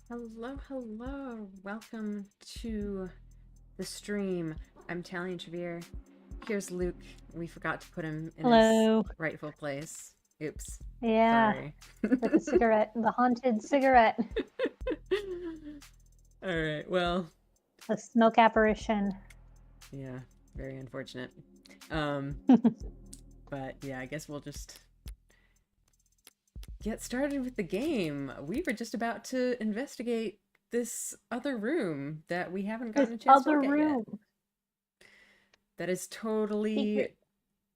Hello, hello. Welcome to the stream. I'm Talion Trevere. Here's Luke. We forgot to put him in his Hello. rightful place. Oops. Yeah, Sorry. with the cigarette, the haunted cigarette, All right. Well, the smoke apparition. yeah, very unfortunate. But yeah, I guess we'll just get started with the game. We were just about to investigate this other room that we haven't gotten a chance to Other look at yet. room. That is totally Secret.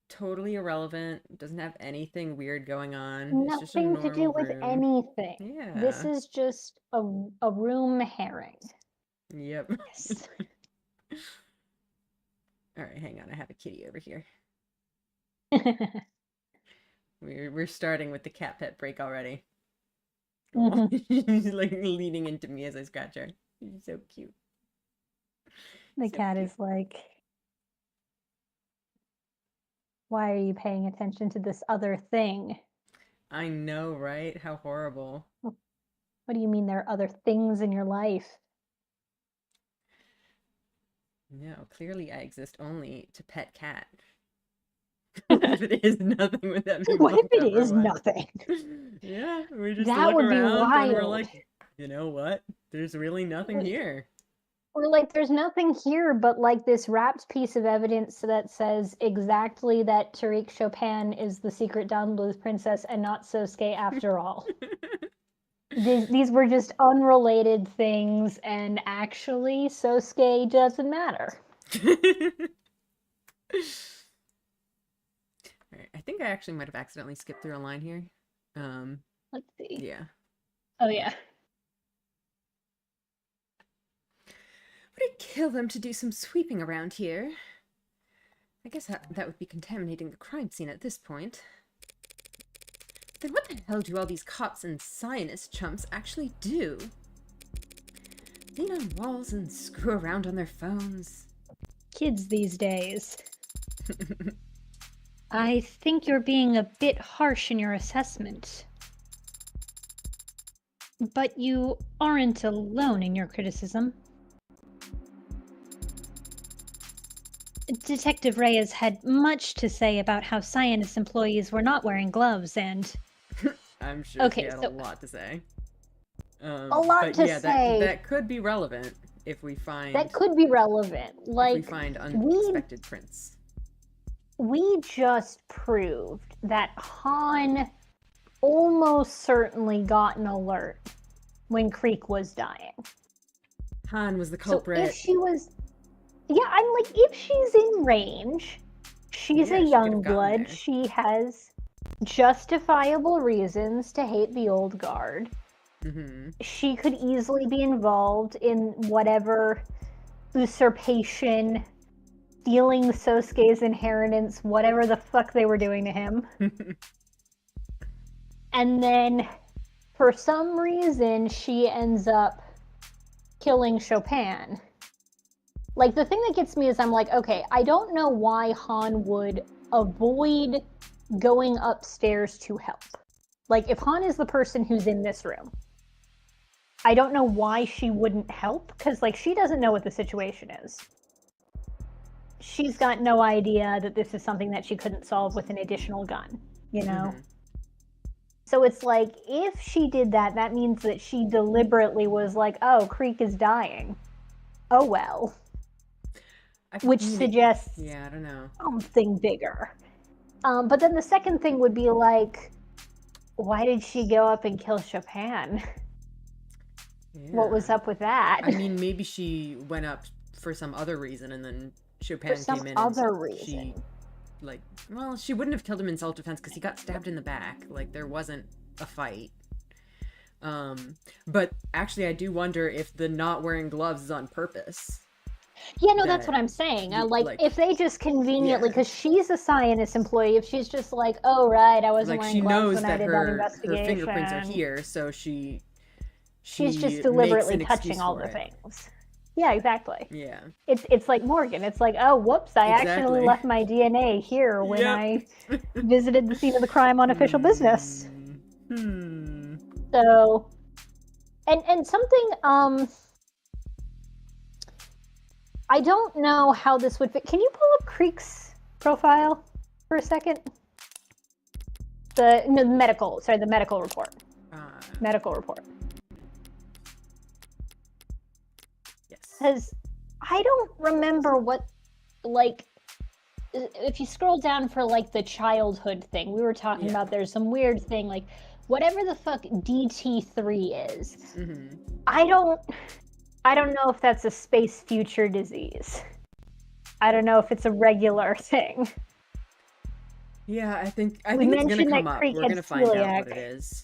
totally irrelevant. Doesn't have anything weird going on. It's just a Nothing to do normal with room. anything. This Yeah. is just a room herring. Yep. Yes. All right, hang on. I have a kitty over here. We're starting with the cat pet break already. She's like leaning into me as I scratch her. She's so cute. The So cat cute. is like, why are you paying attention to this other thing? I know, right? How horrible. What do you mean there are other things in your life? No, clearly I exist only to pet cat. If it is nothing, would that be What if it cover is what? nothing? Yeah, we just That look would be around and we're wild. like, you know what? There's really nothing here. Or like there's nothing here but like this wrapped piece of evidence that says exactly that Tariq Chopin is the secret Don Bluth princess and not Sosuke after all. These were just unrelated things, and actually Sosuke doesn't matter. Alright, I think I actually might have accidentally skipped through a line here. Let's see. Yeah. Oh yeah. Would it kill them to do some sweeping around here? I guess that would be contaminating the crime scene at this point. Then what the hell do all these cops and scientist chumps actually do? Lean on walls and screw around on their phones. Kids these days. I think you're being a bit harsh in your assessment. But you aren't alone in your criticism. Detective Reyes had much to say about how scientist employees were not wearing gloves and... I'm sure she had a lot to say. A lot to say. That could be relevant if we find... That could be relevant. Like, if we find unexpected prints. We just proved that Han almost certainly got an alert when Creek was dying. Han was the culprit. So if she was... Yeah, I'm like, if she's in range, she's a young blood, she has justifiable reasons to hate the old guard. Mm-hmm. She could easily be involved in whatever usurpation, stealing Sosuke's inheritance, whatever the fuck they were doing to him. And then, for some reason, she ends up killing Chopin. Like, the thing that gets me is I'm like, okay, I don't know why Han would avoid going upstairs to help. Like, if Han is the person who's in this room, I don't know why she wouldn't help, because, like, she doesn't know what the situation is. She's got no idea that this is something that she couldn't solve with an additional gun, you know? Mm-hmm. So it's like, if she did that, that means that she deliberately was like, oh, Creek is dying. Oh, well. Which suggests I don't know. Something bigger. But then the second thing would be like, why did she go up and kill Chopin? Yeah. What was up with that? I mean, maybe she went up for some other reason, and then Chopin came in and she, like, well, she wouldn't have killed him in self-defense because he got stabbed in the back. Like, there wasn't a fight. But actually, I do wonder if the not wearing gloves is on purpose. Yeah, no, that's what I'm saying. Like, if they just conveniently, because she's a scientist employee, if she's just like, oh, right, I wasn't wearing gloves when I did that investigation. Her fingerprints are here, so she's just deliberately touching all the things. Yeah, exactly. Yeah. It's like Morgan. It's like, oh, whoops, I actually left my DNA here when I visited the scene of the crime on official business. So... And something, I don't know how this would fit. Can you pull up Creek's profile for a second? The medical report. Medical report. Yes. Because I don't remember what, like, if you scroll down for, like, the childhood thing, we were talking about there's some weird thing, like, whatever the fuck DT3 is. Mm-hmm. I don't know if that's a space future disease. I don't know if it's a regular thing. Yeah, I think it's mentioned gonna come that up. Creek We're had gonna find out celiac. what it is.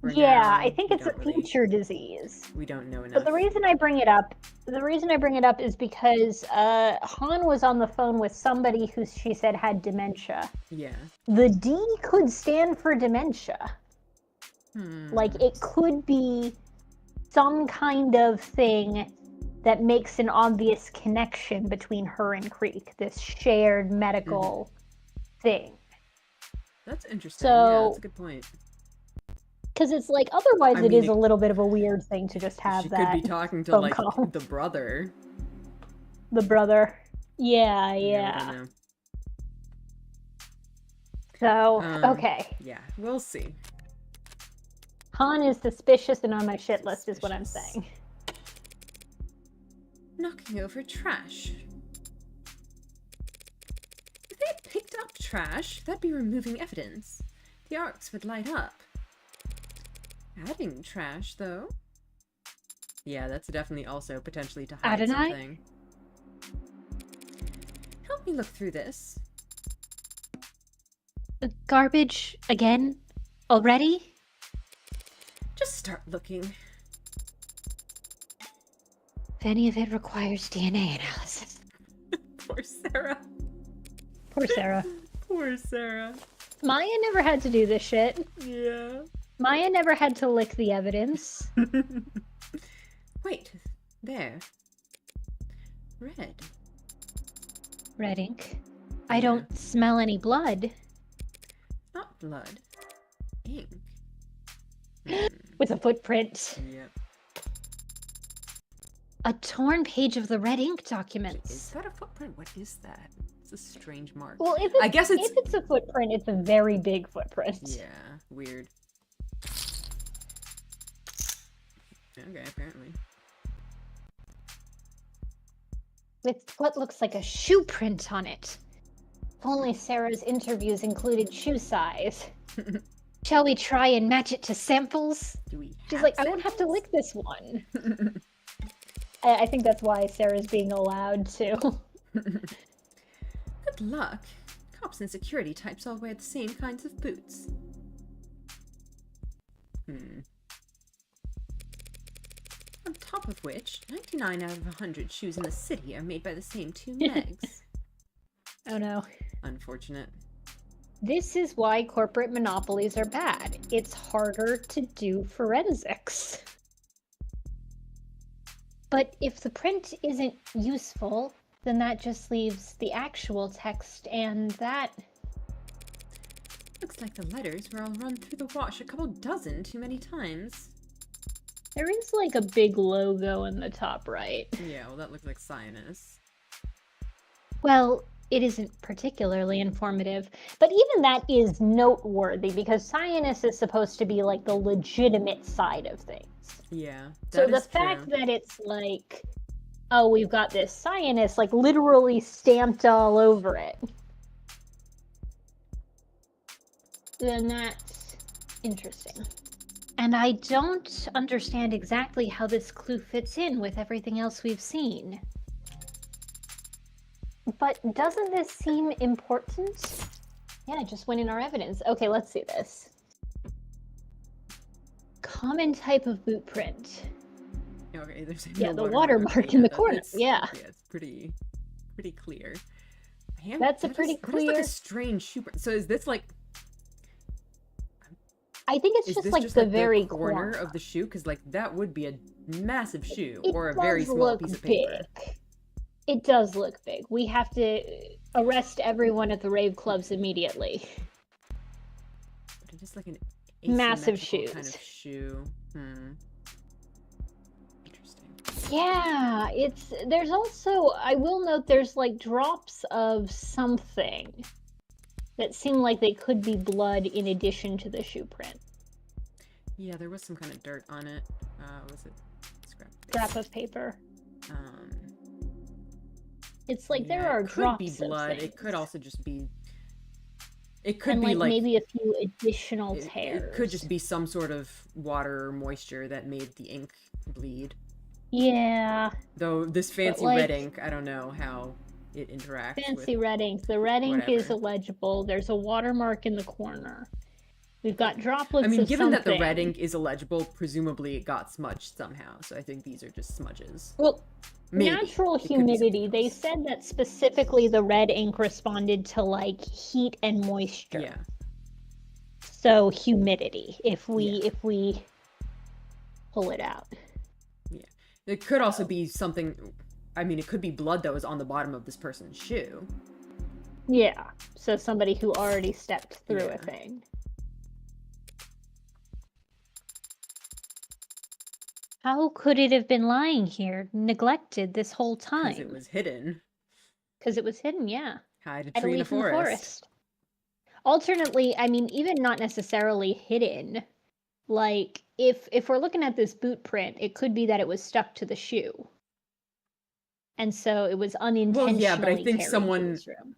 I think it's a future disease. We don't know enough. But the reason I bring it up is because Han was on the phone with somebody who she said had dementia. Yeah. The D could stand for dementia. Like, it could be some kind of thing that makes an obvious connection between her and Creek, this shared medical thing. That's interesting. So, yeah, that's a good point. Because it's like, otherwise it is a little bit of a weird thing to just have that. She could be talking to, like, the brother. The brother. Yeah. I don't know. So, okay. Yeah, we'll see. Han is suspicious and on my shit list is what I'm saying. Knocking over trash. If they had picked up trash, that'd be removing evidence. The arcs would light up. Adding trash, though? Yeah, that's definitely also potentially to hide something. Help me look through this. Garbage again? Already? Just start looking. If any of it requires DNA analysis. Poor Sarah. Poor Sarah. Poor Sarah. Maya never had to do this shit. Yeah. Maya never had to lick the evidence. Wait, there. Red. Red ink. I don't smell any blood. Not blood. Ink. With a footprint. Yep. A torn page of the red ink documents. Is that a footprint? What is that? It's a strange mark. Well, if it's a footprint, it's a very big footprint. Yeah, weird. Okay, apparently. With what looks like a shoe print on it. If only Sarah's interviews included shoe size. Shall we try and match it to samples? She's like, I won't have to lick this one. I think that's why Sarah's being allowed to. Good luck. Cops and security types all wear the same kinds of boots. On top of which, 99 out of 100 shoes in the city are made by the same two Megs. Oh no. Unfortunate. This is why corporate monopolies are bad. It's harder to do forensics. But if the print isn't useful, then that just leaves the actual text, and that... Looks like the letters were all run through the wash a couple dozen too many times. There is like a big logo in the top right. Yeah, well that looks like Cyanus. Well, it isn't particularly informative, but even that is noteworthy because Cyanus is supposed to be like the legitimate side of things. Yeah. So the fact that it's like, oh, we've got this Cyanus like literally stamped all over it, then that's interesting. And I don't understand exactly how this clue fits in with everything else we've seen. But doesn't this seem important? Yeah, it just went in our evidence. Okay, let's see this. Common type of boot print. Okay, there's the watermark in the corner. Yeah, it's pretty clear. Man, that's a pretty clear. clear. Like a strange shoe print. So is this like? I think it's just like the very corner of the shoe, because like that would be a massive shoe it or a very small piece of paper. It does look big. We have to arrest everyone at the rave clubs immediately. But it is like an massive shoes. kind of shoe. Yeah, there's also, I will note there's like drops of something that seem like they could be blood in addition to the shoe print. Yeah, there was some kind of dirt on it. Was it Scrap of paper. Um, It's like yeah, there are it could drops be of blood. things. It could also just be. It could and be like maybe a few additional tears. It could just be some sort of water or moisture that made the ink bleed. Yeah. Though this fancy red ink, I don't know how it interacts. Fancy red ink. The red ink is illegible. There's a watermark in the corner. We've got droplets of something. I mean, given that the red ink is illegible, presumably it got smudged somehow. So I think these are just smudges. Well, maybe. Natural humidity. They said that specifically the red ink responded to like heat and moisture. Yeah. So humidity. If we pull it out. Yeah. It could also be something. I mean, it could be blood that was on the bottom of this person's shoe. Yeah. So somebody who already stepped through a thing. How could it have been lying here, neglected this whole time? Because it was hidden. Because it was hidden, yeah. Hide a tree in the forest. Alternately, I mean, even not necessarily hidden. Like, if we're looking at this boot print, it could be that it was stuck to the shoe. And so it was unintentionally. Well, yeah, but I think someone room.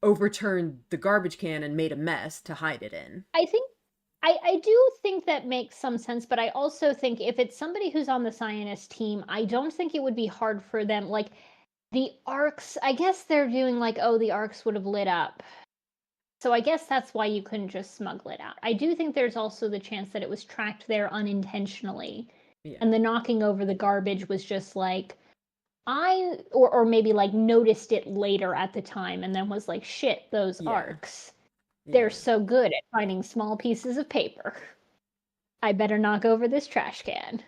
overturned the garbage can and made a mess to hide it in. I do think that makes some sense, but I also think if it's somebody who's on the Zionist team, I don't think it would be hard for them. Like, the arcs, I guess they're doing like, oh, the arcs would have lit up. So I guess that's why you couldn't just smuggle it out. I do think there's also the chance that it was tracked there unintentionally. Yeah. And the knocking over the garbage was just like, or maybe like noticed it later at the time and then was like, shit, those arcs. They're so good at finding small pieces of paper. I better knock over this trash can.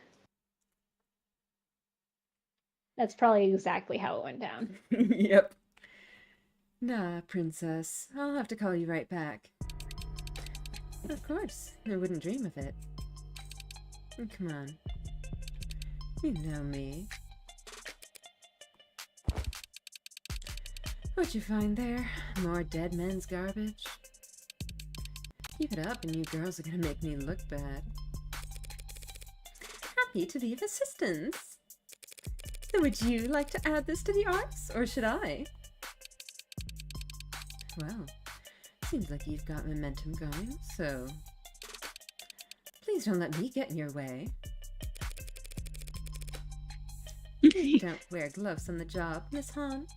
That's probably exactly how it went down. Yep. Nah, princess. I'll have to call you right back. Of course. I wouldn't dream of it. Come on. You know me. What'd you find there? More dead men's garbage? Keep it up and you girls are gonna make me look bad. Happy to be of assistance. Would you like to add this to the arcs, or should I? Well, seems like you've got momentum going, so please don't let me get in your way. Don't wear gloves on the job, Miss Han.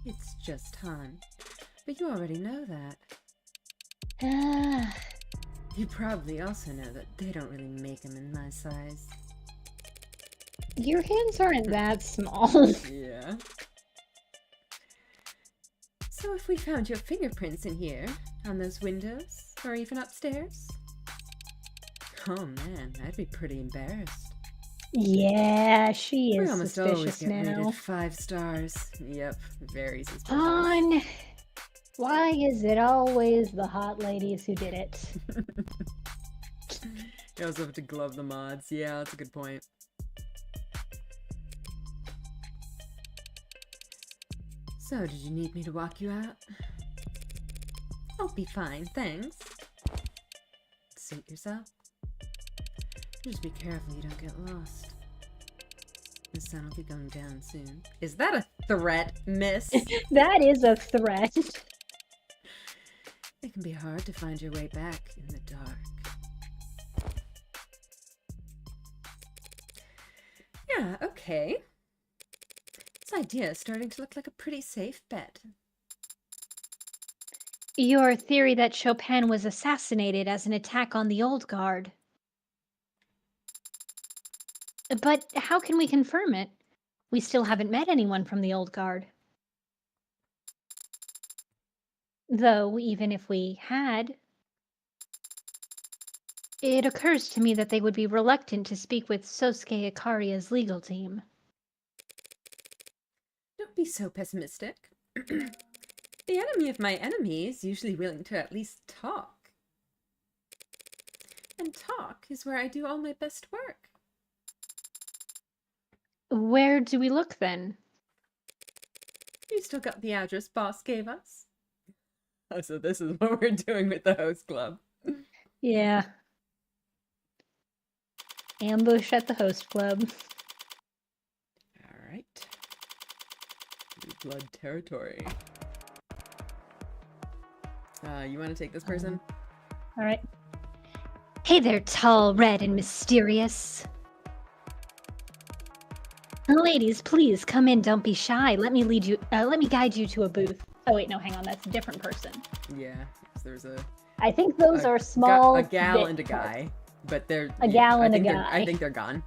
It's just Han, but you already know that. You probably also know that they don't really make them in my size. Your hands aren't that small. Yeah. So if we found your fingerprints in here, on those windows, or even upstairs? Oh man, I'd be pretty embarrassed. Yeah, she is we almost always suspicious get now. rated 5 stars. Yep, very suspicious. Han, why is it always the hot ladies who did it? You also have to glove the mods. Yeah, that's a good point. So, did you need me to walk you out? I'll be fine, thanks. Suit yourself. Just be careful you don't get lost. The sun will be going down soon. Is that a threat, miss? That is a threat. It can be hard to find your way back in the dark. Yeah, okay. This idea is starting to look like a pretty safe bet. Your theory that Chopin was assassinated as an attack on the old guard. But how can we confirm it? We still haven't met anyone from the old guard. Though, even if we had, it occurs to me that they would be reluctant to speak with Sosuke Ikaria's legal team. Don't be so pessimistic. The enemy of my enemy is usually willing to at least talk. And talk is where I do all my best work. Where do we look then? You still got the address boss gave us? Oh, so this is what we're doing with the host club. Yeah. Ambush at the host club. Alright. Blue blood territory. You want to take this person? All right. Hey there, tall, red, and mysterious. Ladies, please come in. Don't be shy. Let me lead you. Let me guide you to a booth. Oh wait, no, hang on. That's a different person. Yeah, there's a I think those are small. a gal and a guy, but they're a gal and a guy. I think they're gone.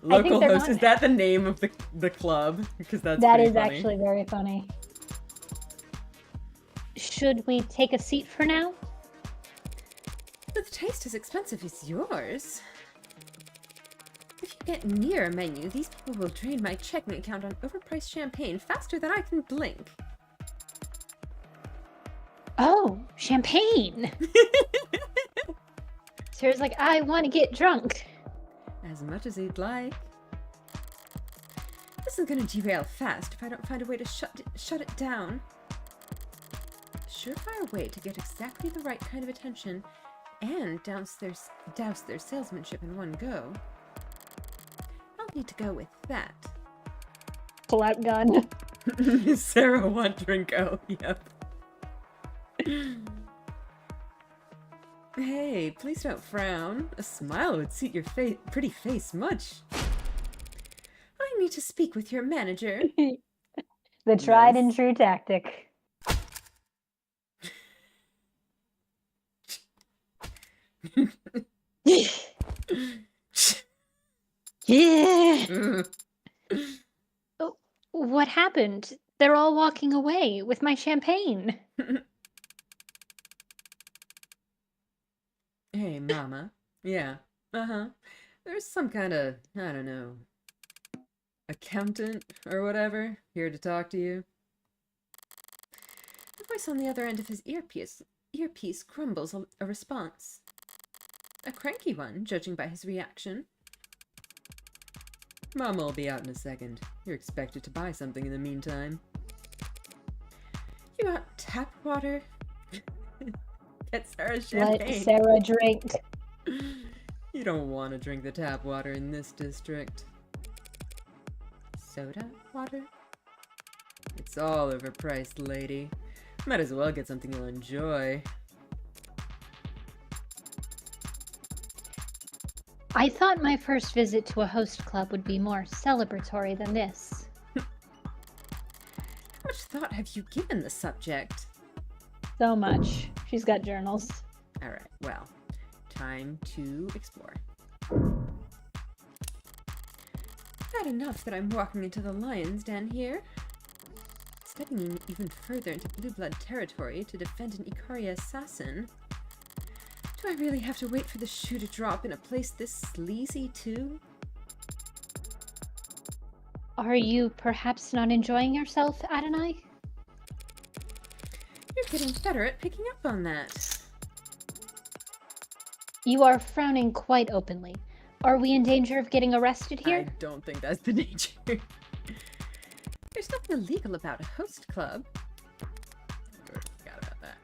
Local host, is that the name of the club? Because that is funny. Actually very funny. Should we take a seat for now? With taste as expensive as yours. If you get near a menu, these people will drain my checking account on overpriced champagne faster than I can blink. Oh, champagne! Sarah's like, I want to get drunk. As much as you'd like. This is gonna derail fast if I don't find a way to shut it down. Surefire way to get exactly the right kind of attention and douse their salesmanship in one go. I'll need to go with that. Pull out gun. Sarah want Drinko, yep. Hey, please don't frown. A smile would suit your pretty face much. I need to speak with your manager. The tried and true tactic. Yeah. Oh, what happened? They're all walking away with my champagne. Hey, mama. Yeah. Uh-huh. There's some kind of, I don't know, accountant or whatever here to talk to you. The voice on the other end of his earpiece grumbles a response. A cranky one, judging by his reaction. Mama will be out in a second. You're expected to buy something in the meantime. You got tap water? Get Sarah champagne. Let Sarah drink. You don't want to drink the tap water in this district. Soda water? It's all overpriced, lady. Might as well get something you'll enjoy. I thought my first visit to a host club would be more celebratory than this. How much thought have you given the subject? So much. She's got journals. Alright, well, time to explore. Bad enough that I'm walking into the lion's den here. Stepping in even further into blue blood territory to defend an Ikaria assassin. Do I really have to wait for the shoe to drop in a place this sleazy, too? Are you perhaps not enjoying yourself, Adonai? You're getting better at picking up on that. You are frowning quite openly. Are we in danger of getting arrested here? I don't think that's the danger. There's nothing illegal about a host club. I forgot about that.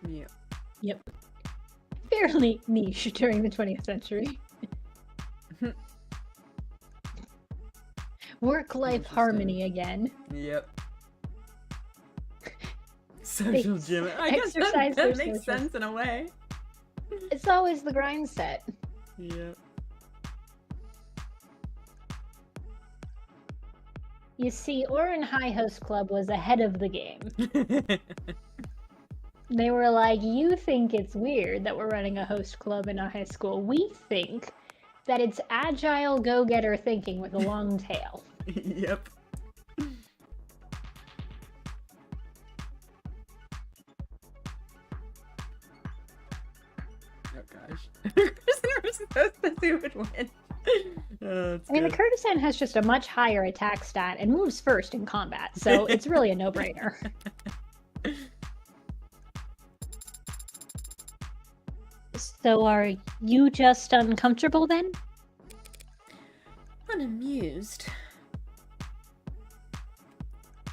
Yep. Yep. Fairly niche during the 20th century. Work-life harmony again. Yep. Social gym. I guess exercise that makes sense in a way. It's always the grind set. Yep. You see, Orin High Host Club was ahead of the game. They were like, you think it's weird that we're running a host club in a high school. We think that it's agile go-getter thinking with a long tail. Yep. Oh gosh. Prisoner was supposed to see who would win. Oh, I mean, the Kurdistan has just a much higher attack stat and moves first in combat, so it's really a no-brainer. So are you just uncomfortable then? Unamused.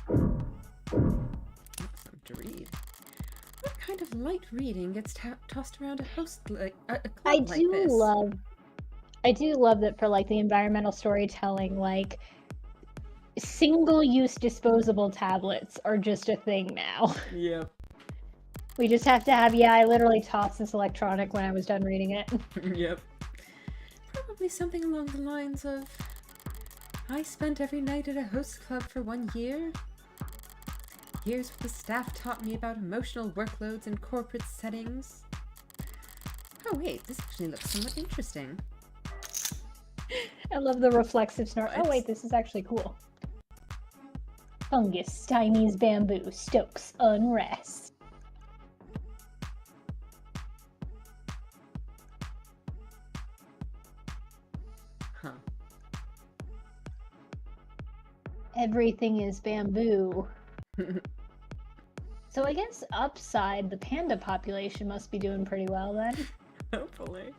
Something to read. What kind of light reading gets tossed around a host like a club like this? I do love that for like the environmental storytelling, like single-use disposable tablets are just a thing now. Yep. We just have to have, yeah, I literally tossed this electronic when I was done reading it. Yep. Probably something along the lines of, I spent every night at a host club for 1 year. Here's what the staff taught me about emotional workloads in corporate settings. Oh wait, this actually looks somewhat interesting. I love the reflexive snort. What? Oh wait, this is actually cool. Fungus stymies bamboo, stokes unrest. Huh. Everything is bamboo. So I guess upside, the panda population must be doing pretty well then. Hopefully.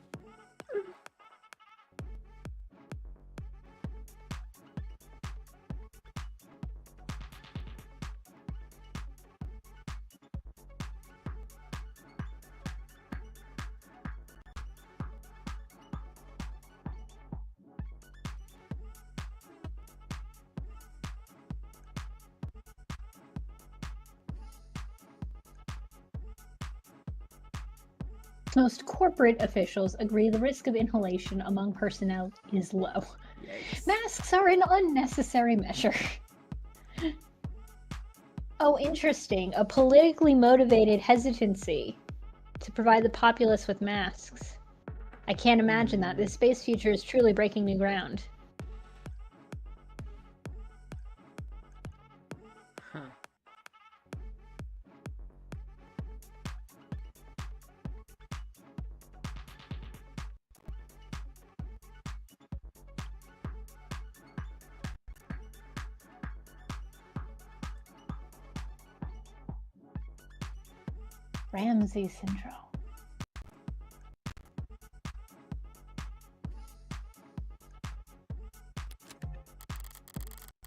Most corporate officials agree the risk of inhalation among personnel is low. Yikes. Masks are an unnecessary measure. Oh, interesting. A politically motivated hesitancy to provide the populace with masks. I can't imagine that. This space future is truly breaking new ground. Huh. Ramsey syndrome.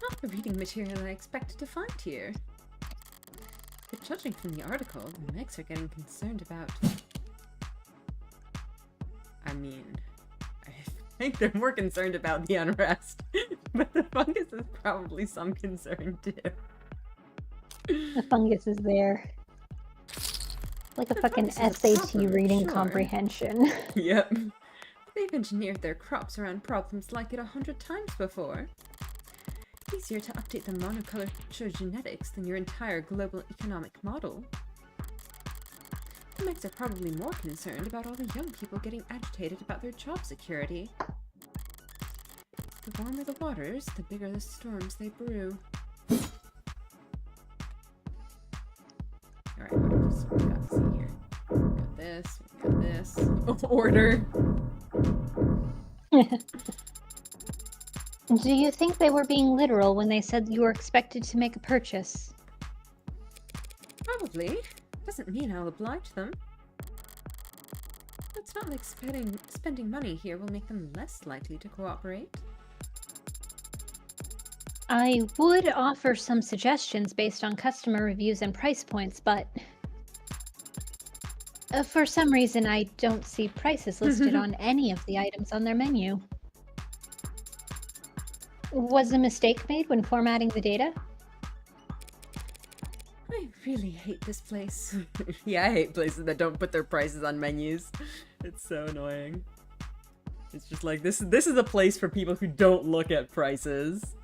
Not the reading material I expected to find here. But judging from the article, the Megs are getting concerned about... I mean, I think they're more concerned about the unrest, but the fungus is probably some concern too. The fungus is there. Like a The fucking fungus is a SAT problem, reading sure. comprehension. Yep. They've engineered their crops around problems like it 100 times before. Easier to update the monoculture genetics than your entire global economic model. The Megs are probably more concerned about all the young people getting agitated about their job security. The warmer the waters, the bigger the storms they brew. Alright, what else we got to see here? We got this. Order. Do you think they were being literal when they said you were expected to make a purchase? Probably. Doesn't mean I'll oblige them. It's not like spending money here will make them less likely to cooperate. I would offer some suggestions based on customer reviews and price points, but for some reason I don't see prices listed on any of the items on their menu. Was a mistake made when formatting the data? I really hate this place. Yeah, I hate places that don't put their prices on menus. It's so annoying. It's just like, this is a place for people who don't look at prices.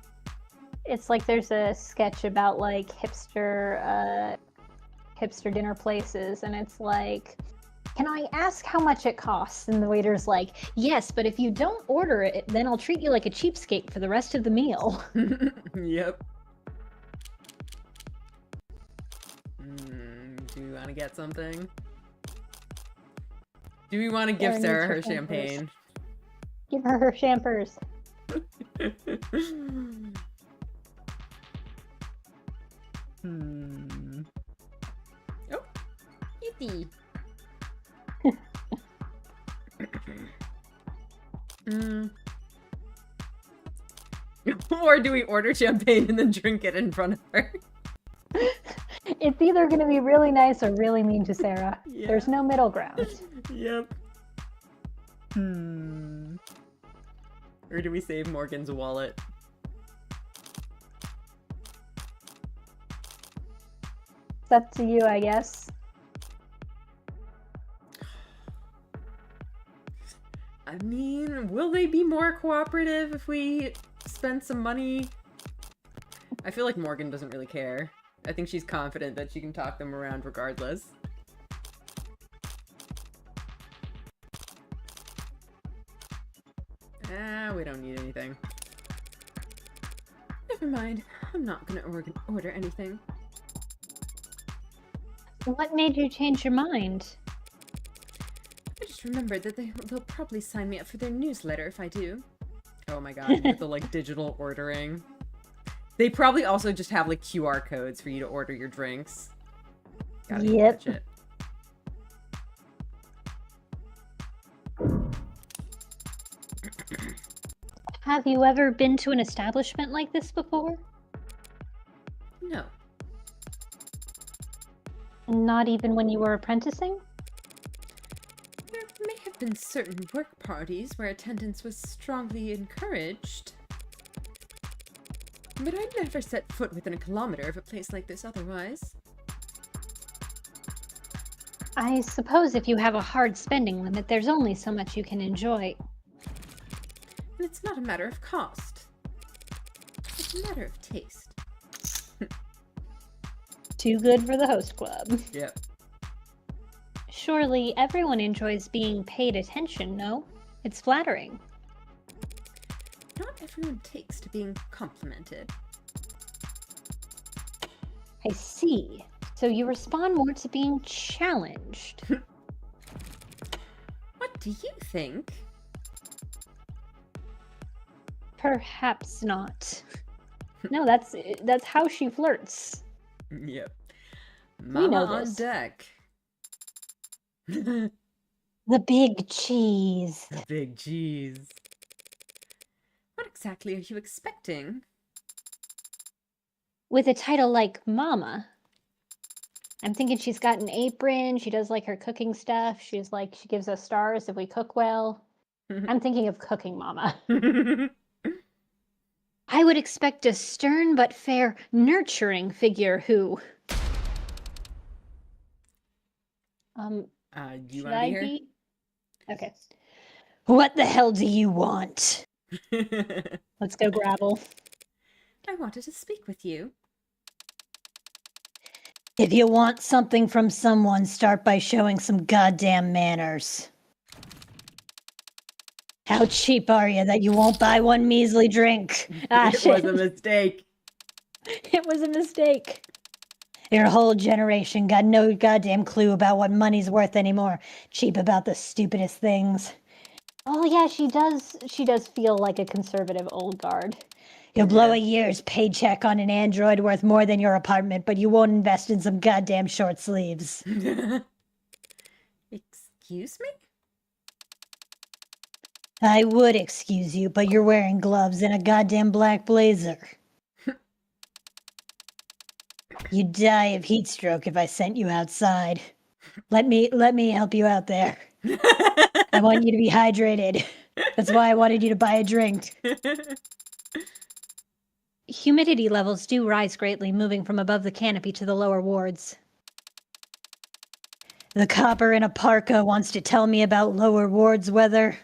It's like there's a sketch about like hipster dinner places, and it's like, can I ask how much it costs? And the waiter's like, yes, but if you don't order it, then I'll treat you like a cheapskate for the rest of the meal. Yep. Do we want to get something? Do we want to give Sarah her champagne? Give her her champers. Oh, yippee. Mm. Or do we order champagne and then drink it in front of her? It's either going to be really nice or really mean to Sarah. Yeah. There's no middle ground. Yep. Or do we save Morgan's wallet? It's up to you, I guess. I mean, will they be more cooperative if we spend some money? I feel like Morgan doesn't really care. I think she's confident that she can talk them around regardless. We don't need anything. Never mind. I'm not gonna order anything. What made you change your mind? I just remembered that they'll probably sign me up for their newsletter if I do. Oh my god, with the like digital ordering. They probably also just have like QR codes for you to order your drinks. Gotta Yep. catch it. Have you ever been to an establishment like this before? No. Not even when you were apprenticing? There may have been certain work parties where attendance was strongly encouraged. But I'd never set foot within a kilometer of a place like this otherwise. I suppose if you have a hard spending limit, there's only so much you can enjoy. And it's not a matter of cost. It's a matter of taste. Too good for the host club. Yep. Surely everyone enjoys being paid attention, no? It's flattering. Not everyone takes to being complimented. I see. So you respond more to being challenged. What do you think? Perhaps not. No, that's how she flirts. Yep. We Mama know on this. deck. The big cheese. The big cheese. What exactly are you expecting? With a title like Mama. I'm thinking she's got an apron, she does like her cooking stuff, she gives us stars if we cook well. I'm thinking of Cooking Mama. I would expect a stern but fair, nurturing figure who... Do you should want to I be here? be? Okay. What the hell do you want? Let's go grapple. I wanted to speak with you. If you want something from someone, start by showing some goddamn manners. How cheap are you that you won't buy one measly drink? Ah, It shit. was a mistake. It was a mistake. Your whole generation got no goddamn clue about what money's worth anymore. Cheap about the stupidest things. Oh yeah, she does feel like a conservative old guard. You'll blow a year's paycheck on an android worth more than your apartment, but you won't invest in some goddamn short sleeves. Excuse me? I would excuse you, but you're wearing gloves and a goddamn black blazer. You'd die of heat stroke if I sent you outside. Let me help you out there. I want you to be hydrated. That's why I wanted you to buy a drink. Humidity levels do rise greatly, moving from above the canopy to the lower wards. The copper in a parka wants to tell me about lower wards weather.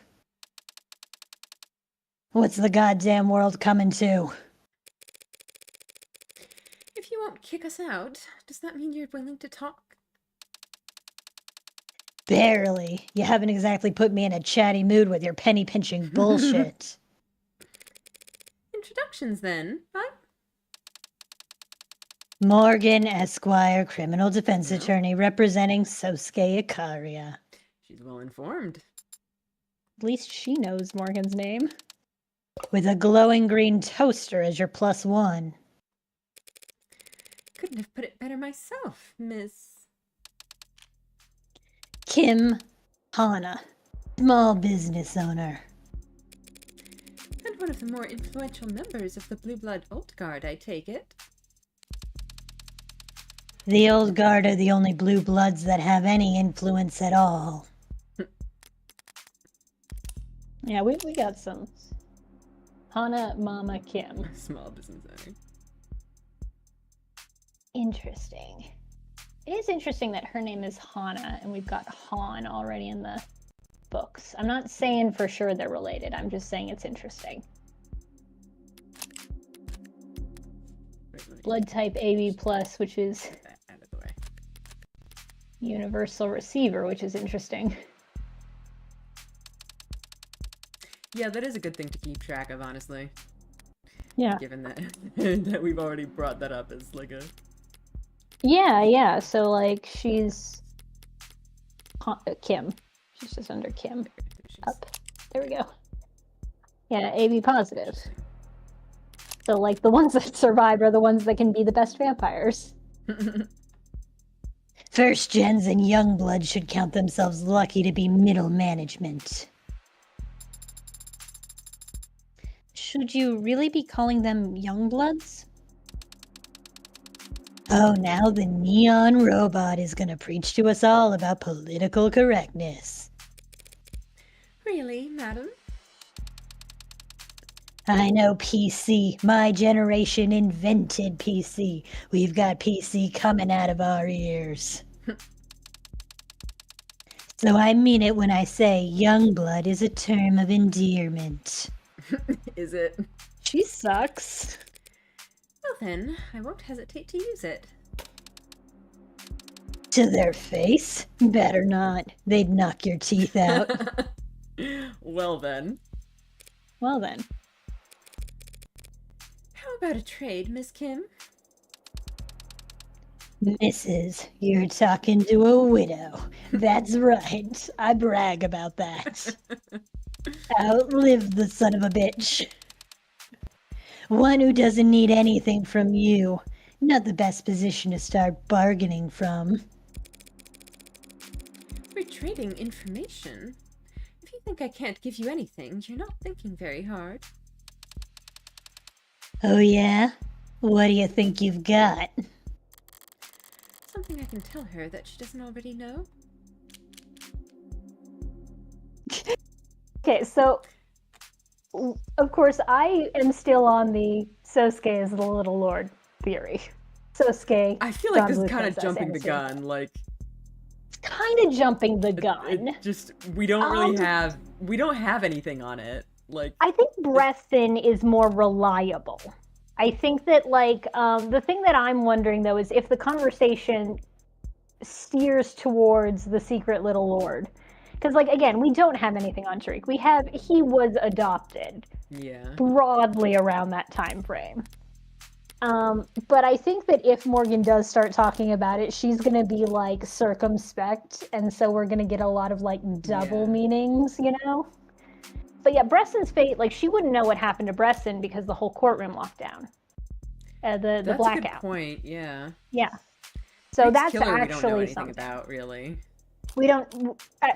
What's the goddamn world coming to? If you won't kick us out, does that mean you're willing to talk? Barely. You haven't exactly put me in a chatty mood with your penny-pinching bullshit. Introductions, then, huh? Morgan Esquire, criminal defense attorney representing Sosuke Ikaria. She's well informed. At least she knows Morgan's name. With a glowing green toaster as your +1. Couldn't have put it better myself, Miss... Kim Hana, small business owner. one of the more influential members of the Blue Blood Old Guard, I take it. The Old Guard are the only blue bloods that have any influence at all. Yeah, we got some. Hana Mama Kim. Small business owner. Interesting. It is interesting that her name is Hana and we've got Han already in the books. I'm not saying for sure they're related. I'm just saying it's interesting. Blood type AB+, which is Out of the way. universal receiver, which is interesting. Yeah, that is a good thing to keep track of, honestly. Yeah. Given that that we've already brought that up as like a... Yeah. So, like, she's Kim. She's just under Kim. Up. There we go. Yeah, AB positive. So, like, the ones that survive are the ones that can be the best vampires. First gens and young blood should count themselves lucky to be middle management. Should you really be calling them young bloods? Oh, now the neon robot is gonna preach to us all about political correctness. Really, madam? I know PC. My generation invented PC. We've got PC coming out of our ears. So I mean it when I say young blood is a term of endearment. Is it? She sucks. Well then, I won't hesitate to use it. To their face? Better not. They'd knock your teeth out. Well then. Well then. How about a trade, Miss Kim? Mrs., you're talking to a widow. That's right. I brag about that. Outlive the son of a bitch. One who doesn't need anything from you. Not the best position to start bargaining from. We're trading information. If you think I can't give you anything, you're not thinking very hard. Oh yeah? What do you think you've got? Something I can tell her that she doesn't already know? Okay, so of course I am still on the Sosuke is the little lord theory. Sosuke. I feel like Don this is Bluth kind of Princess, jumping the and gun, like... kind of jumping the gun. It just, we don't really have anything on it. Like, I think Bresson is more reliable. I think that, like, the thing that I'm wondering, though, is if the conversation steers towards the secret little lord. Because, like, again, we don't have anything on Tariq. He was adopted yeah. broadly around that time frame. But I think that if Morgan does start talking about it, she's going to be, like, circumspect. And so we're going to get a lot of, like, double meanings, you know? But yeah, Bresson's fate, like, she wouldn't know what happened to Bresson because the whole courtroom locked down. The That's blackout. a good point, yeah. Yeah. So Creek's that's killer, actually we don't know anything something. about, really. We don't.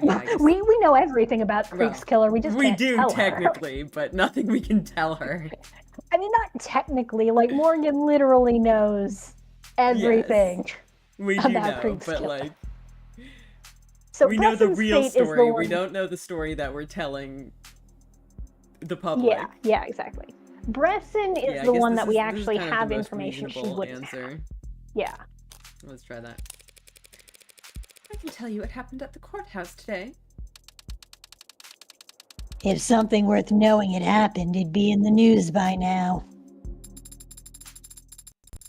Yeah, I guess- we know everything about Creek's killer. We just can't do tell technically, but nothing we can tell her. I mean, not technically. Like, Morgan literally knows everything We do about know, Creek's but killer. like, So we know the Bresson's real fate is the story. We one- don't know the story that we're telling the public. Yeah, exactly. Bresson is I the guess one this that we is actually kind of have the most information she reasonable wouldn't have. answer. Yeah. Let's try that. I can tell you what happened at the courthouse today. If something worth knowing had happened, it'd be in the news by now.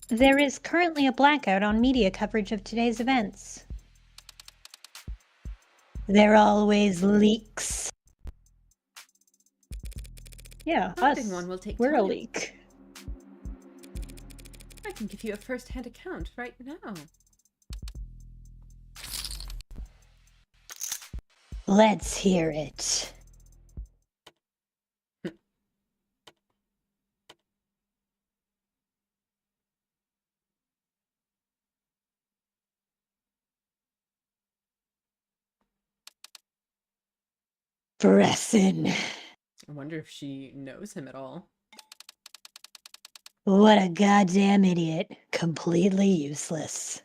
There is currently a blackout on media coverage of today's events. There are always leaks. Yeah, Finding us. one will take We're a time. leak. I can give you a first-hand account right now. Let's hear it. Bresson. I wonder if she knows him at all. What a goddamn idiot. Completely useless.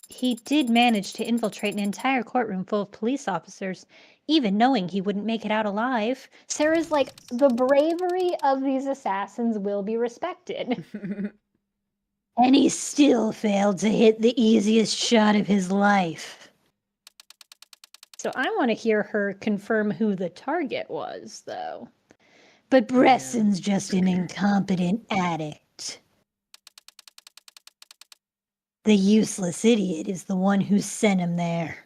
He did manage to infiltrate an entire courtroom full of police officers, even knowing he wouldn't make it out alive. Sarah's like, the bravery of these assassins will be respected. And he still failed to hit the easiest shot of his life. So I want to hear her confirm who the target was, though. But Bresson's just an incompetent addict. The useless idiot is the one who sent him there.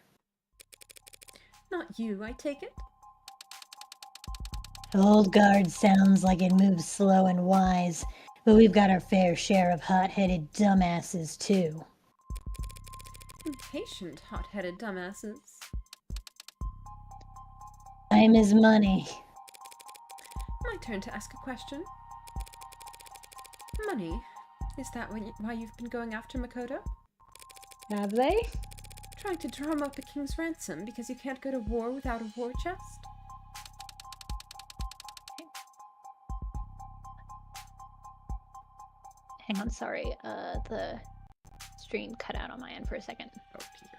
Not you, I take it? Old guard sounds like it moves slow and wise, but we've got our fair share of hot-headed dumbasses, too. Impatient, hot-headed dumbasses. Time is money. My turn to ask a question. Money. Is that why you've been going after Makoto? Have they? Trying to drum up a king's ransom because you can't go to war without a war chest? Hang on, sorry. The stream cut out on my end for a second. Oh, Peter.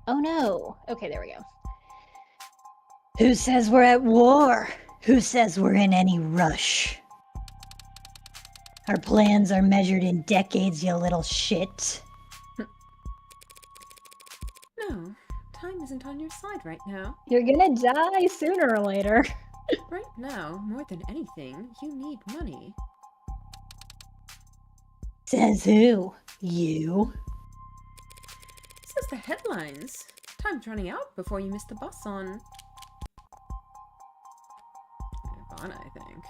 Oh no. Okay, there we go. Who says we're at war? Who says we're in any rush? Our plans are measured in decades, you little shit. No, time isn't on your side right now. You're gonna die sooner or later. Right now, more than anything, you need money. Says who? You? Says the headlines. Time's running out before you miss the bus on... Nirvana, I think.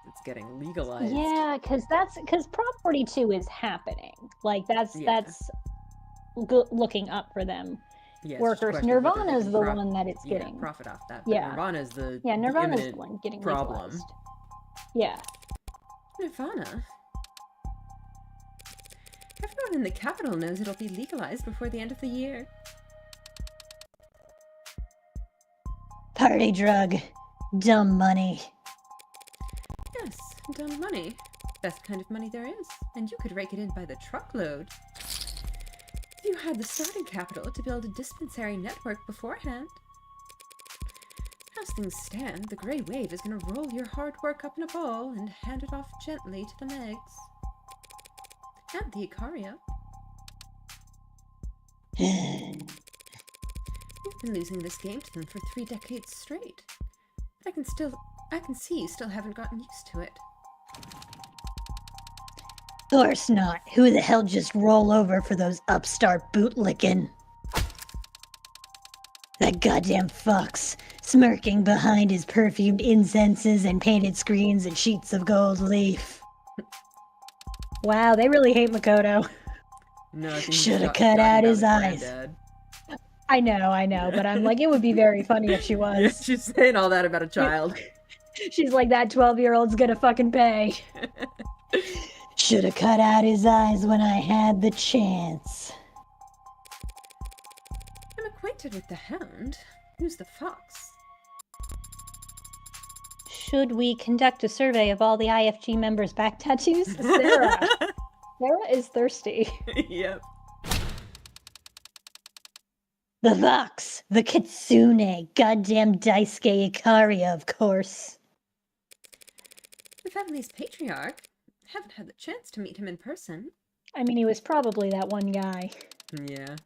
It's getting legalized. Yeah, because Prop 42 is happening. Like, that's looking up for them. Yeah, workers. Nirvana's the one that it's getting. Profit off that. But Yeah. Nirvana's the Nirvana's the imminent one getting problem. legalized. Yeah. Nirvana? Everyone in the capital knows it'll be legalized before the end of the year. Party drug. Dumb money. Yes, dumb money. Best kind of money there is, and you could rake it in by the truckload. If you had the starting capital to build a dispensary network beforehand. As things stand, the grey wave is going to roll your hard work up in a ball and hand it off gently to the Megs. And the Icaria. You've been losing this game to them for 3 decades straight. But I can see you still haven't gotten used to it. Course not. Who the hell just roll over for those upstart bootlicking? That goddamn fox, smirking behind his perfumed incenses and painted screens and sheets of gold leaf. Wow, they really hate Makoto. No, I think Shoulda cut out his eyes. I know, but I'm like, it would be very funny if she was. Yeah, she's saying all that about a child. She's like, that 12-year-old's gonna fucking pay. Shoulda cut out his eyes when I had the chance. I'm acquainted with the hound. Who's the fox? Should we conduct a survey of all the IFG members' back tattoos? Sarah. Sarah is thirsty. Yep. The fox, the kitsune, goddamn Daisuke Ikaria, of course. The family's patriarch. Haven't had the chance to meet him in person. I mean, he was probably that one guy. Yeah.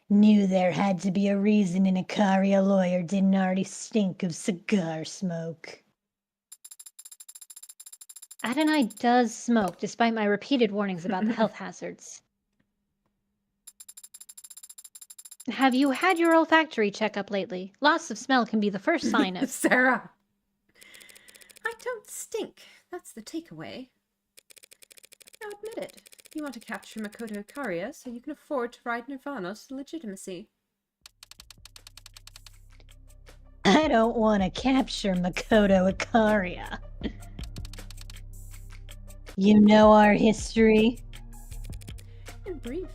Knew there had to be a reason an Ikaria lawyer didn't already stink of cigar smoke. Adonai does smoke, despite my repeated warnings about the health hazards. Have you had your olfactory checkup lately? Loss of smell can be the first sign of... Sarah! I don't stink. That's the takeaway. Now admit it. You want to capture Makoto Ikaria so you can afford to ride Nirvana's legitimacy. I don't want to capture Makoto Ikaria. You know our history? In brief.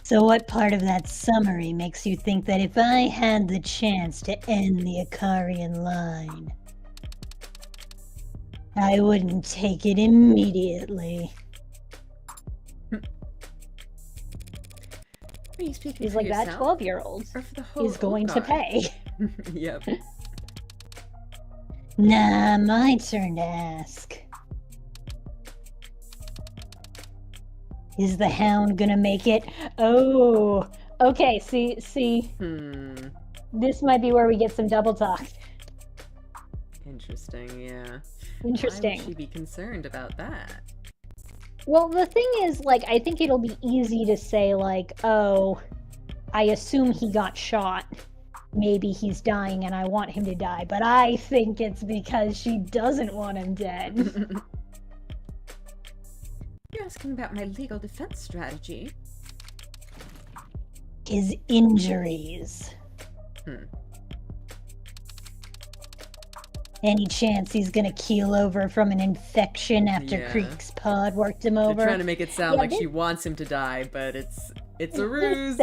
So what part of that summary makes you think that if I had the chance to end the Akarian line, I wouldn't take it immediately? Are you speaking He's for like, that yourself? 12-year-old Or for the whole is going to Old Guard? pay. Yep. Nah, my turn to ask. Is the hound gonna make it? Oh, okay. See, this might be where we get some double talk. Interesting, yeah. Interesting. Why would she be concerned about that? Well, the thing is, like, I think it'll be easy to say, like, oh, I assume he got shot. Maybe he's dying and I want him to die. But I think it's because she doesn't want him dead. You're asking about my legal defense strategy. His injuries. Any chance he's gonna keel over from an infection after Yeah. Creek's pod worked him They're over? trying to make it sound Yeah, like this- she wants him to die, but it's a ruse.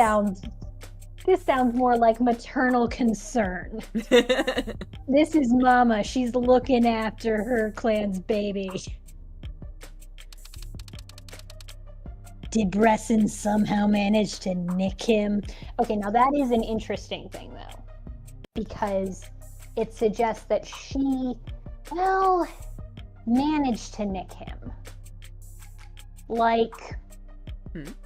This sounds more like maternal concern. This is Mama. She's looking after her clan's baby. Did Bresson somehow manage to nick him? Okay, now that is an interesting thing, though, because it suggests that she, well, managed to nick him. Like,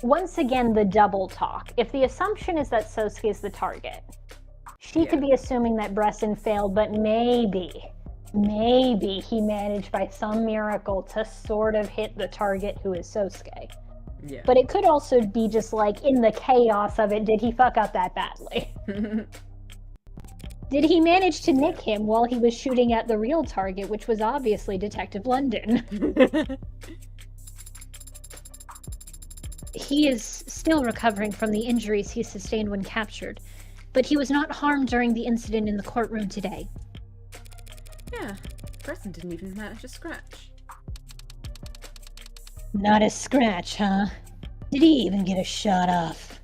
once again, the double talk. If the assumption is that Sosuke is the target, she could be assuming that Bresson failed, but maybe he managed by some miracle to sort of hit the target, who is Sosuke. Yeah. But it could also be just like, in the chaos of it, did he fuck up that badly? Did he manage to nick him while he was shooting at the real target, which was obviously Detective London? He is still recovering from the injuries he sustained when captured, but he was not harmed during the incident in the courtroom today. Yeah, Bresson didn't even manage a scratch. Not a scratch, huh? Did he even get a shot off?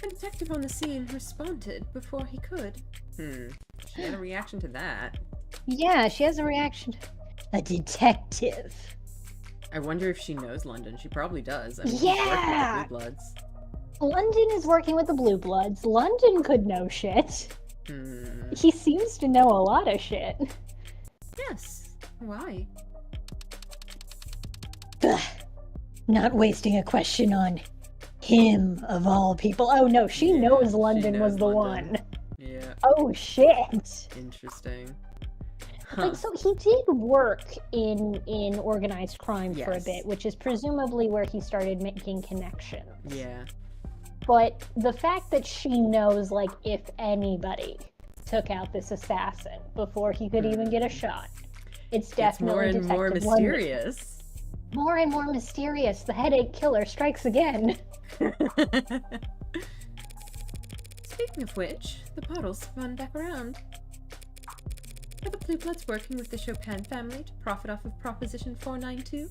A detective on the scene responded before he could. She had a reaction to that. Yeah, she has a reaction. A detective. I wonder if she knows London. She probably does. I mean, Yeah! Blue Bloods. London is working with the Blue Bloods. London could know shit. He seems to know a lot of shit. Yes. Why? Ugh. Not wasting a question on him, of all people. Oh no, she Yeah, knows she London knows was the London. one. Yeah. Oh shit. Interesting. Like, so he did work in organized crime for a Yes. bit, which is presumably where he started making connections. Yeah. But the fact that she knows, like, if anybody took out this assassin before he could even get a shot, it's It's definitely more and Detective more London. mysterious. More and more mysterious. The headache killer strikes again. Speaking of which, the bottles spun back around. Are the Blue Bloods working with the Chopin family to profit off of Proposition 492?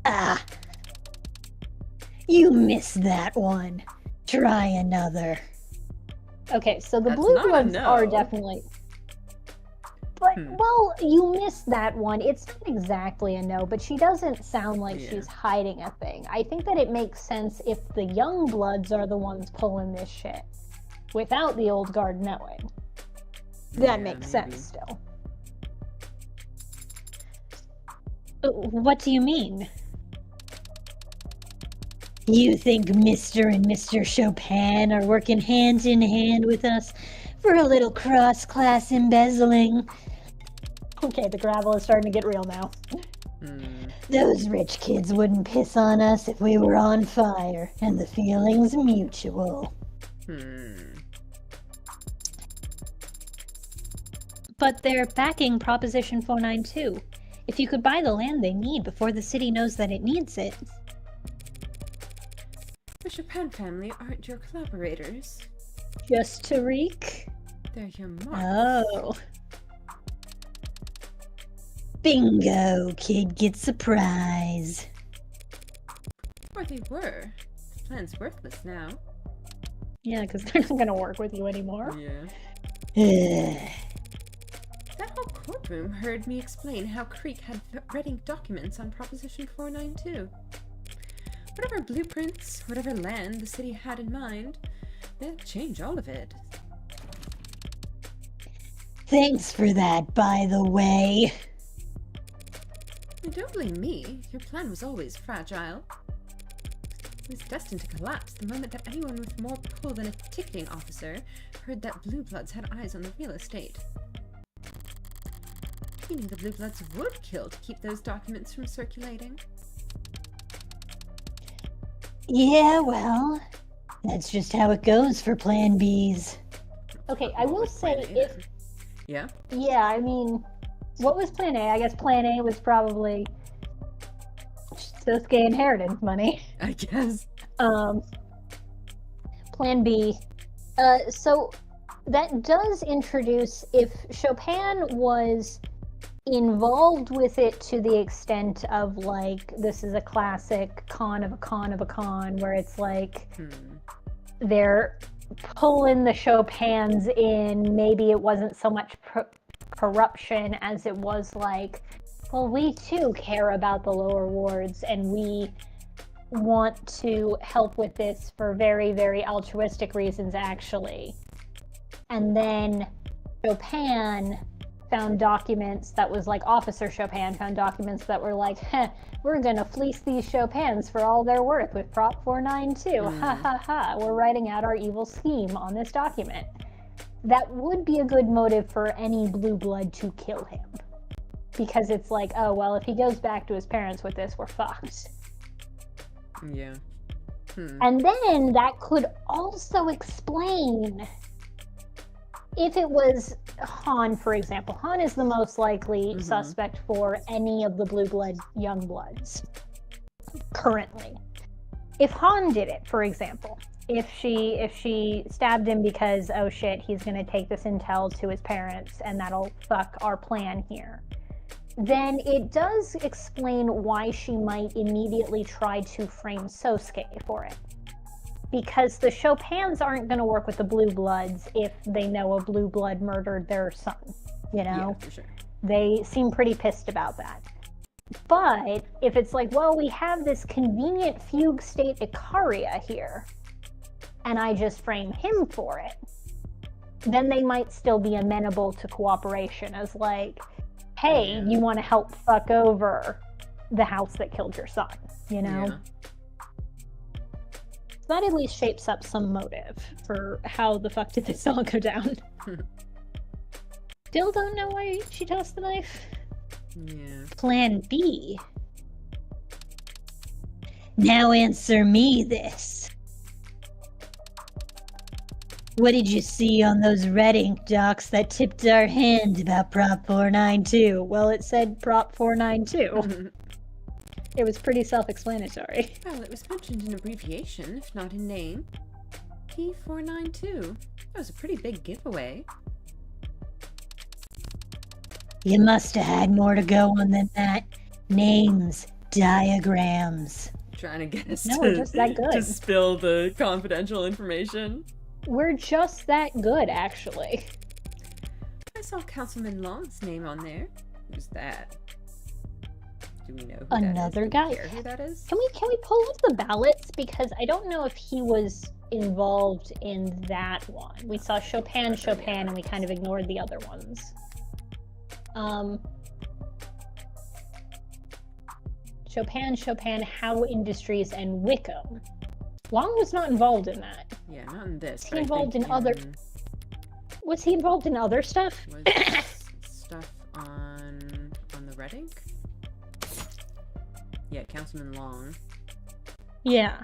Ah. You missed that one. Try another. Okay, so the That's Blue not a Bloods are no. definitely. But, well, you missed that one. It's not exactly a no, but she doesn't sound like Yeah. she's hiding a thing. I think that it makes sense if the young bloods are the ones pulling this shit, without the old guard knowing. That Yeah, makes maybe. sense still. What do you mean? You think Mr. and Mr. Chopin are working hand in hand with us for a little cross-class embezzling? Okay, the gravel is starting to get real now. Those rich kids wouldn't piss on us if we were on fire, and the feeling's mutual. But they're backing Proposition 492. If you could buy the land they need before the city knows that it needs it. The Chopin family aren't your collaborators. Just Tariq? They're your marks. Oh. Bingo, kid gets a prize. they were. The plan's worthless now. Yeah, because they're not gonna work with you anymore. Yeah. That whole courtroom heard me explain how Creek had red ink documents on Proposition 492. Whatever blueprints, whatever land the city had in mind, they'll change all of it. Thanks for that, by the way. And don't blame me. Your plan was always fragile. It was destined to collapse the moment that anyone with more pull than a ticketing officer heard that Blue Bloods had eyes on the real estate. Meaning the Blue Bloods would kill to keep those documents from circulating. Yeah, well, that's just how it goes for Plan Bs. Okay, I will say if Yeah? yeah, I mean, what was Plan A? I guess Plan A was probably Sosuke inheritance money. I guess. Plan B. So that does introduce, if Chopin was involved with it to the extent of like, this is a classic con of a con of a con, where it's like they're pulling the Chopins in, maybe it wasn't so much corruption as it was like, well, we too care about the lower wards and we want to help with this for very, very altruistic reasons, actually. And then Chopin found documents that was like, Officer Chopin found documents that were like, we're gonna fleece these Chopins for all they're worth with Prop 492. Ha ha ha, we're writing out our evil scheme on this document. That would be a good motive for any blue blood to kill him. Because it's like, oh, well, if he goes back to his parents with this, we're fucked. Yeah. And then that could also explain if it was Han, for example. Han is the most likely suspect for any of the blue blood young bloods currently. If Han did it, for example, if she stabbed him because, oh shit, he's gonna take this intel to his parents and that'll fuck our plan here, then it does explain why she might immediately try to frame Sosuke for it. Because the Chopins aren't going to work with the Blue Bloods if they know a Blue Blood murdered their son, you know? Yeah, for sure. They seem pretty pissed about that. But if it's like, well, we have this convenient fugue state Icaria here, and I just frame him for it, then they might still be amenable to cooperation as like, hey, you want to help fuck over the house that killed your son, you know? Yeah. So that at least shapes up some motive for how the fuck did this all go down. Still don't know why she tossed the knife. Yeah. Plan B. Now answer me this. What did you see on those red ink docs that tipped our hand about Prop 492? Well, it said Prop 492. It was pretty self-explanatory. Well, it was mentioned in abbreviation, if not in name. P492. That was a pretty big giveaway. You must have had more to go on than that. Names, diagrams. Trying to get us No, we're just that good. to spill the confidential information. We're just that good, actually. I saw Councilman Long's name on there. Who's that? Do we know who Another that is? guy. Do we care who that is? Can we pull up the ballots? Because I don't know if he was involved in that one. We saw Chopin, and we kind of ignored the other ones. Chopin, Howe Industries, and Wickham. Long was not involved in that. Yeah, not in this. Was but he I involved think in other? Was he involved in other stuff? Was stuff on the red ink? Yeah, Councilman Long. Yeah.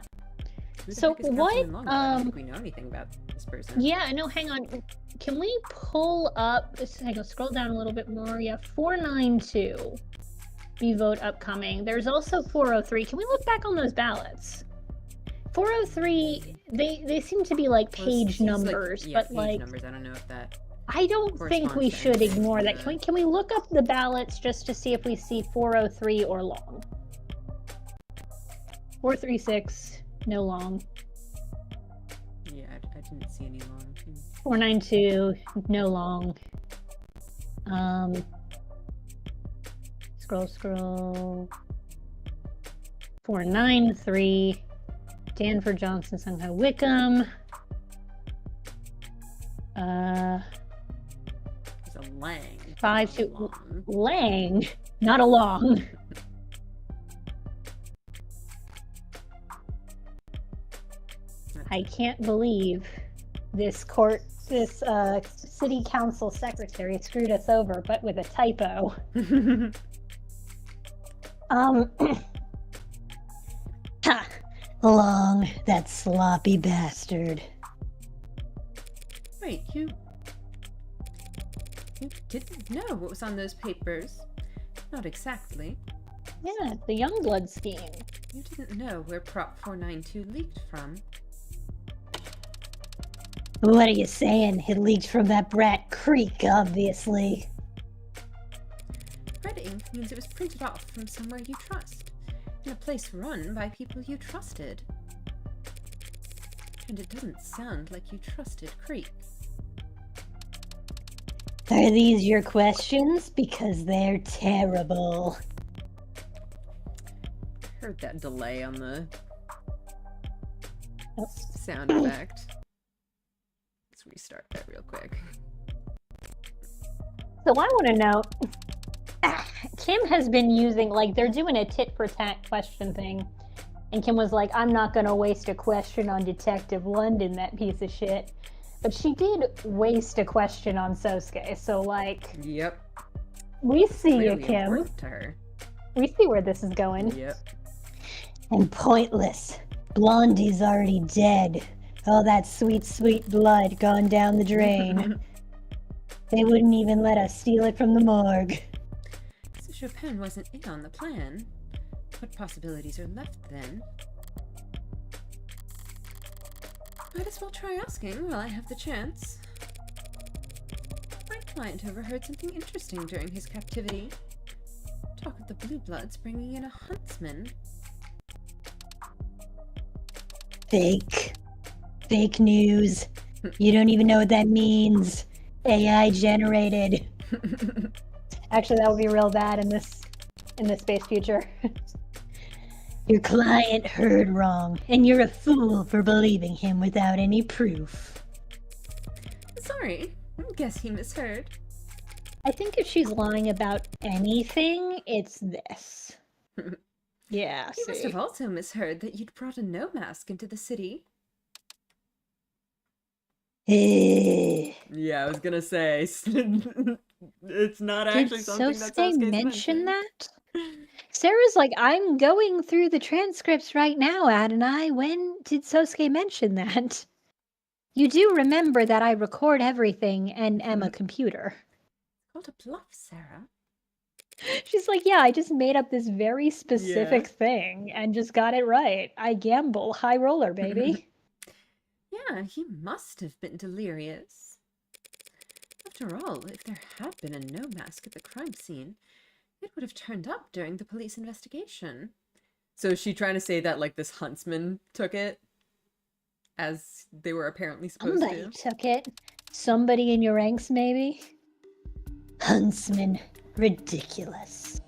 Who the So heck is what, Councilman Long? I don't think we know anything about this person. Yeah, no, hang on. Can we pull up, hang on, scroll down a little bit more. Yeah, 492. Be vote upcoming. There's also 403. Can we look back on those ballots? 403, they seem to be like Well, page seems numbers, yeah, but page like, numbers. I don't know if that. I don't think we corresponds to should anything ignore in that. the- Can we look up the ballots just to see if we see 403 or Long? 436, no long. Yeah, I didn't see any long. 492, no long. Scroll. 493, Danford Johnson, Sungho Wickham. There's a Lang. 5-2, Long. Lang, not a long. I can't believe this city council secretary screwed us over, but with a typo. Ha! Long, that sloppy bastard. Wait, you didn't know what was on those papers? Not exactly. Yeah, the Youngblood scheme. You didn't know where Prop 492 leaked from. What are you saying? It leaked from that brat Creek, obviously. Red ink means it was printed off from somewhere you trust, in a place run by people you trusted. And it doesn't sound like you trusted Creek. Are these your questions? Because they're terrible. Heard that delay on the Oh. sound effect. Let's restart that real quick. So I want to know, Kim has been using, like, they're doing a tit for tat question thing, and Kim was like, I'm not going to waste a question on Detective London, that piece of shit. But she did waste a question on Sosuke, so, like, Yep. we see you, Clearly Kim. important to her. We see where this is going. Yep. And pointless. Blondie's already dead. All that sweet, sweet blood gone down the drain. They wouldn't even let us steal it from the morgue. So Chopin wasn't in on the plan. What possibilities are left then? Might as well try asking while I have the chance. My client overheard something interesting during his captivity. Talk of the Blue Bloods bringing in a huntsman. Fake. Fake news. You don't even know what that means. AI generated. Actually, that would be real bad in this space future. Your client heard wrong, and you're a fool for believing him without any proof. Sorry, guess he misheard. I think if she's lying about anything, it's this. Yeah, He must have also misheard that you'd brought a no mask into the city. Yeah, I was gonna say, it's not Did Sosuke mention that? Sarah's like, I'm going through the transcripts right now, Adonai. When did Sosuke mention that? You do remember that I record everything and am a computer. Called a bluff, Sarah. She's like, yeah, I just made up this very specific thing and just got it right. I gamble. High roller, baby. Yeah, he must have been delirious. After all, if there had been a no mask at the crime scene, it would have turned up during the police investigation. So is she trying to say that, like, this huntsman took it? As they were apparently supposed Somebody to? took it. Somebody in your ranks, maybe? Huntsman. Ridiculous.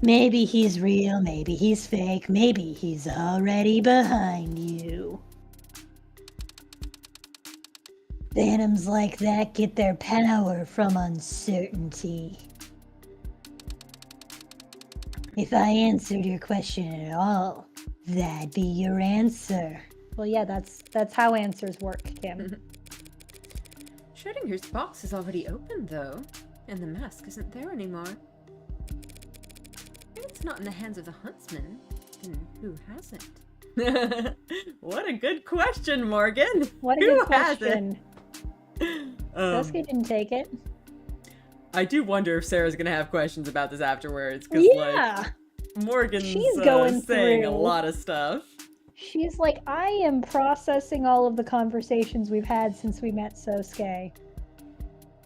Maybe he's real, maybe he's fake, maybe he's already behind you. Phantoms like that get their power from uncertainty. If I answered your question at all, that'd be your answer. Well, yeah, that's how answers work, Kim. Schrodinger's box is already open, though, and the mask isn't there anymore. If it's not in the hands of the huntsman, then who has it? What a good question, Morgan! What a Who good has it? question. Sosuke didn't take it. I do wonder if Sarah's gonna have questions about this afterwards, because Yeah. like Morgan's She's going saying a through. lot of stuff. She's like, I am processing all of the conversations we've had since we met Sosuke.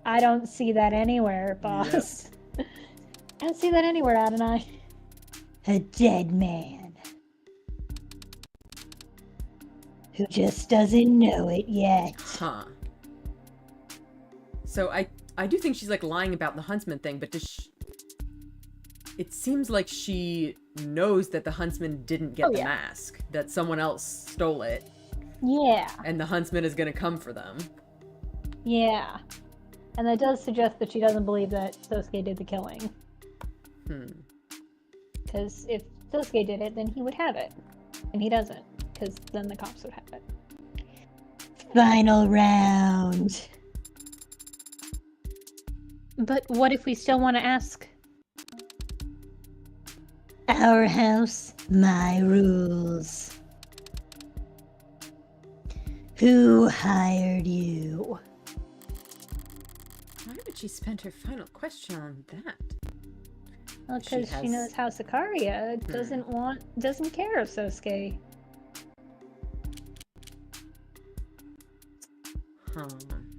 I don't see that anywhere, boss. I don't see that anywhere, Adonai. A dead man. Who just doesn't know it yet. Huh. So I do think she's like lying about the huntsman thing, but does she... It seems like she knows that the huntsman didn't get the mask, that someone else stole it, Yeah. and the huntsman is gonna come for them. Yeah. And that does suggest that she doesn't believe that Sosuke did the killing. Because if Sosuke did it, then he would have it. And he doesn't, because then the cops would have it. Final round. But what if we still want to ask? Our house, my rules. Who hired you? Why would she spend her final question on that? Well, because she knows how Sakaria doesn't care of Sosuke. Huh.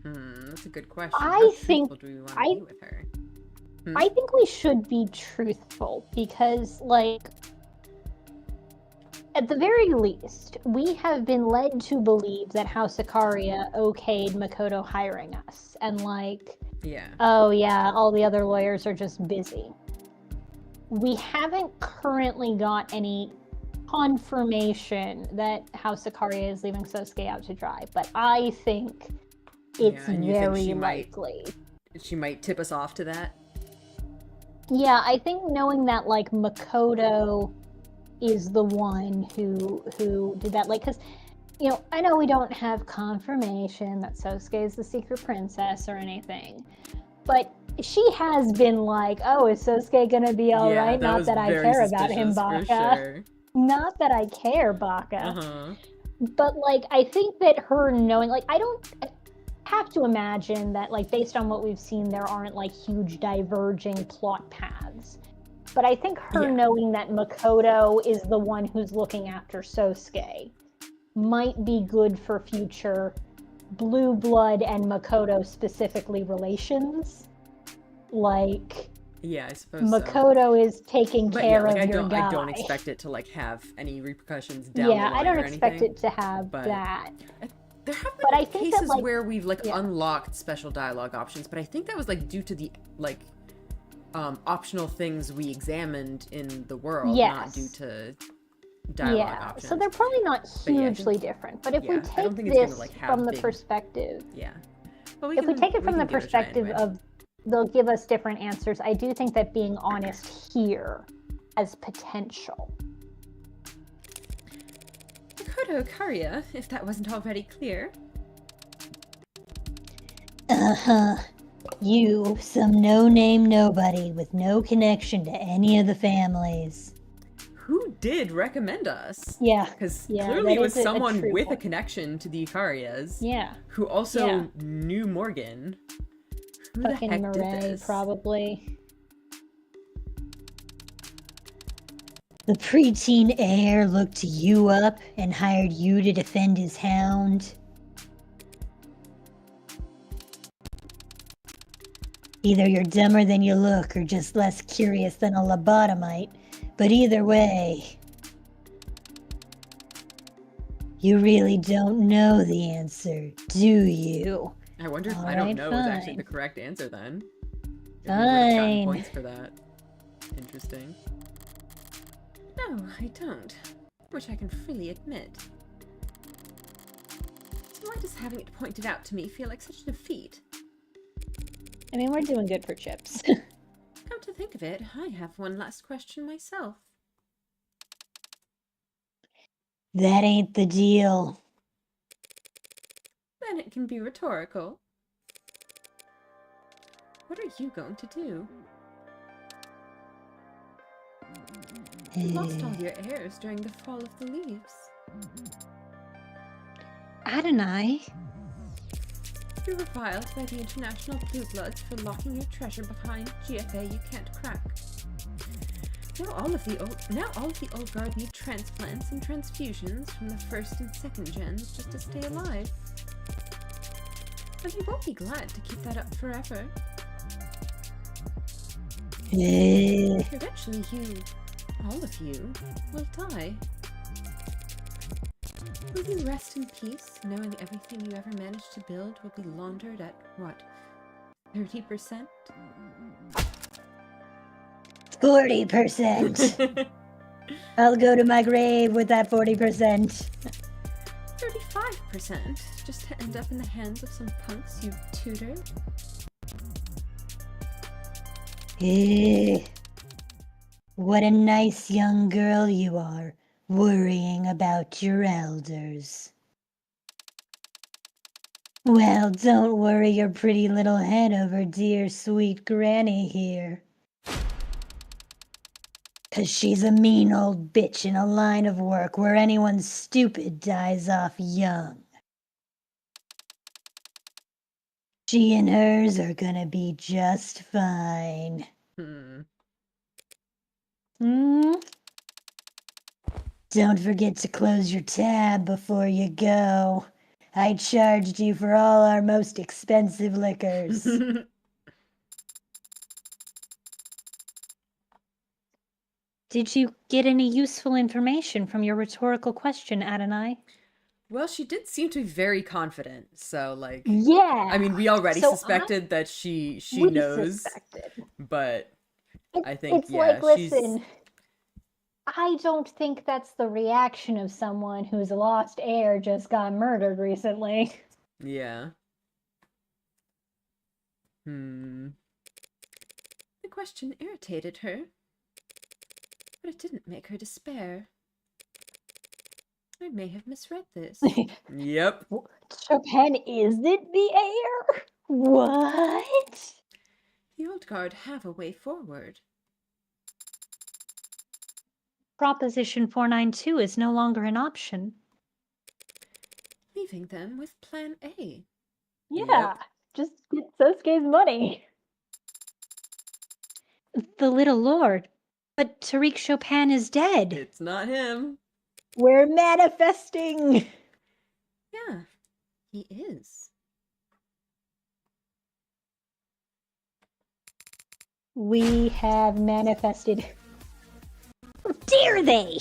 That's a good question. I How think- truthful do we want to be with her? I think we should be truthful because, like, at the very least, we have been led to believe that House Sakaria okayed Makoto hiring us. And, like, Yeah. oh yeah, all the other lawyers are just busy. We haven't currently got any confirmation that House Sakaria is leaving Sosuke out to dry, but I think it's and you think very she might- likely. She might tip us off to that. Yeah, I think knowing that, like, Makoto is the one who did that, like, because, you know, I know we don't have confirmation that Sosuke is the secret princess or anything, but she has been like, oh, is Sosuke gonna be all right? That Not was that I very care about him, suspicious, Baka. for sure. Not that I care, Baka. Uh-huh. But, like, I think that her knowing, like, I have to imagine that, like, based on what we've seen, there aren't, like, huge diverging plot paths. But I think her knowing that Makoto is the one who's looking after Sosuke might be good for future Blue Blood and Makoto specifically relations. Like, Yeah, I suppose so. Makoto is taking But care yeah, like, of your guy. I don't expect it to like have any repercussions down the Yeah, line I don't or expect anything. it to have but- that. There have been But I think that, cases like- where we've like yeah. unlocked special dialogue options, but I think that was like due to the like optional things we examined in the world, not due Yes. to dialogue Yeah, options. so they're probably not But yeah, I hugely think- different. But if yeah, we I don't take think it's gonna, this like, have from the big- perspective, Yeah. But if we take it from the can give a try perspective anyway. of they'll give us different answers, I do think that being honest here has potential. Makoto Karia, if that wasn't already clear. Uh-huh. You, some no-name nobody with no connection to any of the families. Who did recommend us? Yeah. Because Yeah, clearly it that was is a someone true with a point. connection to the Ikarias. Yeah, Who also Yeah. knew Morgan. Who fucking the heck did Murray, this? probably. The preteen heir looked you up and hired you to defend his hound. Either you're dumber than you look or just less curious than a lobotomite, but either way, you really don't know the answer, do you? I wonder if I Alright, don't know is actually fine. the correct answer then. If we would've gotten Fine. points for that. Interesting. No, I don't. Which I can freely admit. So why does having it pointed out to me feel like such a defeat? I mean, we're doing good for chips. Come to think of it, I have one last question myself. That ain't the deal. Then it can be rhetorical. What are you going to do? You lost all your heirs during the fall of the leaves. Adonai? You were reviled by the International Blue Bloods for locking your treasure behind GFA you can't crack. Now all of the old guard need transplants and transfusions from the first and second gens just to stay alive. And they won't be glad to keep that up forever. Eventually you all of you will die. Will you rest in peace, knowing everything you ever managed to build will be laundered at, what, 30%? 40%. I'll go to my grave with that 40%. 35%, just to end up in the hands of some punks you tutored? What a nice young girl you are, worrying about your elders. Well, don't worry your pretty little head over dear sweet Granny here. 'Cause she's a mean old bitch in a line of work where anyone stupid dies off young. She and hers are gonna be just fine. Don't forget to close your tab before you go. I charged you for all our most expensive liquors. Did you get any useful information from your rhetorical question, Adonai? Well, she did seem to be very confident, so, like... Yeah. I mean, we already So suspected that she we knows, suspected. but I think, It's yeah, like, she's... listen, I don't think that's the reaction of someone whose lost heir just got murdered recently. Yeah. The question irritated her, but it didn't make her despair. I may have misread this. Yep. Chopin isn't the heir? What? The old guard have a way forward. Proposition 492 is no longer an option. Leaving them with Plan A. Yeah, just get Sosuke's money. The little lord. But Tariq Chopin is dead. It's not him. We're manifesting! Yeah, he is. We have manifested. How dare they?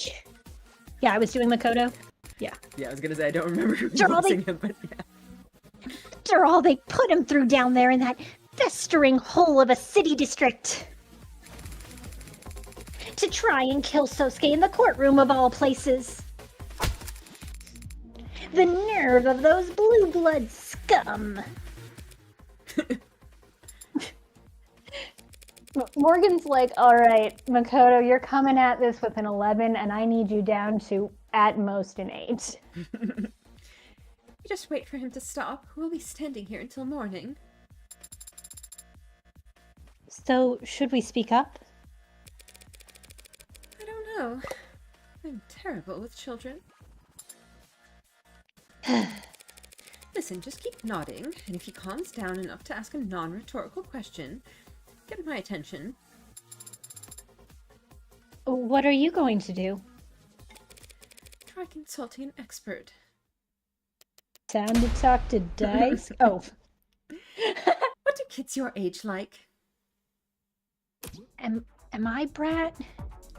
Yeah, I was doing Makoto. Yeah, I was gonna say, I don't remember Sure, using him, but yeah. After all they put him through down there in that festering hole of a city district. To try and kill Sosuke in the courtroom of all places. The nerve of those blue blood scum. Morgan's like, alright, Makoto, you're coming at this with an 11, and I need you down to at most an 8. You just wait for him to stop. We'll be standing here until morning. So, should we speak up? I don't know. I'm terrible with children. Listen, just keep nodding, and if he calms down enough to ask a non-rhetorical question, get my attention. What are you going to do? Try consulting an expert. Time to talk to Dice. Oh. What do kids your age like? Am I Brat?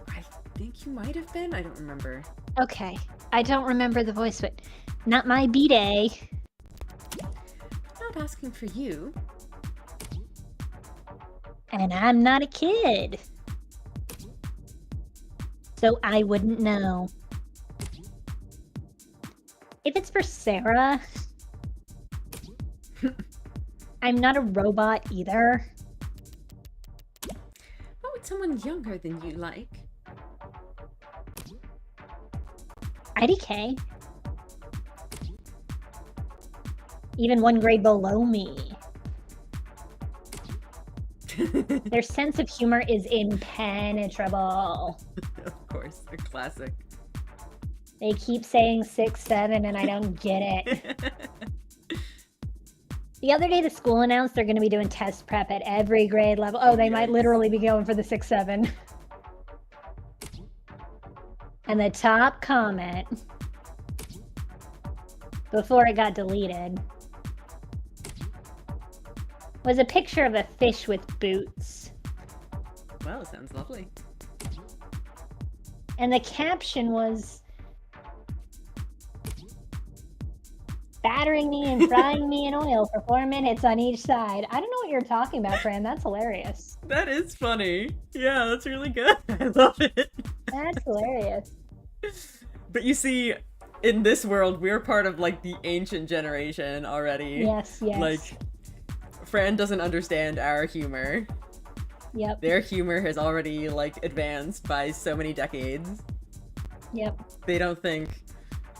I think you might have been. I don't remember. Okay, I don't remember the voice, but not my B-Day. Not asking for you. And I'm not a kid. So I wouldn't know. If it's for Sarah, I'm not a robot either. What would someone younger than you like? IDK. Even one grade below me. Their sense of humor is impenetrable. Of course, a classic. They keep saying 6, 7, and I don't get it. The other day, the school announced they're going to be doing test prep at every grade level. Oh, they might literally be going for the 6, 7. And the top comment, before it got deleted, was a picture of a fish with boots. Well, it sounds lovely. And the caption was battering me and frying me in oil for 4 minutes on each side. I don't know what you're talking about, Fran. That's hilarious. That is funny. Yeah, that's really good. I love it. That's hilarious. But you see, in this world, we're part of, like, the ancient generation already. Yes, yes. Like, Fran doesn't understand our humor. Yep. Their humor has already, like, advanced by so many decades. Yep. They don't think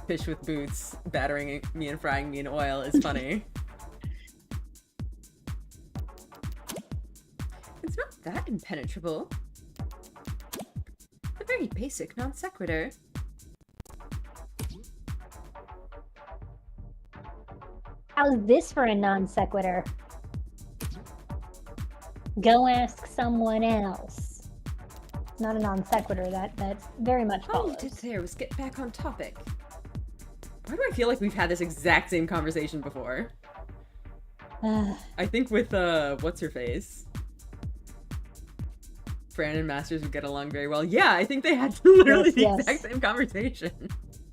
fish with boots battering me and frying me in oil is funny. It's not that impenetrable. A very basic non sequitur. How's this for a non sequitur? Go ask someone else. It's not a non sequitur. That's very much All follows. you did there was get back on topic. Why do I feel like we've had this exact same conversation before? I think with what's her face? Fran and Masters would get along very well. Yeah, I think they had literally the Yes. exact same conversation.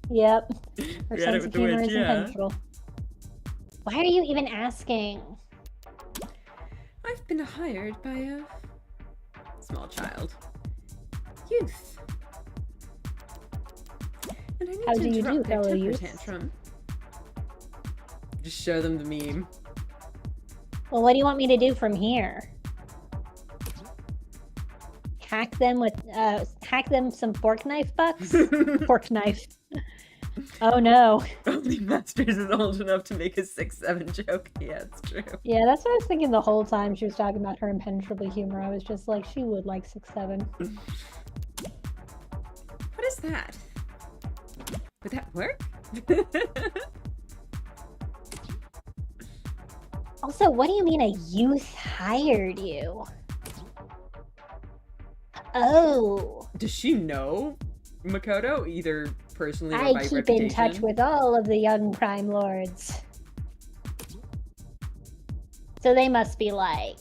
Yep. Her We had it sense with of the humor witch, is yeah. impenetrable. Why are you even asking? I've been hired by a small child. Youth. And I need How to do you interrupt do, their fellow temper youths? tantrum. Just show them the meme. Well, what do you want me to do from here? Hack them some fork knife bucks? Fork knife. Oh no. Only Masters is old enough to make a 6-7 joke. Yeah, it's true. Yeah, that's what I was thinking the whole time she was talking about her impenetrable humor. I was just like, she would like 6'7". What is that? Would that work? Also, what do you mean a youth hired you? Oh, Does she know Makoto, either personally or I by keep reputation? in touch with all of the young crime lords. So they must be like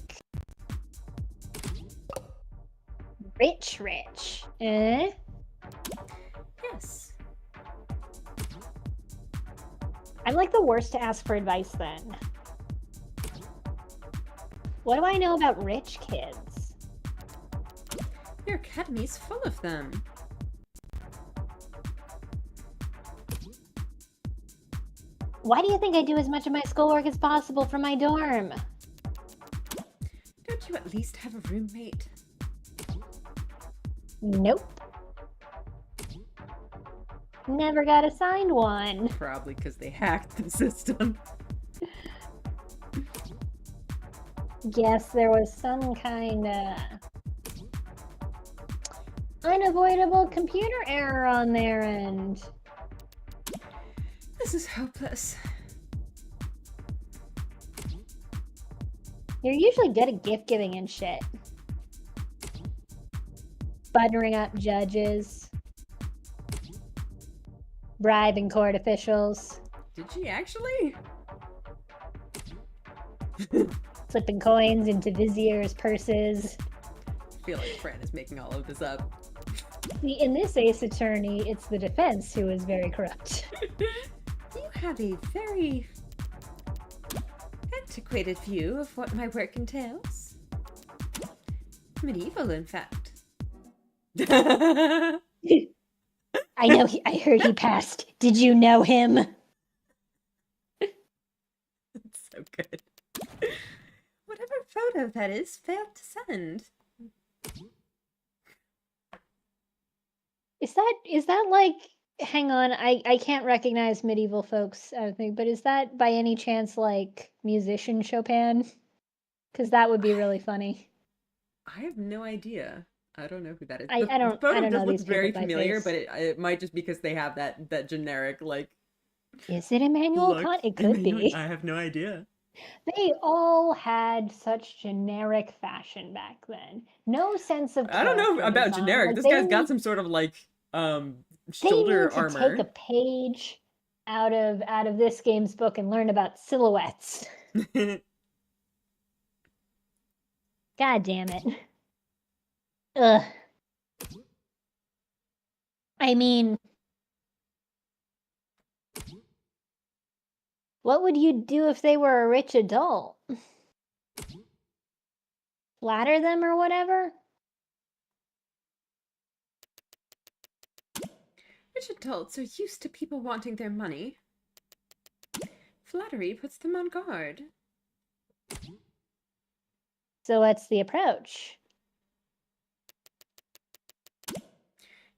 rich. Eh? Yes. I'm like the worst to ask for advice then. What do I know about rich kids? Your academy's full of them. Why do you think I do as much of my schoolwork as possible from my dorm? Don't you at least have a roommate? Nope. Never got assigned one. Probably because they hacked the system. Guess there was some kind of unavoidable computer error on their end. This is hopeless. You're usually good at gift giving and shit. Buttering up judges. Bribing court officials. Did she actually? Slipping coins into viziers' purses. I feel like Fran is making all of this up. See, in this Ace Attorney, it's the defense who is very corrupt. You have a very antiquated view of what my work entails. Medieval, in fact. I know. I heard he passed. Did you know him? It's so good. Whatever photo that is failed to send. Is that like? Hang on, I can't recognize medieval folks, I think, but is that by any chance like musician Chopin? Because that would be really funny. I have no idea. I don't know who that is. I don't photo know does look these very people by familiar, face. but it might just because they have that generic like. Is it Immanuel look. Kant? It could be. I have no idea. They all had such generic fashion back then. No sense of. I don't know character about design. generic. Like, This they guy's got need- some sort of like They shoulder need to armor. take a page out of this game's book and learn about silhouettes. God damn it. Ugh. I mean, what would you do if they were a rich adult? Flatter them or whatever? Rich adults are used to people wanting their money. Flattery puts them on guard. So what's the approach?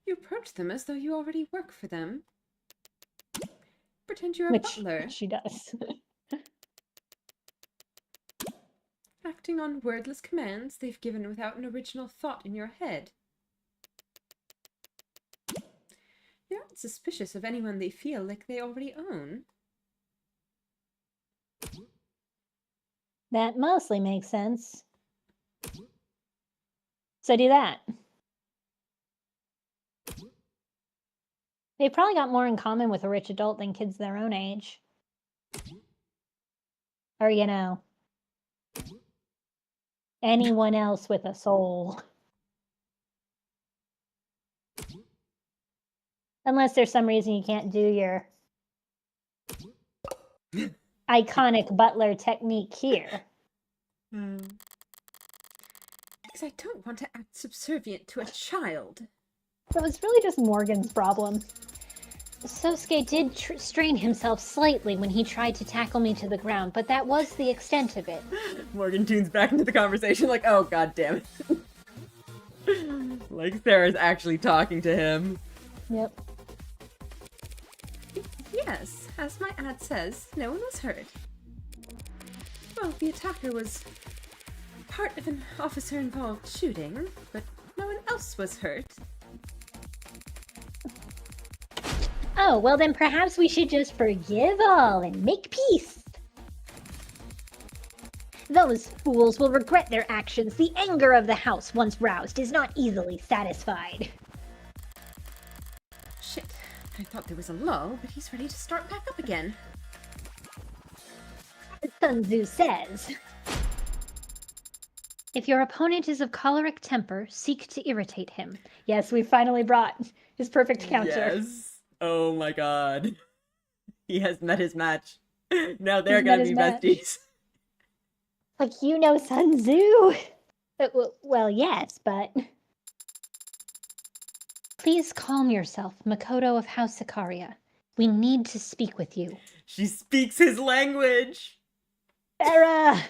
You approach them as though you already work for them. Pretend you're a Which butler, she does. acting on wordless commands they've given without an original thought in your head. You're not suspicious of anyone they feel like they already own. That mostly makes sense. So do that. They've probably got more in common with a rich adult than kids their own age. Or, you know, anyone else with a soul. Unless there's some reason you can't do your iconic butler technique here. Because I don't want to act subservient to a child. So it's really just Morgan's problem. Sosuke did strain himself slightly when he tried to tackle me to the ground, but that was the extent of it. Morgan tunes back into the conversation like, oh god damn it. Like Sarah's actually talking to him. Yep. Yes, as my ad says, no one was hurt. Well, the attacker was part of an officer-involved shooting, but no one else was hurt. Oh, well then perhaps we should just forgive all and make peace. Those fools will regret their actions. The anger of the house, once roused, is not easily satisfied. Shit, I thought there was a lull, but he's ready to start back up again. Sun Tzu says, if your opponent is of choleric temper, seek to irritate him. Yes, we finally brought his perfect counter. Yes. Oh my god. He has met his match. Now they're He's met gonna his be match. besties. Like, you know Sun Tzu? Well, yes, but... Please calm yourself, Makoto of House Sikaria. We need to speak with you. She speaks his language! Sarah!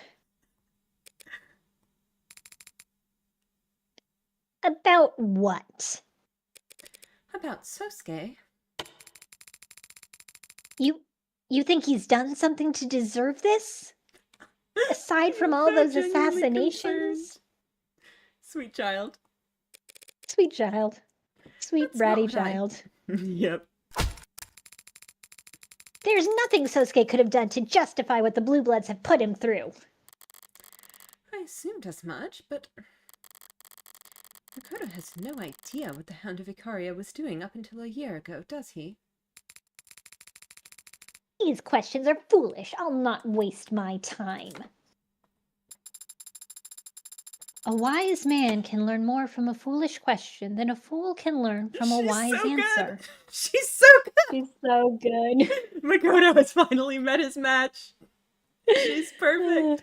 About what? About Sosuke. You think he's done something to deserve this? Aside from all So those genuinely assassinations? concerned. Sweet child. Sweet child. Sweet That's not bratty what I- child. Yep. There's nothing Sosuke could have done to justify what the Blue Bloods have put him through. I assumed as much, but... Makoto has no idea what the Hound of Ikaria was doing up until a year ago, does he? These questions are foolish. I'll not waste my time. A wise man can learn more from a foolish question than a fool can learn from a She's wise so good. answer. She's so good! She's so good. Makoto has finally met his match. She's perfect.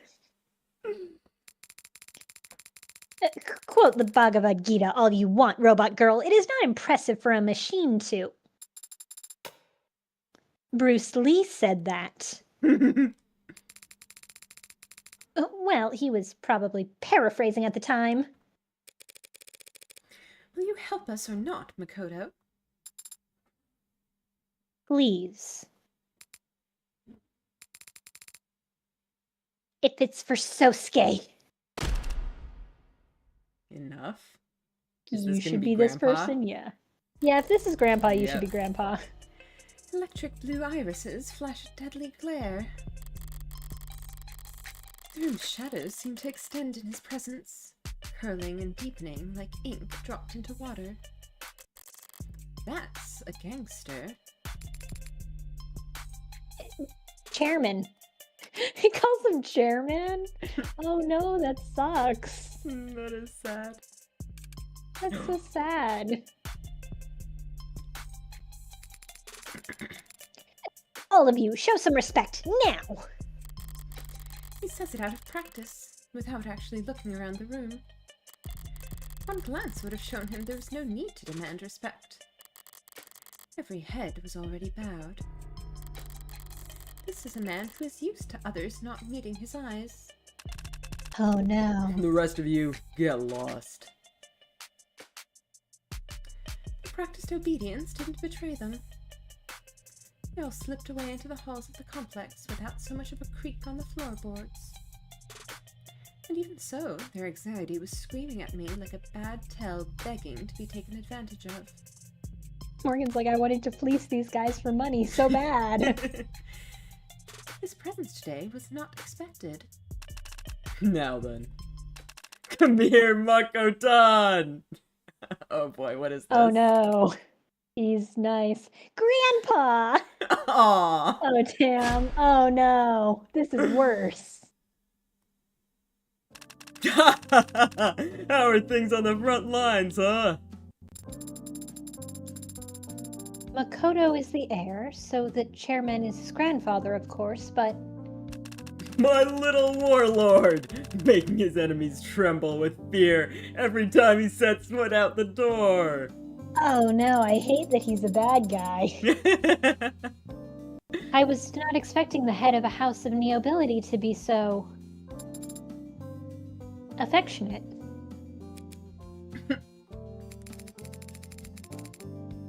Quote the Bhagavad Gita all you want, robot girl. It is not impressive for a machine to. Bruce Lee said that. Well, he was probably paraphrasing at the time. Will you help us or not, Makoto? Please. If it's for Sosuke, Enough. Is you this gonna should be be this Grandpa? person, yeah. Yeah, if this is Grandpa, you should Yep. be Grandpa. Electric blue irises flash a deadly glare. The room's shadows seem to extend in his presence, curling and deepening like ink dropped into water. That's a gangster. Chairman. He calls him Chairman? Oh no, that sucks. That is sad. That's so sad. All of you, show some respect, now! He says it out of practice, without actually looking around the room. One glance would have shown him there was no need to demand respect. Every head was already bowed. This is a man who is used to others not meeting his eyes. Oh no. The rest of you, get lost. Practiced obedience didn't betray them. They all slipped away into the halls of the complex without so much of a creak on the floorboards. And even so, their anxiety was screaming at me like a bad tale begging to be taken advantage of. Morgan's like, I wanted to fleece these guys for money so bad. His presence today was not expected. Now then. Come here, Makotan! Oh boy, what is this? Oh no. He's nice. Grandpa! Aww! Oh damn. Oh no. This is worse. How are things on the front lines, huh? Makoto is the heir, so the chairman is his grandfather, of course, but My little warlord! Making his enemies tremble with fear every time he sets foot out the door! oh no, I hate that he's a bad guy. I was not expecting the head of a house of nobility to be so affectionate.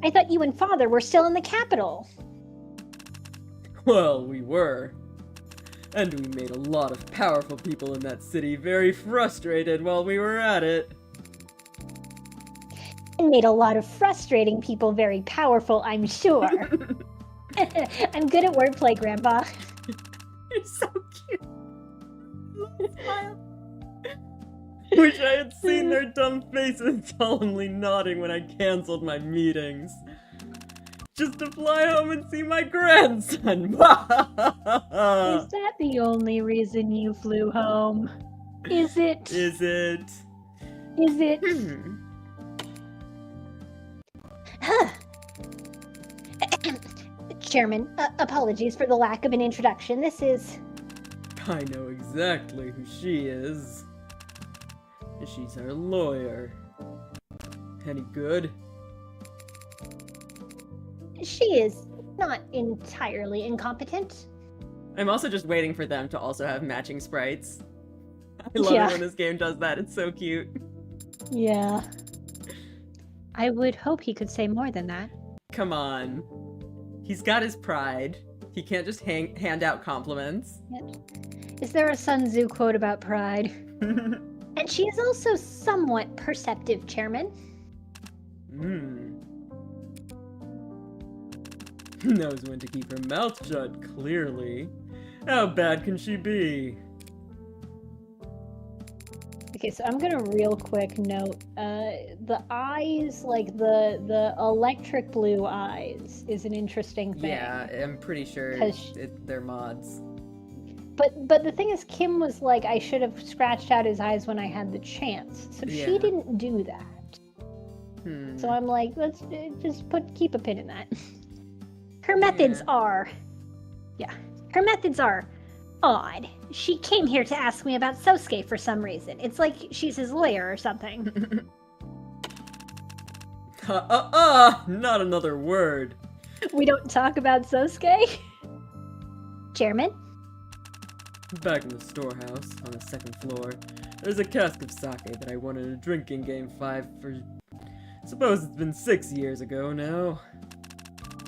I thought you and father were still in the capital. Well, we were. And we made a lot of powerful people in that city very frustrated while we were at it. And made a lot of frustrating people very powerful, I'm sure. I'm good at wordplay, Grandpa. You're so cute. Smile. Wish I had seen their dumb faces solemnly nodding when I cancelled my meetings. Just to fly home and see my grandson! Is that the only reason you flew home? Is it? Is it? Is it? Chairman, apologies for the lack of an introduction. This is... I know exactly who she is. She's our lawyer. Any good? She is not entirely incompetent. I'm also just waiting for them to also have matching sprites. I love Yeah. it when this game does that, it's so cute. Yeah. I would hope he could say more than that. Come on. He's got his pride. He can't just hand out compliments. Is there a Sun Tzu quote about pride? And she is also somewhat perceptive, Chairman. Knows when to keep her mouth shut, clearly. How bad can she be? Okay, so I'm gonna real quick note, the eyes, like the electric blue eyes, is an interesting thing. Yeah, I'm pretty sure 'Cause they're mods. But the thing is, Kim was like, I should have scratched out his eyes when I had the chance. So Yeah. she didn't do that. So I'm like, let's just keep a pin in that. Her methods are odd. She came here to ask me about Sosuke for some reason. It's like she's his lawyer or something. Not another word. We don't talk about Sosuke? Chairman? Back in the storehouse, on the second floor, there's a cask of sake that I won in a drinking game 5 for... Suppose it's been 6 years ago now.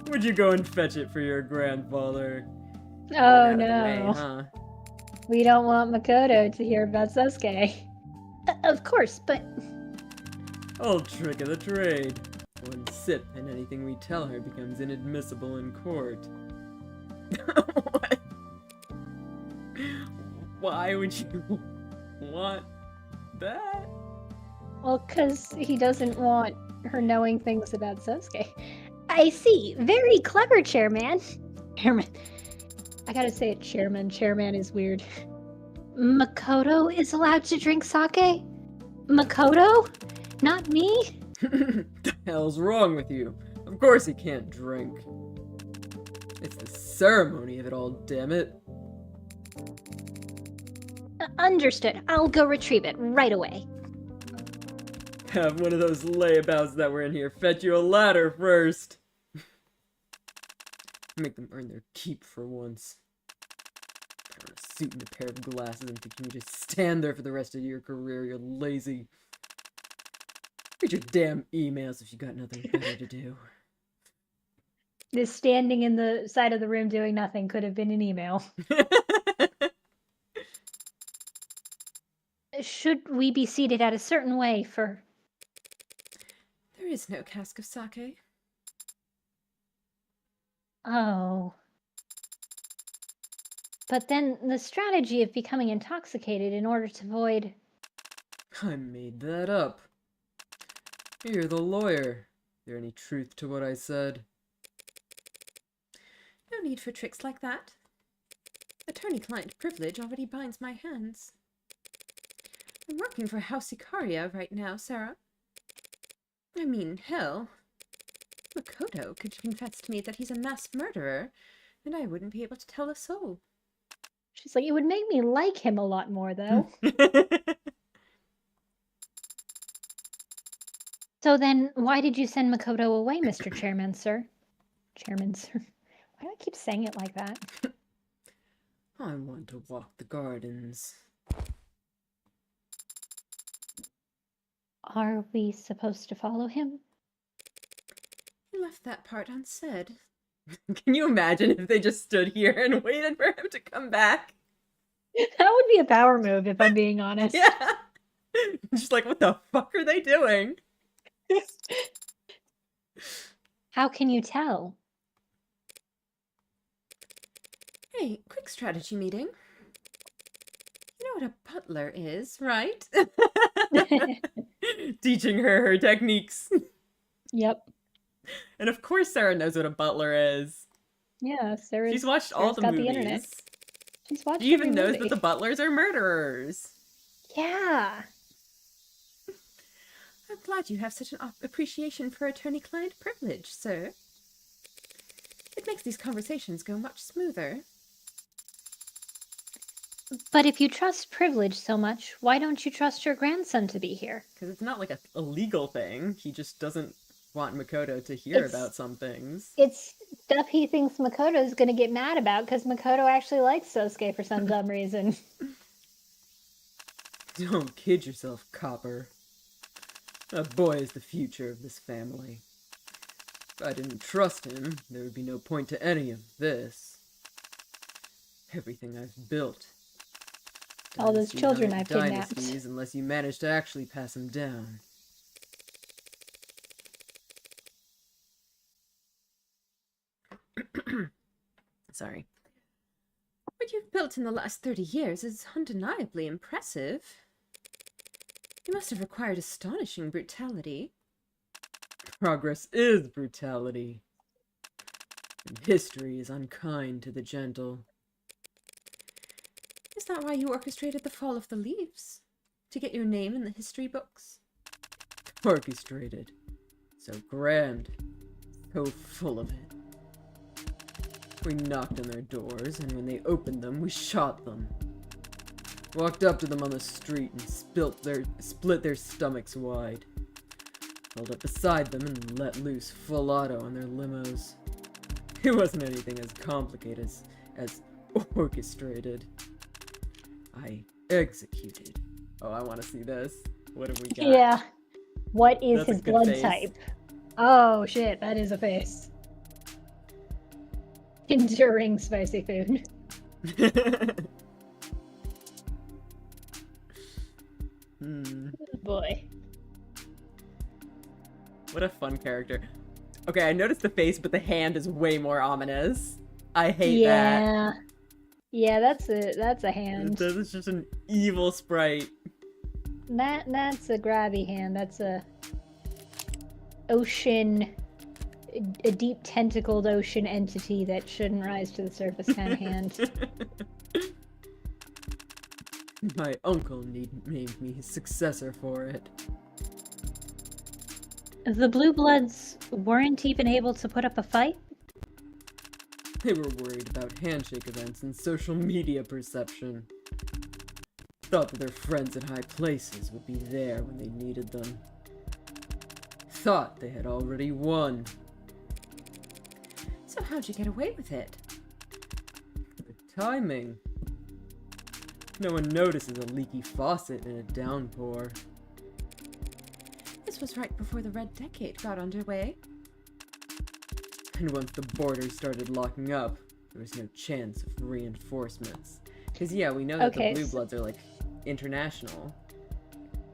Would you go and fetch it for your grandfather? Oh Out of the no. way, huh? We don't want Makoto to hear about Sosuke. Of course, but... Old trick of the trade. One sip and anything we tell her becomes inadmissible in court. What? Why would you want that? Well, 'cause he doesn't want her knowing things about Sosuke. I see. Very clever, Chairman. Chairman. I gotta say it, Chairman. Chairman is weird. Makoto is allowed to drink sake? Makoto? Not me? The hell's wrong with you? Of course he can't drink. ceremony of it all, damn it. Understood. I'll go retrieve it right away. Have one of those layabouts that were in here fetch you a ladder first. Make them earn their keep for once. I want a suit and a pair of glasses and think you can just stand there for the rest of your career, you're lazy. Read your damn emails if you got nothing better to do. This standing in the side of the room doing nothing could have been an email. Should we be seated at a certain way for... There is no cask of sake. Oh. But then the strategy of becoming intoxicated in order to avoid... I made that up. You're the lawyer. Is there any truth to what I said? No need for tricks like that. Attorney-client privilege already binds my hands. I'm working for House Icaria right now, Sarah. I mean, hell. Makoto could confess to me that he's a mass murderer, and I wouldn't be able to tell a soul. She's like, it would make me like him a lot more, though. So then, why did you send Makoto away, Mr. Chairman, sir? Chairman, sir. Why do I keep saying it like that? I want to walk the gardens. Are we supposed to follow him? You left that part unsaid. Can you imagine if they just stood here and waited for him to come back? That would be a power move, if I'm being honest. Yeah. Just like, what the fuck are they doing? How can you tell? Hey, quick strategy meeting. You know what a butler is, right? Teaching her techniques. Yep. And of course Sarah knows what a butler is. Yeah, Sarah's... She's watched all Sarah's the got movies. the internet. She's watched She even every knows movie. that the butlers are murderers. Yeah. I'm glad you have such an appreciation for attorney-client privilege, sir. It makes these conversations go much smoother. But if you trust privilege so much, why don't you trust your grandson to be here? Because it's not like a legal thing. He just doesn't want Makoto to hear It's- about some things. It's stuff he thinks Makoto's gonna get mad about because Makoto actually likes Sosuke for some dumb reason. Don't kid yourself, Copper. That boy is the future of this family. If I didn't trust him, there would be no point to any of this. Everything I've built. All those Dynasty children behind I've kidnapped. dynasties, unless you manage to actually pass them down. Sorry. What you've built in the last 30 years is undeniably impressive. You must have required astonishing brutality. Progress is brutality. And history is unkind to the gentle. Is that why you orchestrated the fall of the leaves? To get your name in the history books? Orchestrated. So grand. So full of it. We knocked on their doors, and when they opened them, we shot them. Walked up to them on the street and split their stomachs wide. Held up beside them and let loose full auto on their limos. It wasn't anything as complicated as orchestrated. I executed. Oh, I want to see this. What have we got? Yeah. What is That's a his good blood face. type? Oh shit, that is a face. Enduring spicy food. Boy. What a fun character. Okay, I noticed the face, but the hand is way more ominous. I hate that. Yeah. Yeah, that's a hand. This is just an evil sprite. That's a grabby hand. That's a ocean, a deep tentacled ocean entity that shouldn't rise to the surface kind of hand. My uncle named me his successor for it. The Blue Bloods weren't even able to put up a fight? They were worried about handshake events and social media perception. Thought that their friends in high places would be there when they needed them. Thought they had already won. So how'd you get away with it? The timing. No one notices a leaky faucet in a downpour. This was right before the Red Decade got underway. And once the borders started locking up, there was no chance of reinforcements. Because, yeah, we know that Okay, the Blue Bloods are, like, international.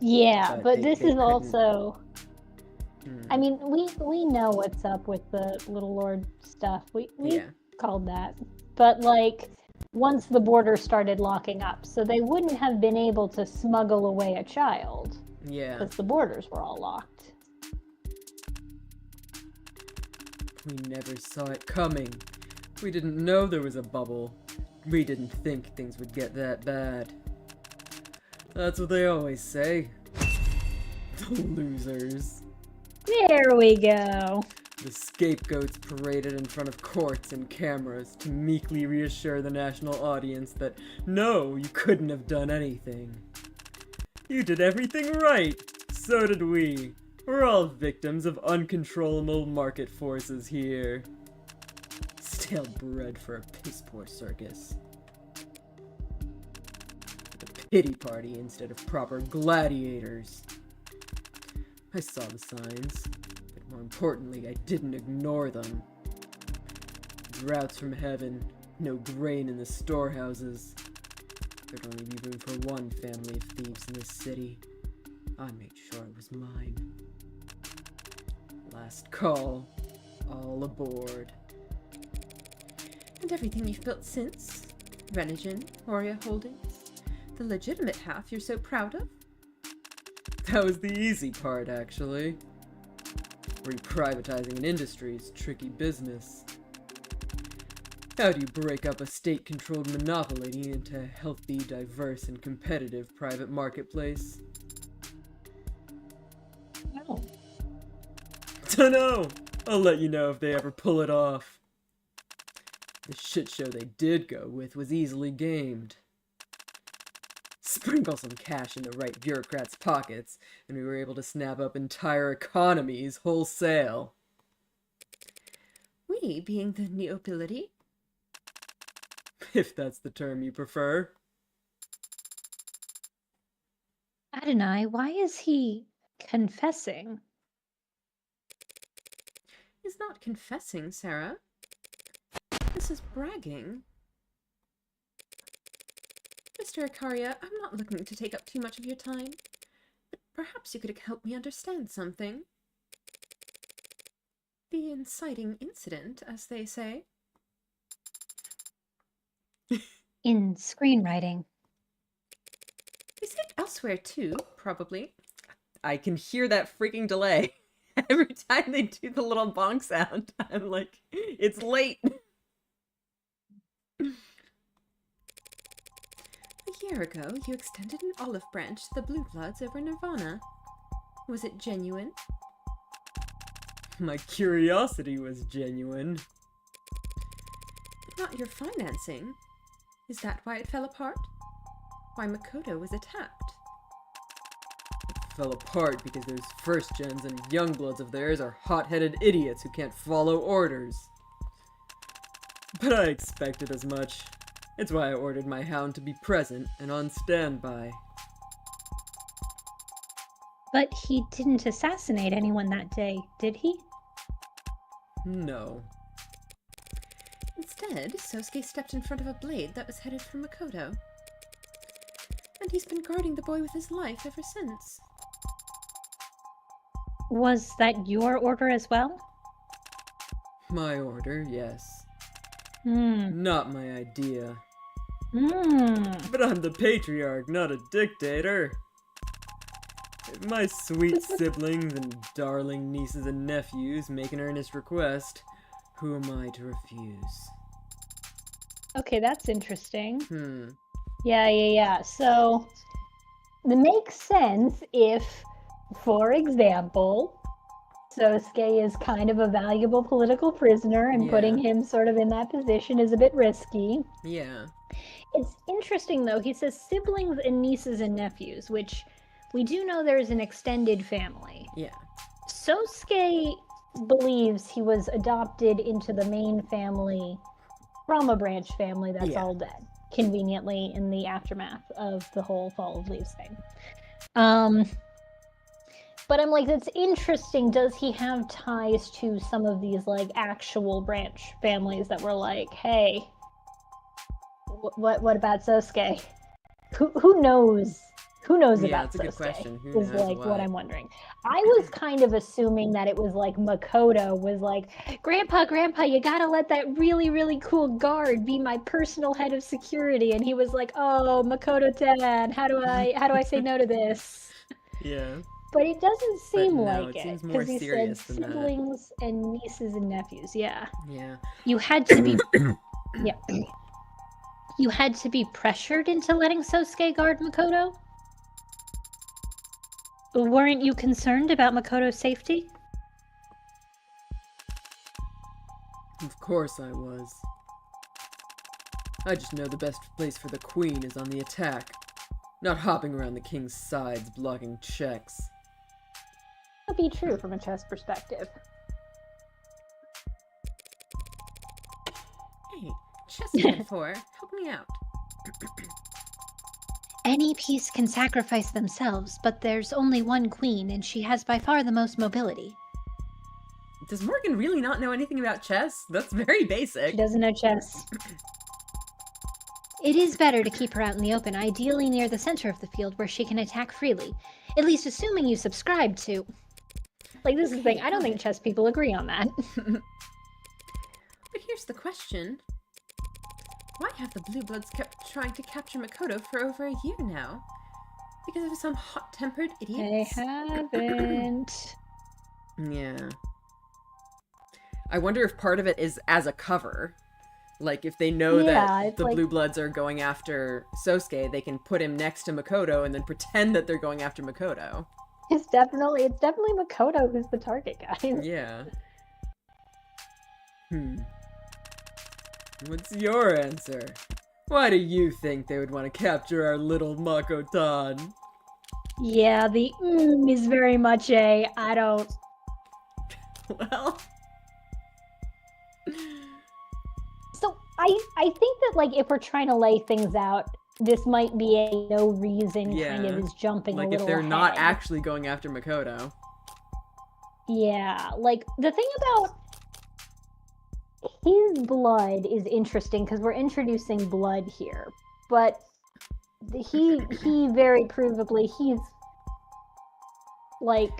Yeah, But but they- this they is couldn't- also. Hmm. I mean, we know what's up with the Little Lord stuff. We Yeah. called that, but like once the border started locking up, so they wouldn't have been able to smuggle away a child Yeah. because the borders were all locked. We never saw it coming. We didn't know there was a bubble. We didn't think things would get that bad. That's what they always say. The losers. There we go. The scapegoats paraded in front of courts and cameras to meekly reassure the national audience that, no, you couldn't have done anything. You did everything right. So did we. We're all victims of uncontrollable market forces here. Stale bread for a piss-poor circus. A pity party instead of proper gladiators. I saw the signs, but more importantly, I didn't ignore them. Droughts from heaven, no grain in the storehouses. There'd only be room for one family of thieves in this city. I made sure it was mine. Last call. All aboard. And everything you've built since? Renogen, Aurea Holdings? The legitimate half you're so proud of? That was the easy part, actually. Reprivatizing an industry is tricky business. How do you break up a state-controlled monopoly into a healthy, diverse, and competitive private marketplace? Oh. Dunno! I'll let you know if they ever pull it off. The shit show they did go with was easily gamed. Sprinkle some cash in the right bureaucrats' pockets, and we were able to snap up entire economies wholesale. We being the neobility? If that's the term you prefer. Adonai, why is he confessing? He's not confessing, Sarah. This is bragging. Mr. Icaria, I'm not looking to take up too much of your time, but perhaps you could help me understand something. The inciting incident, as they say. In screenwriting. They say it elsewhere too, probably. I can hear that freaking delay. Every time they do the little bonk sound, I'm like, it's late. A year ago, you extended an olive branch to the Blue Bloods over Nirvana. Was it genuine? My curiosity was genuine. But not your financing. Is that why it fell apart? Why Makoto was attacked? It fell apart because those first gens and young bloods of theirs are hot-headed idiots who can't follow orders. But I expected as much. It's why I ordered my hound to be present and on standby. But he didn't assassinate anyone that day, did he? No. Instead, Sosuke stepped in front of a blade that was headed for Makoto. And he's been guarding the boy with his life ever since. Was that your order as well? My order, yes. Hmm. Not my idea. Hmm. But I'm the patriarch, not a dictator. My sweet siblings and darling nieces and nephews make an earnest request. Who am I to refuse? Okay, that's interesting. Hmm. Yeah. So, it makes sense if, for example, Sosuke is kind of a valuable political prisoner, and putting him sort of in that position is a bit risky. Yeah. It's interesting, though. He says siblings and nieces and nephews, which we do know there's an extended family. Yeah. Sosuke believes he was adopted into the main family from a branch family that's all dead, conveniently in the aftermath of the whole Fall of Leaves thing. But I'm like, that's interesting. Does he have ties to some of these like actual branch families that were like, hey, what about Sosuke? Who knows? Who knows about that's a Sosuke? good question. Who is knows like what? what I'm wondering. I was kind of assuming that it was like Makoto was like, Grandpa, you gotta let that really, really cool guard be my personal head of security, and he was like, oh, Makoto-tan, how do I say no to this? Yeah. But it doesn't seem no, like it it, seems more because he said serious than that. siblings and nieces and nephews. Yeah, Yeah. You had to be You had to be pressured into letting Sosuke guard Makoto? Weren't you concerned about Makoto's safety? Of course I was. I just know the best place for the queen is on the attack, not hopping around the king's sides blocking checks. that would be true from a chess perspective. Hey, chess metaphor, help me out. Any piece can sacrifice themselves, but there's only one queen, and she has by far the most mobility. Does Morgan really not know anything about chess? That's very basic. She doesn't know chess. It is better to keep her out in the open, ideally near the center of the field where she can attack freely. At least assuming you subscribe to... Like, this is the thing. I don't think chess people agree on that. But here's the question. Why have the Blue Bloods kept trying to capture Makoto for over a year now? Because of some hot-tempered They idiots? haven't. Yeah. I wonder if part of it is as a cover. Like, if they know Yeah, that it's the like- Blue Bloods are going after Sosuke, they can put him next to Makoto and then pretend that they're going after Makoto. It's definitely Makoto who's the target, guys. Yeah. What's your answer? Why do you think they would want to capture our little Makotan? Yeah, the is very much a I don't. Well... So I think that like if we're trying to lay things out, this might be a no reason kind of Yeah. is jumping a Like, little if they're not ahead. actually going after Makoto. Yeah, like the thing about his blood is interesting because we're introducing blood here, but he very provably he's like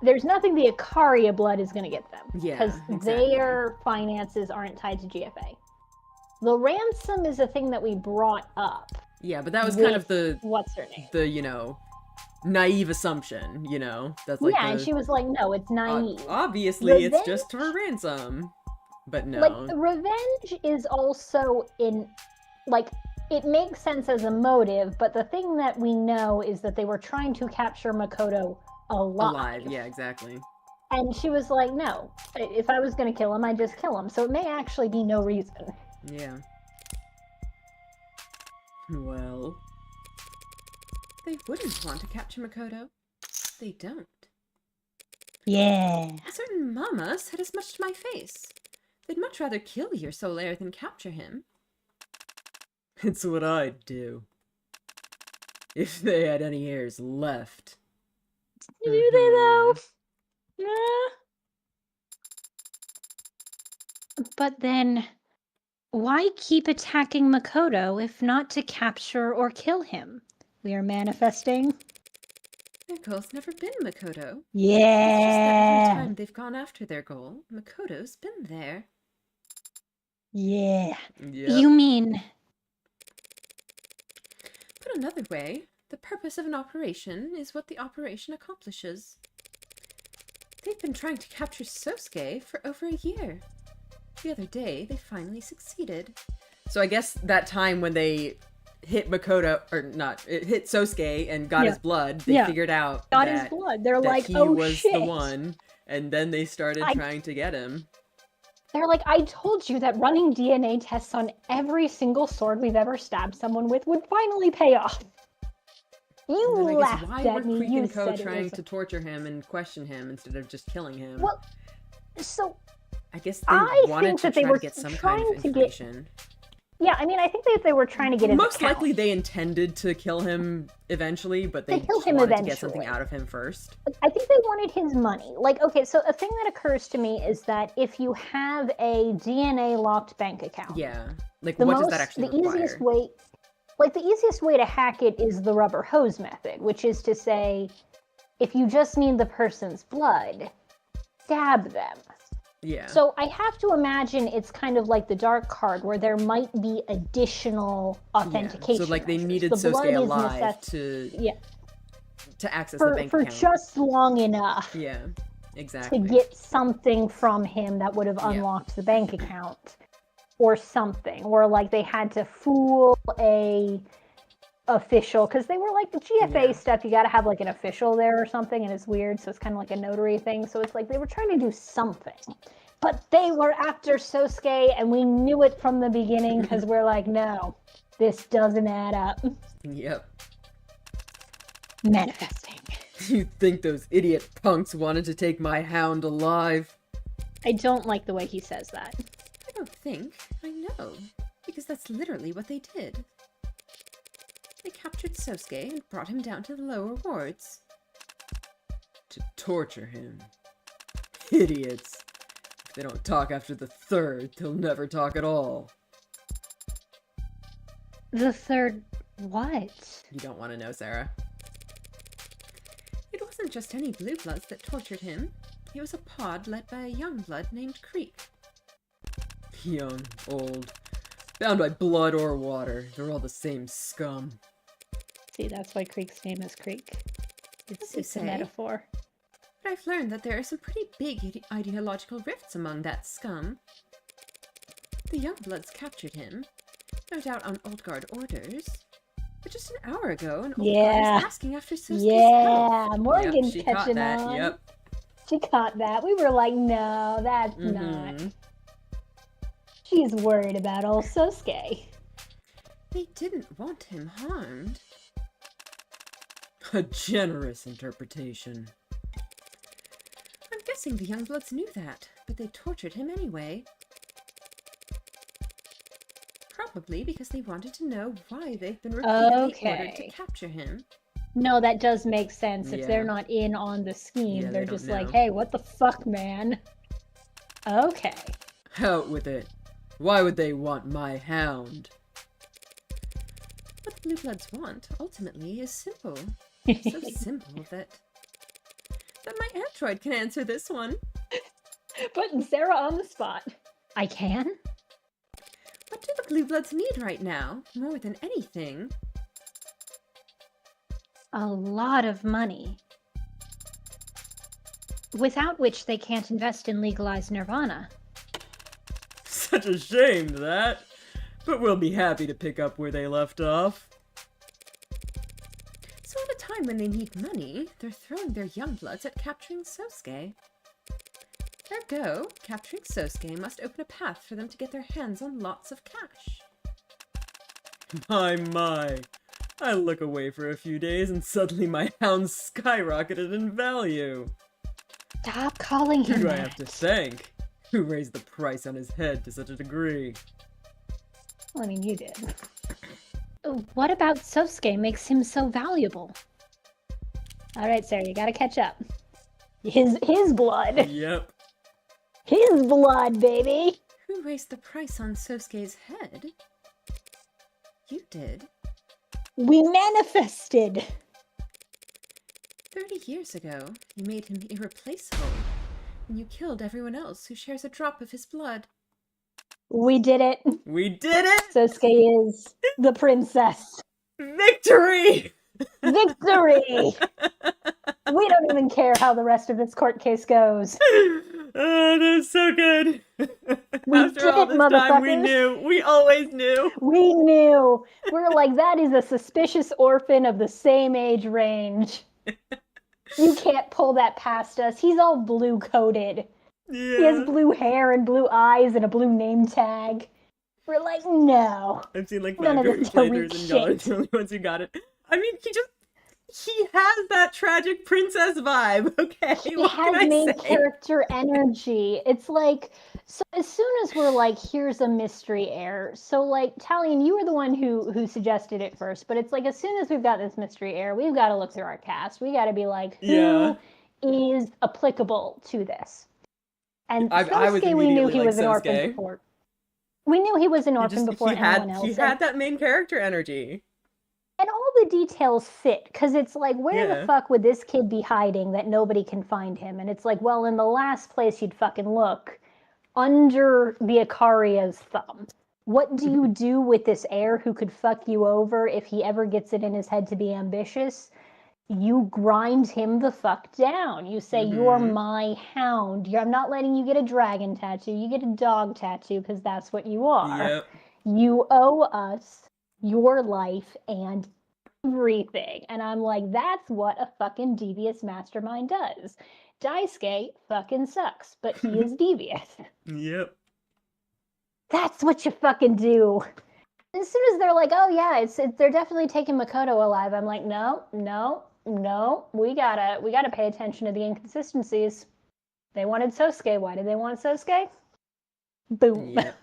there's nothing the Ikaria blood is going to get them Yeah, because exactly. their finances aren't tied to GFA. The ransom is a thing that we brought up. Yeah, but that was kind of with what's her name? the naive assumption, That's like Yeah, and she was like, no, it's naive. obviously, it's just for ransom. But no. Like, revenge is also like, it makes sense as a motive, but the thing that we know is that they were trying to capture Makoto alive. Yeah, exactly. And she was like, no, if I was going to kill him, I'd just kill him. So it may actually be no reason. Yeah. Well... They wouldn't want to capture Makoto. They don't. Yeah. A certain mama said as much to my face. They'd much rather kill your Solaire than capture him. It's what I'd do. If they had any heirs left. Do they, though? Nah. But then, why keep attacking Makoto if not to capture or kill him? We are manifesting. Their goal's never been Makoto. It's just that Yeah. every time they've gone after their goal, Makoto's been there. Yeah. Yep. You mean... Put another way, the purpose of an operation is what the operation accomplishes. They've been trying to capture Sosuke for over a year. The other day, they finally succeeded. So I guess that time when they hit Makoto, or not, it hit Sosuke and got his blood, they Yeah. figured out Got that, his blood. They're that like, he oh was shit. the one. And then they started I- trying to get him. They're like, I told you that running DNA tests on every single sword we've ever stabbed someone with would finally pay off. You And then I guess laughed why were at me. Creek You and Co. said it trying was... to torture him and question him instead of just killing him? Well, so I guess they I wanted think to that they try were to get some kind trying of to get- information. yeah, I mean, I think that they were trying to get his Most account. likely they intended to kill him eventually, but they They kill just him wanted to get something eventually. out of him first. I think they wanted his money. Like, okay, so a thing that occurs to me is that if you have a DNA locked bank account, Yeah. Like, the what does that actually the require? easiest way, like the easiest way to hack it is the rubber hose method, which is to say, if you just need the person's blood, stab them. Yeah. So I have to imagine it's kind of like the dark card, where there might be additional authentication. So, like, they measures. needed The blood Sosuke is alive yeah, to access the bank for account. just long enough Yeah, to exactly. get something from him that would have unlocked the bank account or something, or like they had to fool a official, because they were like the GFA Yeah. stuff, you got to have like an official there or something, and it's weird, so it's kind of like a notary thing. So it's like they were trying to do something, but they were after Sosuke, and we knew it from the beginning because we're like, no, this doesn't add up. Yep. Manifesting. You think those idiot punks wanted to take my hound alive? I don't like the way he says that. I don't think. I know. Because that's literally what they did. They captured Sosuke and brought him down to the lower wards. To torture him. Idiots. If they don't talk after the third, they'll never talk at all. The third what? You don't want to know, Sarah. It wasn't just any blue bloods that tortured him. He was a pod led by a young blood named Creek. Young, old, bound by blood or water. They're all the same scum. See, that's why Creek's name is Creek. As you It's a say. metaphor. But I've learned that there are some pretty big ideological rifts among that scum. The young bloods captured him, no doubt on Old Guard orders. But just an hour ago, an Old Guard Yeah. was asking after Sosuke's health. Yeah, Morgan's Yep, she caught catching that. on. Yep. She caught that. We were like, no, that's not. Mhm. She's worried about old Sosuke. They didn't want him harmed. A generous interpretation. I'm guessing the Youngbloods knew that, but they tortured him anyway. Probably because they wanted to know why they've been repeatedly ordered to Okay. capture him. No, that does make sense. If Yeah. they're not in on the scheme, Yeah, they they're don't just like, know. hey, what the fuck, man? Okay. Out with it. Why would they want my hound? What the Blue Bloods want, ultimately, is simple. So simple that my android can answer this one. Putting Sarah on the spot. I can? What do the Blue Bloods need right now, more than anything? A lot of money. Without which they can't invest in legalized nirvana. Such a shame, that. But we'll be happy to pick up where they left off. So at a time when they need money, they're throwing their Youngbloods at capturing Sosuke. Ergo, capturing Sosuke must open a path for them to get their hands on lots of cash. My. I look away for a few days and suddenly my hound skyrocketed in value. Stop calling Who him do I that. have to thank? Who raised the price on his head to such a degree? Well, I mean, you did. What about Sosuke makes him so valuable? All right, Sarah, you gotta catch up. His blood. Yep. His blood, baby. Who raised the price on Sosuke's head? You did. We manifested. 30 years ago, you made him irreplaceable, and you killed everyone else who shares a drop of his blood. We did it. We did it! Sosuke is the princess. Victory! Victory! We don't even care how the rest of this court case goes. Oh, that's so good. We After did all it, this time, we motherfuckers. knew. We always knew. We knew. We're like, that is a suspicious orphan of the same age range. You can't pull that past us. He's all blue coated. Yeah. He has blue hair and blue eyes and a blue name tag. We're like, no. I've seen like None 5 of this different playthroughs Tariq and y'all are shit. the only ones who got it. I mean, he has that tragic princess vibe, okay? He What has can I main say? character energy. It's like, so as soon as we're like, here's a mystery heir. So like, Talion, you were the one who suggested it first, but it's like, as soon as we've got this mystery heir, we've got to look through our cast. We got to be like, who is applicable to this? And I was Sosuke, we knew immediately he like was an orphan Sosuke. before. We knew he was an orphan before anyone else. He had that main character energy. And all the details fit, because it's like, where the fuck would this kid be hiding that nobody can find him? And it's like, well, in the last place you'd fucking look, under the Ikaria's thumb. What do you do with this heir who could fuck you over if he ever gets it in his head to be ambitious? You grind him the fuck down. You say, you're my hound. I'm not letting you get a dragon tattoo. You get a dog tattoo, because that's what you are. Yep. You owe us your life and everything. And I'm like, that's what a fucking devious mastermind does. Daisuke fucking sucks, but he is devious. Yep. That's what you fucking do. As soon as they're like, oh yeah, they're definitely taking Makoto alive, I'm like, no, we gotta pay attention to the inconsistencies. They wanted Sosuke. Why did they want Sosuke? Boom. Yep.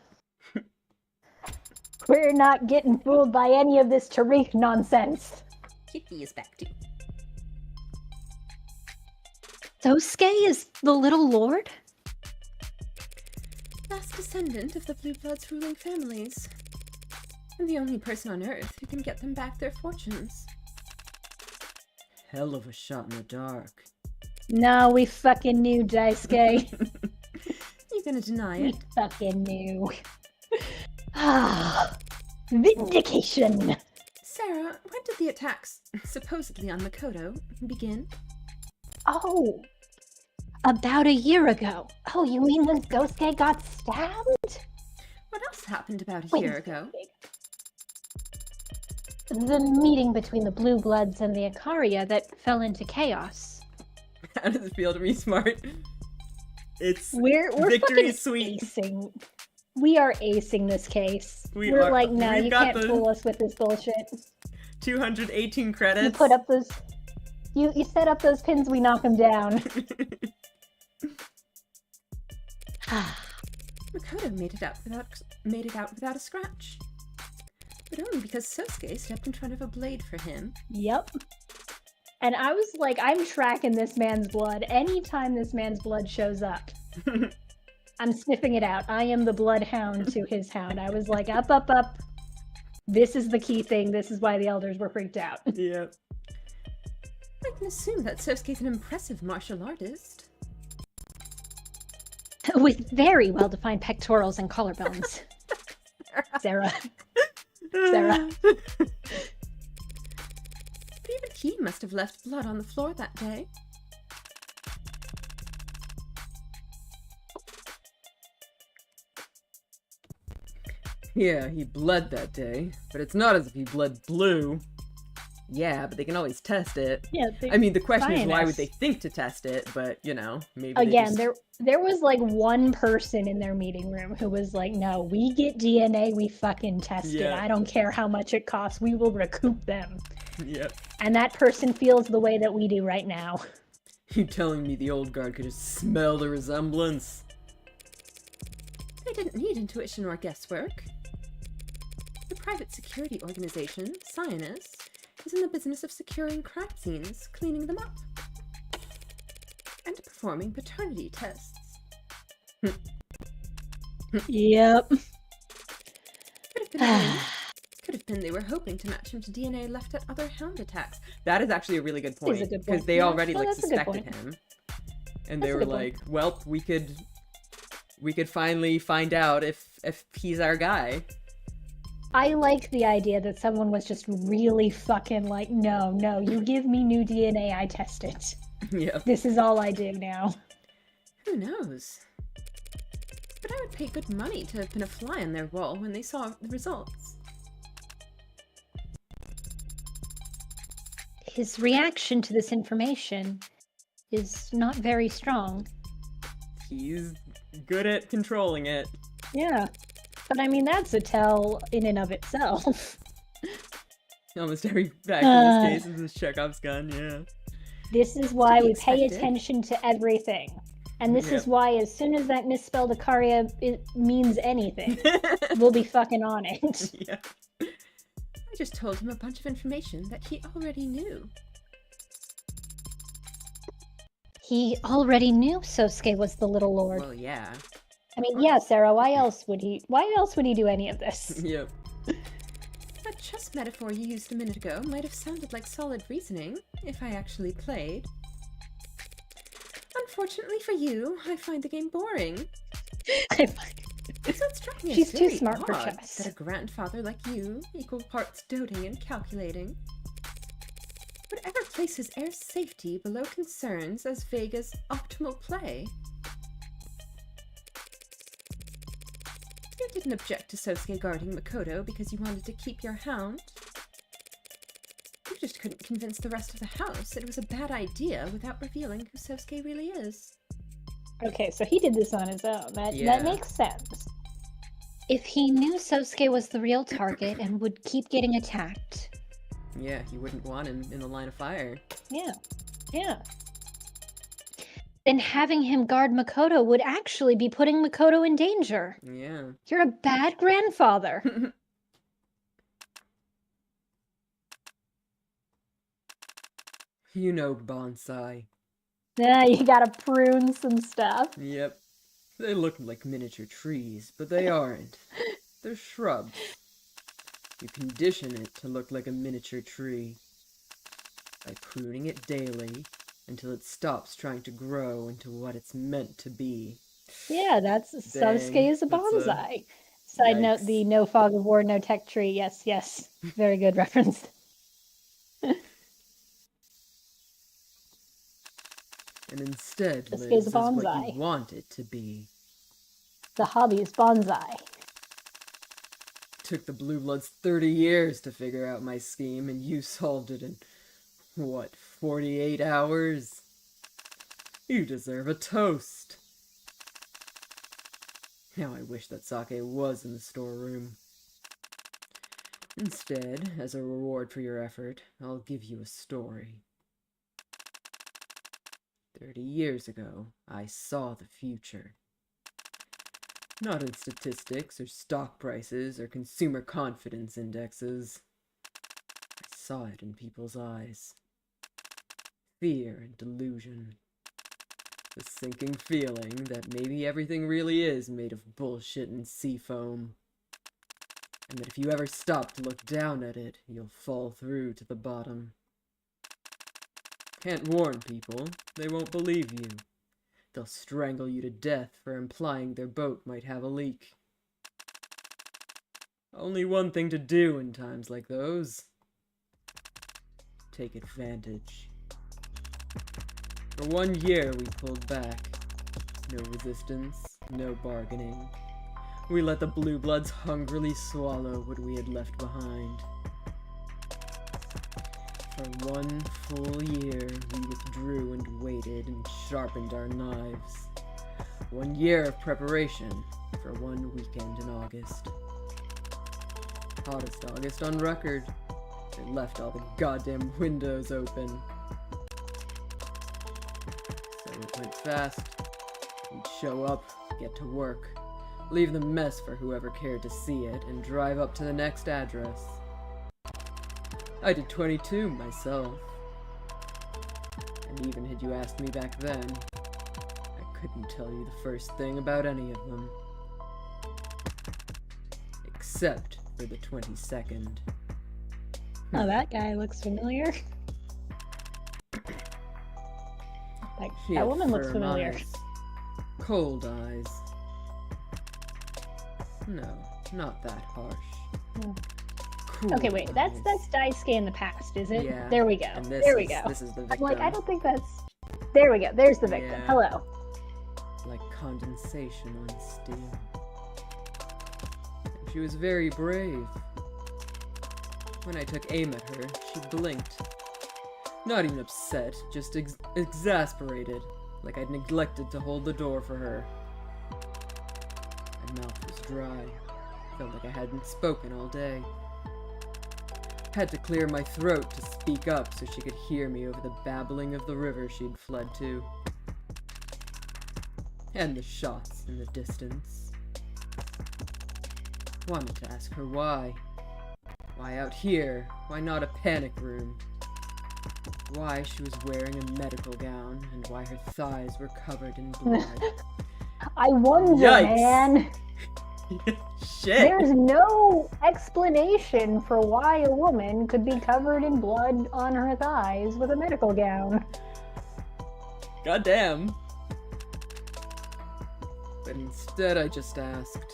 We're not getting fooled by any of this Tariq nonsense. Kitty is back too. Sosuke is the little lord? Last descendant of the Blue Bloods' ruling families. And the only person on Earth who can get them back their fortunes. Hell of a shot in the dark. No, we fucking knew, Daisuke. You gonna deny We it? fucking knew. Ah, vindication. Sarah, when did the attacks, supposedly on Makoto, begin? Oh, About a year ago. oh, you mean when Sosuke got stabbed? What else happened about a Wait year a ago? The meeting between the Blue Bloods and the Ikaria that fell into chaos. How does it feel to be smart? It's We're victory fucking sweet. acing. We are acing this case. We We're are- like, no, we've you got can't the- fool us with this bullshit. 218 credits. You put up those. You set up those pins. We knock them down. Makoto made it out without a scratch. But only because Sosuke stepped in front of a blade for him. Yep. And I was like, I'm tracking this man's blood. Anytime this man's blood shows up, I'm sniffing it out. I am the bloodhound to his hound. I was like, up, up, up. This is the key thing. This is why the elders were freaked out. Yep. I can assume that Sosuke's an impressive martial artist. With very well-defined pectorals and collarbones. Sarah. But even he must have left blood on the floor that day. Yeah, he bled that day, but it's not as if he bled blue. Yeah, but they can always test it. Yeah. I mean, the question is, why Cyanus. would they think to test it? But, you know, maybe they Again, just... there was like one person in their meeting room who was like, no, we get DNA, we fucking test it. Yeah. I don't care how much it costs, we will recoup them. Yep. And that person feels the way that we do right now. You telling me the old guard could just smell the resemblance? They didn't need intuition or guesswork. The private security organization, Cyanus, is in the business of securing crime scenes, cleaning them up, and performing paternity tests. Yep. Could have been they were hoping to match him to DNA left at other hound attacks. That is actually a really good is point. a good Because point. they Yeah, already, no, like, that's a good suspected point. him. And That's they a were good like, point. well, we could finally find out if he's our guy. I like the idea that someone was just really fucking like, no, you give me new DNA, I test it. Yep. This is all I do now. Who knows? But I would pay good money to have been a fly on their wall when they saw the results. His reaction to this information is not very strong. He's good at controlling it. Yeah. But I mean, that's a tell in and of itself. Almost every fact in this case is Chekhov's gun, yeah. This is why be we pay expected. attention to everything. And this Yep. is why as soon as that misspelled Icaria it means anything, we'll be fucking on it. Yeah. I just told him a bunch of information that he already knew. He already knew Sosuke was the Little Lord. Well, yeah. I mean, yeah, Sarah, why else would he do any of this? Yep. That chess metaphor you used a minute ago might have sounded like solid reasoning, if I actually played. Unfortunately for you, I find the game boring. So it struck me as She's too very smart for odd chess. that a grandfather like you, equal parts doting and calculating, would ever place his heir's safety below concerns as vague as optimal play. You didn't object to Sosuke guarding Makoto because you wanted to keep your hound. You just couldn't convince the rest of the house it was a bad idea without revealing who Sosuke really is. Okay, so he did this on his own. Yeah. That makes sense. If he knew Sosuke was the real target and would keep getting attacked, Yeah, you wouldn't want him in the line of fire. Yeah. Yeah. then having him guard Makoto would actually be putting Makoto in danger. Yeah. You're a bad grandfather. You know bonsai. Yeah, you gotta prune some stuff. Yep. They look like miniature trees, but they aren't. They're shrubs. You condition it to look like a miniature tree by pruning it daily until it stops trying to grow into what it's meant to be. Yeah, that's Sosuke is a that's a- bonsai. Side note, Yikes. the no fog of war, no tech tree. Yes, yes. Very good reference. And instead This lives is a as what bonsai. you want it to be. The hobby is bonsai. Took the Blue Bloods 30 years to figure out my scheme, and you solved it in, what, 48 hours? You deserve a toast. Now I wish that sake was in the storeroom. Instead, as a reward for your effort, I'll give you a story. 30 years ago, I saw the future. Not in statistics or stock prices or consumer confidence indexes. I saw it in people's eyes. Fear and delusion. The sinking feeling that maybe everything really is made of bullshit and seafoam. And that if you ever stop to look down at it, you'll fall through to the bottom. Can't warn people. They won't believe you. They'll strangle you to death for implying their boat might have a leak. Only one thing to do in times like those. Take advantage. For 1 year we pulled back. No resistance, no bargaining. We let the Blue Bloods hungrily swallow what we had left behind. For 1 full year, we withdrew and waited and sharpened our knives. 1 year of preparation for 1 weekend in August. Hottest August on record. They left all the goddamn windows open. So it went fast. We'd show up, get to work, leave the mess for whoever cared to see it, and drive up to the next address. I did 22 myself. And even had you asked me back then, I couldn't tell you the first thing about any of them. Except for the 22nd. Oh, that guy looks familiar. She That had woman looks firm familiar. eyes. Cold eyes. No, not that harsh. Hmm. Cool Okay, wait, that's eyes. Daisuke in the past, is it? Yeah, There we go. And this There we is, go. This is the I'm victim. like, I don't think that's. There we go. There's the victim. Yeah. Hello. Like condensation on steel. And she was very brave. When I took aim at her, she blinked. Not even upset, just exasperated, like I'd neglected to hold the door for her. My mouth was dry. Felt like I hadn't spoken all day. Had to clear my throat to speak up so she could hear me over the babbling of the river she'd fled to. And the shots in the distance. Wanted to ask her why. Why out here? Why not a panic room? Why she was wearing a medical gown, and why her thighs were covered in blood. I wonder, Yikes. man. Shit! There's no explanation for why a woman could be covered in blood on her thighs with a medical gown. Goddamn. But instead I just asked,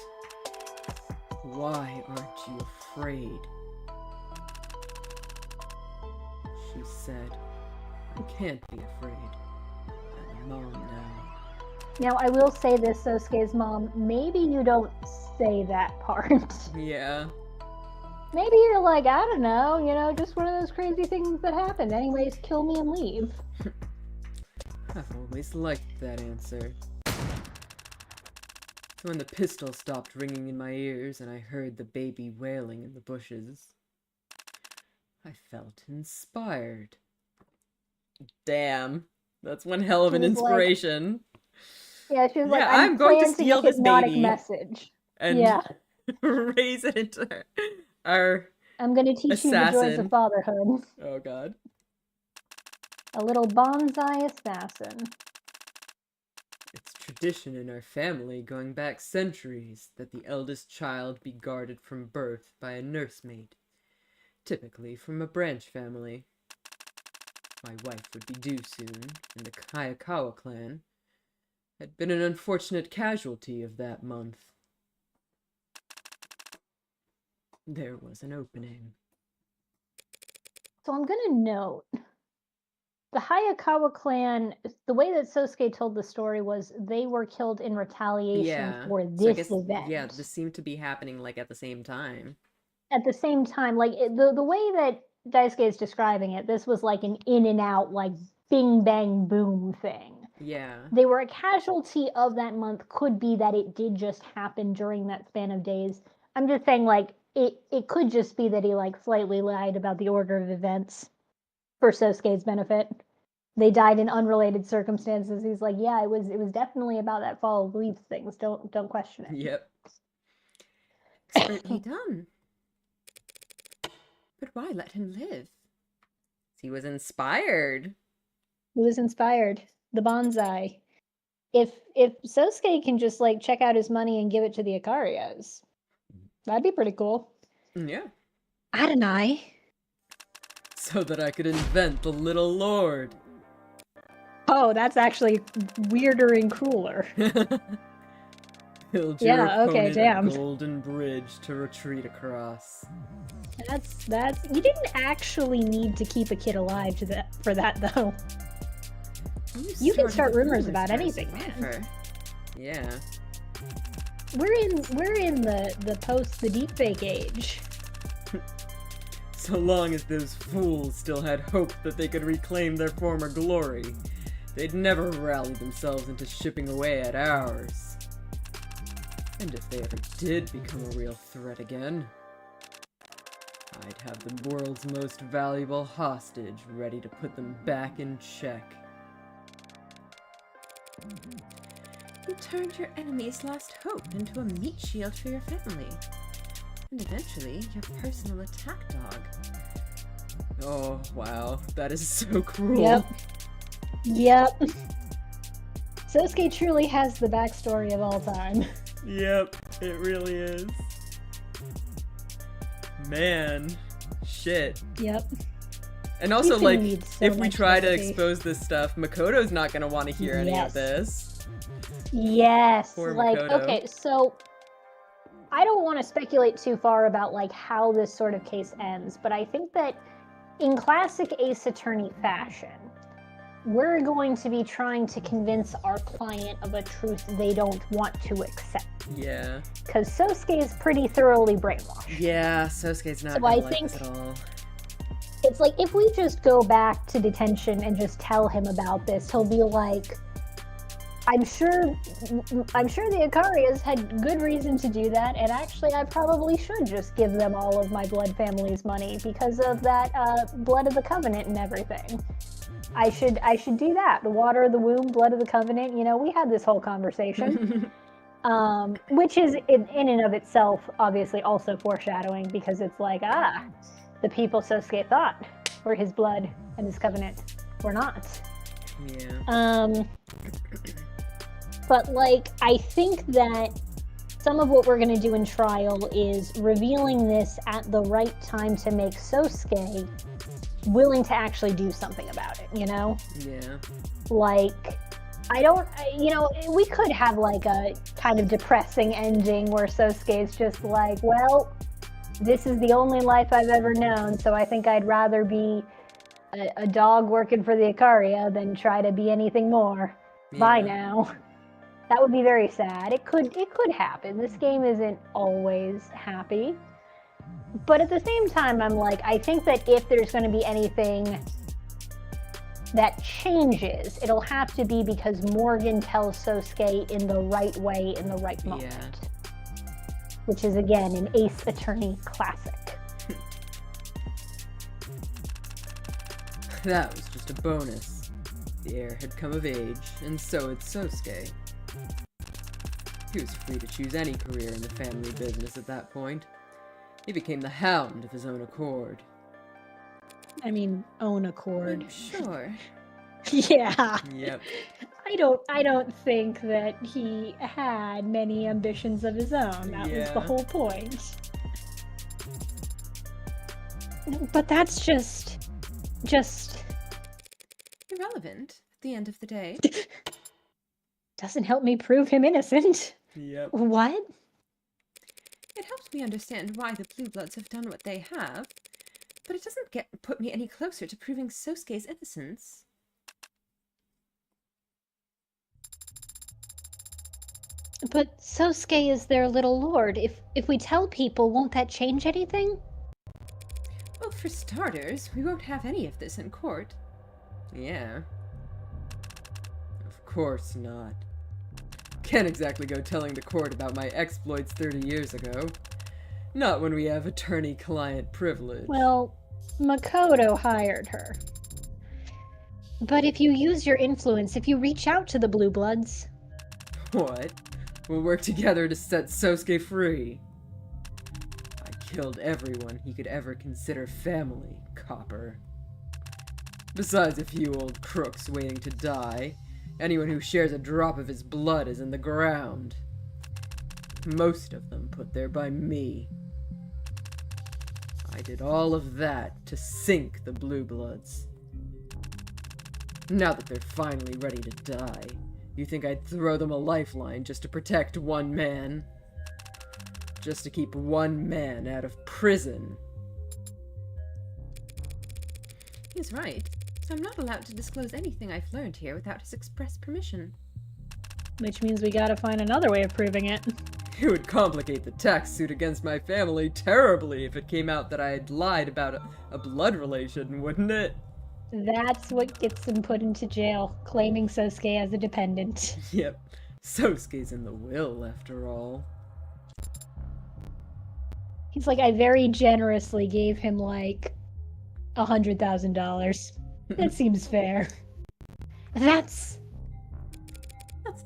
why aren't you afraid? She said, I can't be afraid. I'm a mom now. Now, I will say this, Sosuke's mom, maybe you don't say that part. Yeah. Maybe you're like, I don't know, just one of those crazy things that happened. Anyways, kill me and leave. I've always liked that answer. So when the pistol stopped ringing in my ears and I heard the baby wailing in the bushes, I felt inspired. Damn. That's one hell of an She was like- inspiration. Yeah, she was like, Yeah, I'm going to planting steal a this hypnotic baby. message. And Yeah. raise it into our... I'm gonna teach you the joys Assassin. of fatherhood. Oh god. A little bonsai assassin. It's tradition in our family going back centuries that the eldest child be guarded from birth by a nursemaid, typically from a branch family. My wife would be due soon, and the Hayakawa clan had been an unfortunate casualty of that month. There was an opening. So I'm gonna note, the Hayakawa clan, the way that Sosuke told the story was they were killed in retaliation for So I this guess, event. yeah, this seemed to be happening like at the same time. At the same time, like the way that Daisuke is describing it, this was like an in and out, like bing bang boom thing. Yeah. They were a casualty of that month. Could be that it did just happen during that span of days. I'm just saying, like, it could just be that he like slightly lied about the order of events for Sosuke's benefit. They died in unrelated circumstances. He's like, yeah, it was definitely about that fall of leaves things. Don't question it. Yep. Expertly done. But why let him live? He was inspired. He was inspired. The bonsai. If Sosuke can just like check out his money and give it to the Ikarios, that'd be pretty cool. Yeah. Adonai. So that I could invent the little lord. Oh, that's actually weirder and cooler. Build your Yeah, okay, opponent damn. a golden bridge to retreat across. That's you didn't actually need to keep a kid alive for that though. You can start rumors about anything, man. Yeah. We're in the post the deepfake age. So long as those fools still had hope that they could reclaim their former glory, they'd never rally themselves into chipping away at ours. And if they ever did become a real threat again, I'd have the world's most valuable hostage ready to put them back in check. You turned your enemy's last hope into a meat shield for your family. And eventually, your personal attack dog. Oh, wow. That is so cruel. Yep. Sosuke truly has the backstory of all time. Yep, it really is. Man. Shit. Yep. And also, He's like, gonna need so if we much try to therapy. expose this stuff, Makoto's not gonna want to hear any of Yes. this. Yes. Poor Like, Makoto. okay, so I don't want to speculate too far about like how this sort of case ends, but I think that in classic Ace Attorney fashion, we're going to be trying to convince our client of a truth they don't want to accept. Yeah. Because Sosuke is pretty thoroughly brainwashed. Yeah, Sosuke's not So gonna I like think- this at all. It's like, if we just go back to detention and just tell him about this, he'll be like, I'm sure the Icarias had good reason to do that, and actually I probably should just give them all of my blood family's money because of that blood of the covenant and everything. I should do that. The water of the womb, blood of the covenant, we had this whole conversation. Which is in and of itself obviously also foreshadowing, because it's like, the people Sosuke thought were his blood and his covenant were not. Yeah. But I think that some of what we're going to do in trial is revealing this at the right time to make Sosuke willing to actually do something about it, Yeah. We could have a kind of depressing ending where Sosuke's just like, well, this is the only life I've ever known, so I think I'd rather be a dog working for the Icaria than try to be anything more. Yeah. Bye now. That would be very sad. It could happen. This game isn't always happy. But at the same time, I'm like, I think that if there's going to be anything that changes, it'll have to be because Morgan tells Sosuke in the right way, in the right moment. Yeah. Which is, again, an Ace Attorney classic. That was just a bonus. The heir had come of age, and so had Sosuke. He was free to choose any career in the family business at that point. He became the Hound of his own accord. I mean, own accord. I'm sure. Yeah. Yep. I don't think that he had many ambitions of his own. That was the Yeah. whole point. But that's just Irrelevant at the end of the day. doesn't help me prove him innocent. Yep. What? It helps me understand why the Blue Bloods have done what they have, but it doesn't put me any closer to proving Sosuke's innocence. But Sosuke is their little lord. If we tell people, won't that change anything? Well, for starters, we won't have any of this in court. Yeah. Of course not. Can't exactly go telling the court about my exploits 30 years ago. Not when we have attorney-client privilege. Well, Makoto hired her. But if you use your influence, if you reach out to the Blue Bloods... What? We'll work together to set Sosuke free. I killed everyone he could ever consider family, Copper. Besides a few old crooks waiting to die, anyone who shares a drop of his blood is in the ground. Most of them put there by me. I did all of that to sink the Blue Bloods. Now that they're finally ready to die, you think I'd throw them a lifeline just to protect one man? Just to keep one man out of prison? He's right. So I'm not allowed to disclose anything I've learned here without his express permission. Which means we gotta find another way of proving it. It would complicate the tax suit against my family terribly if it came out that I had lied about a blood relation, wouldn't it? That's what gets him put into jail, claiming Sosuke as a dependent. Yep. Sosuke's in the will, after all. He's like, I very generously gave him, $100,000. That seems fair. That's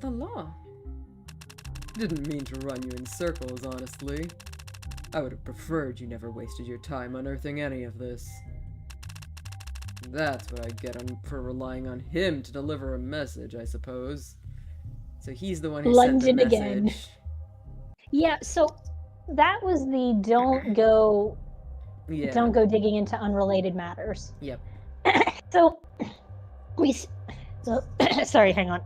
the law. Didn't mean to run you in circles, honestly. I would have preferred you never wasted your time unearthing any of this. That's what I get for relying on him to deliver a message, I suppose. So he's the one who sent the London message. again. Yeah, so that was the don't go digging into unrelated matters. Yep. So sorry, hang on.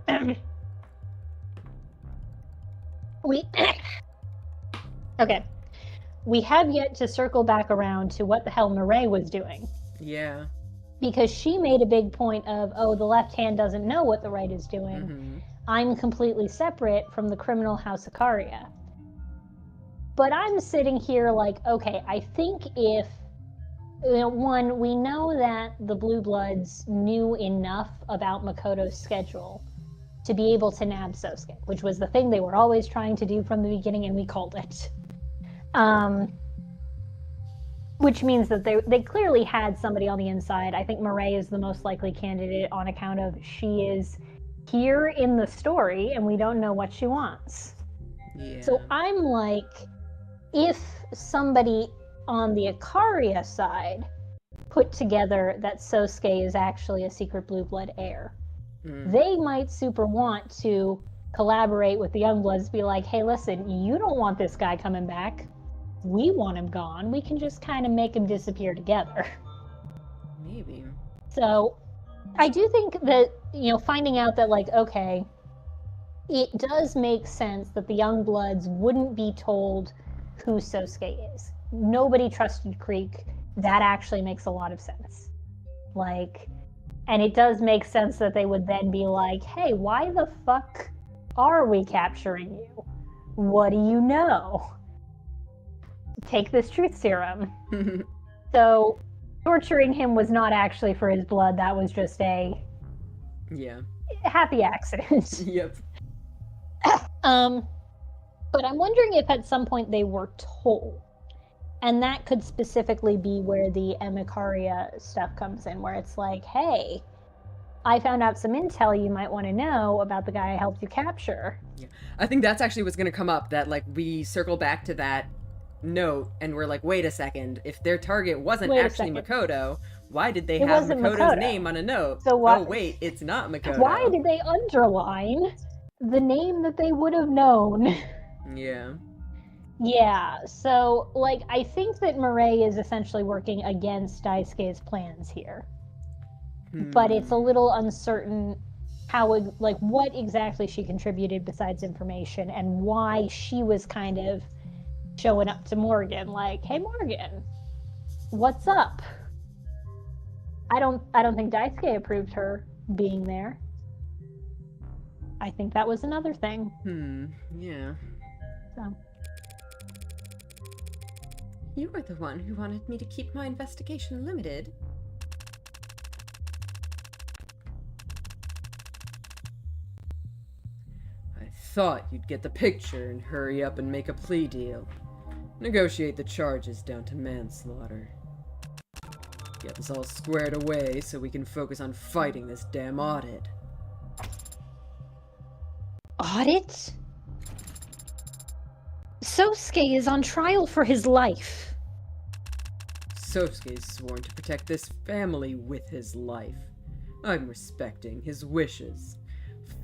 Okay. We have yet to circle back around to what the hell Mireille was doing. Yeah. Because she made a big point of, the left hand doesn't know what the right is doing. Mm-hmm. I'm completely separate from the criminal house Ikaria. But I'm sitting here like, okay, I think if one, we know that the Blue Bloods knew enough about Makoto's schedule to be able to nab Sosuke, which was the thing they were always trying to do from the beginning, and we called it. Which means that they clearly had somebody on the inside. I think Mireille is the most likely candidate on account of she is here in the story, and we don't know what she wants. Yeah. So I'm like, if somebody on the Ikaria side put together that Sosuke is actually a secret Blue Blood heir, they might super want to collaborate with the Youngbloods, be like, hey, listen, you don't want this guy coming back. We want him gone. We can just kind of make him disappear together. Maybe. So I do think that, finding out that, like, okay, it does make sense that the Youngbloods wouldn't be told who Sosuke is. Nobody trusted Creek. That actually makes a lot of sense. Like, and it does make sense that they would then be like, hey, why the fuck are we capturing you? What do you know? Take this truth serum. So torturing him was not actually for his blood. That was just a happy accident. Yep. But I'm wondering if at some point they were told. And that could specifically be where the Ikaria stuff comes in, where it's like, hey, I found out some intel you might want to know about the guy I helped you capture. Yeah. I think that's actually what's going to come up, that, like, we circle back to that note and we're like, wait a second, if their target wasn't actually Makoto, why did they have Makoto's name on a note? So what? Oh, wait, it's not Makoto. Why did they underline the name that they would have known? Yeah. Yeah, so, like, I think that Mireille is essentially working against Daisuke's plans here. But it's a little uncertain how, like, what exactly she contributed besides information, and why she was kind of showing up to Morgan, like, hey, Morgan, what's up? I don't think Daisuke approved her being there. I think that was another thing. Yeah. So... You were the one who wanted me to keep my investigation limited. I thought you'd get the picture and hurry up and make a plea deal. Negotiate the charges down to manslaughter. Get this all squared away so we can focus on fighting this damn audit. Audit? Sosuke is on trial for his life. Sosuke's sworn to protect this family with his life. I'm respecting his wishes.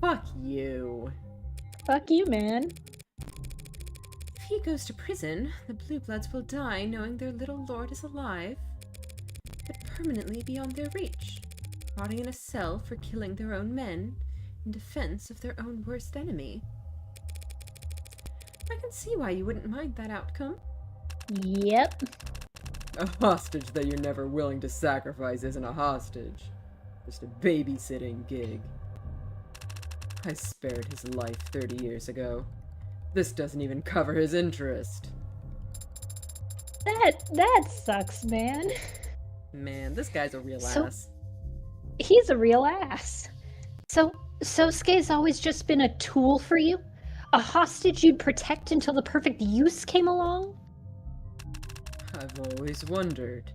Fuck you. Fuck you, man. If he goes to prison, the Blue Bloods will die knowing their little lord is alive, but permanently beyond their reach, rotting in a cell for killing their own men in defense of their own worst enemy. I can see why you wouldn't mind that outcome. Yep. A hostage that you're never willing to sacrifice isn't a hostage. Just a babysitting gig. I spared his life 30 years ago. This doesn't even cover his interest. That sucks, man. Man, this guy's a real So- ass. He's a real ass. So Sosuke's always just been a tool for you? A hostage you'd protect until the perfect use came along? I've always wondered,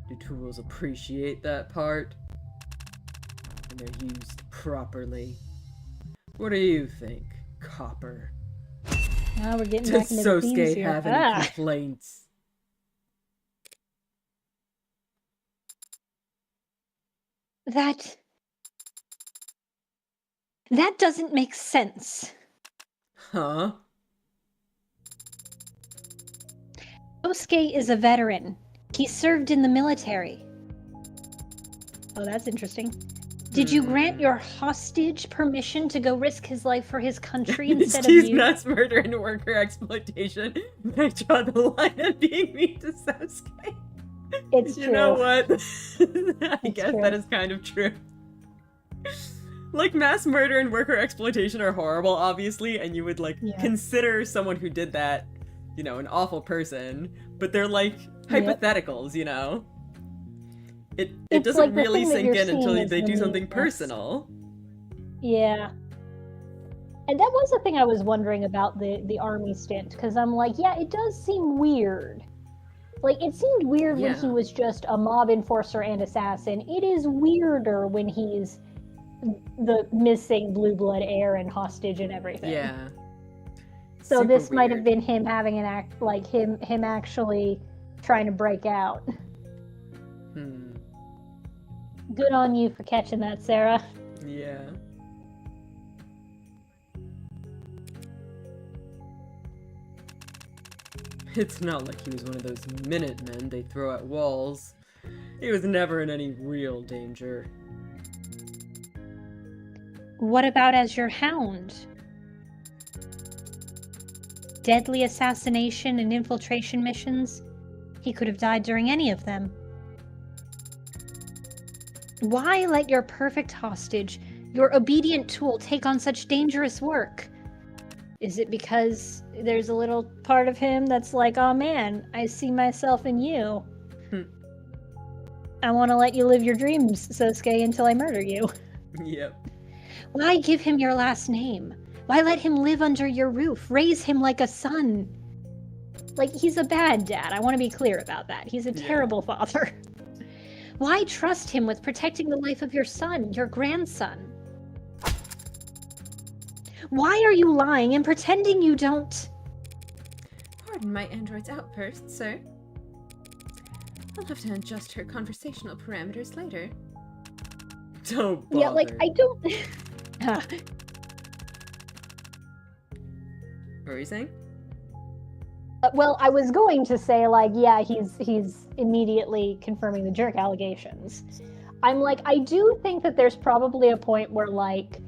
do tools appreciate that part? And they're used properly. What do you think, Copper? Now we're getting Does back into the themes Sosuke here. have any complaints? That doesn't make sense. Huh? Sosuke is a veteran. He served in the military. Oh, that's interesting. Did you grant your hostage permission to go risk his life for his country instead of Excuse you? mass murder and worker exploitation. I draw the line at being mean to Sosuke. It's You true. know what? I guess true. that is kind of true. Like, mass murder and worker exploitation are horrible, obviously, and you would, like, Yeah. consider someone who did that, you know, an awful person, but they're, like, hypotheticals, you know? it It's doesn't like the really thing that sink you're in until seeing is they the do something meanness. personal. Yeah. And that was the thing I was wondering about the army stint, because I'm like, yeah, it does seem weird. Like, it seemed weird when he Yeah. was just a mob enforcer and assassin. It is weirder when he's the missing blue blood heir and hostage and everything. Yeah. So Super this might have weird. been him having an act, like him actually trying to break out. Hmm. Good on you for catching that, Sarah. Yeah. It's not like he was one of those Minutemen they throw at walls. He was never in any real danger. What about as your hound? Deadly assassination and infiltration missions? He could have died during any of them. Why let your perfect hostage, your obedient tool, take on such dangerous work? Is it because there's a little part of him that's like, oh man, I see myself in you. I want to let you live your dreams, Sosuke, until I murder you. Yep. Why give him your last name? Why let him live under your roof? Raise him like a son. Like, he's a bad dad. I want to be clear about that. He's a terrible father. Why trust him with protecting the life of your son, your grandson? Why are you lying and pretending you don't? Pardon my android's outburst, sir. I'll have to adjust her conversational parameters later. Don't bother. Yeah, like, I don't... What were you saying? Well, I was going to say, like, yeah, he's immediately confirming the jerk allegations. I'm like, I do think that there's probably a point where, like,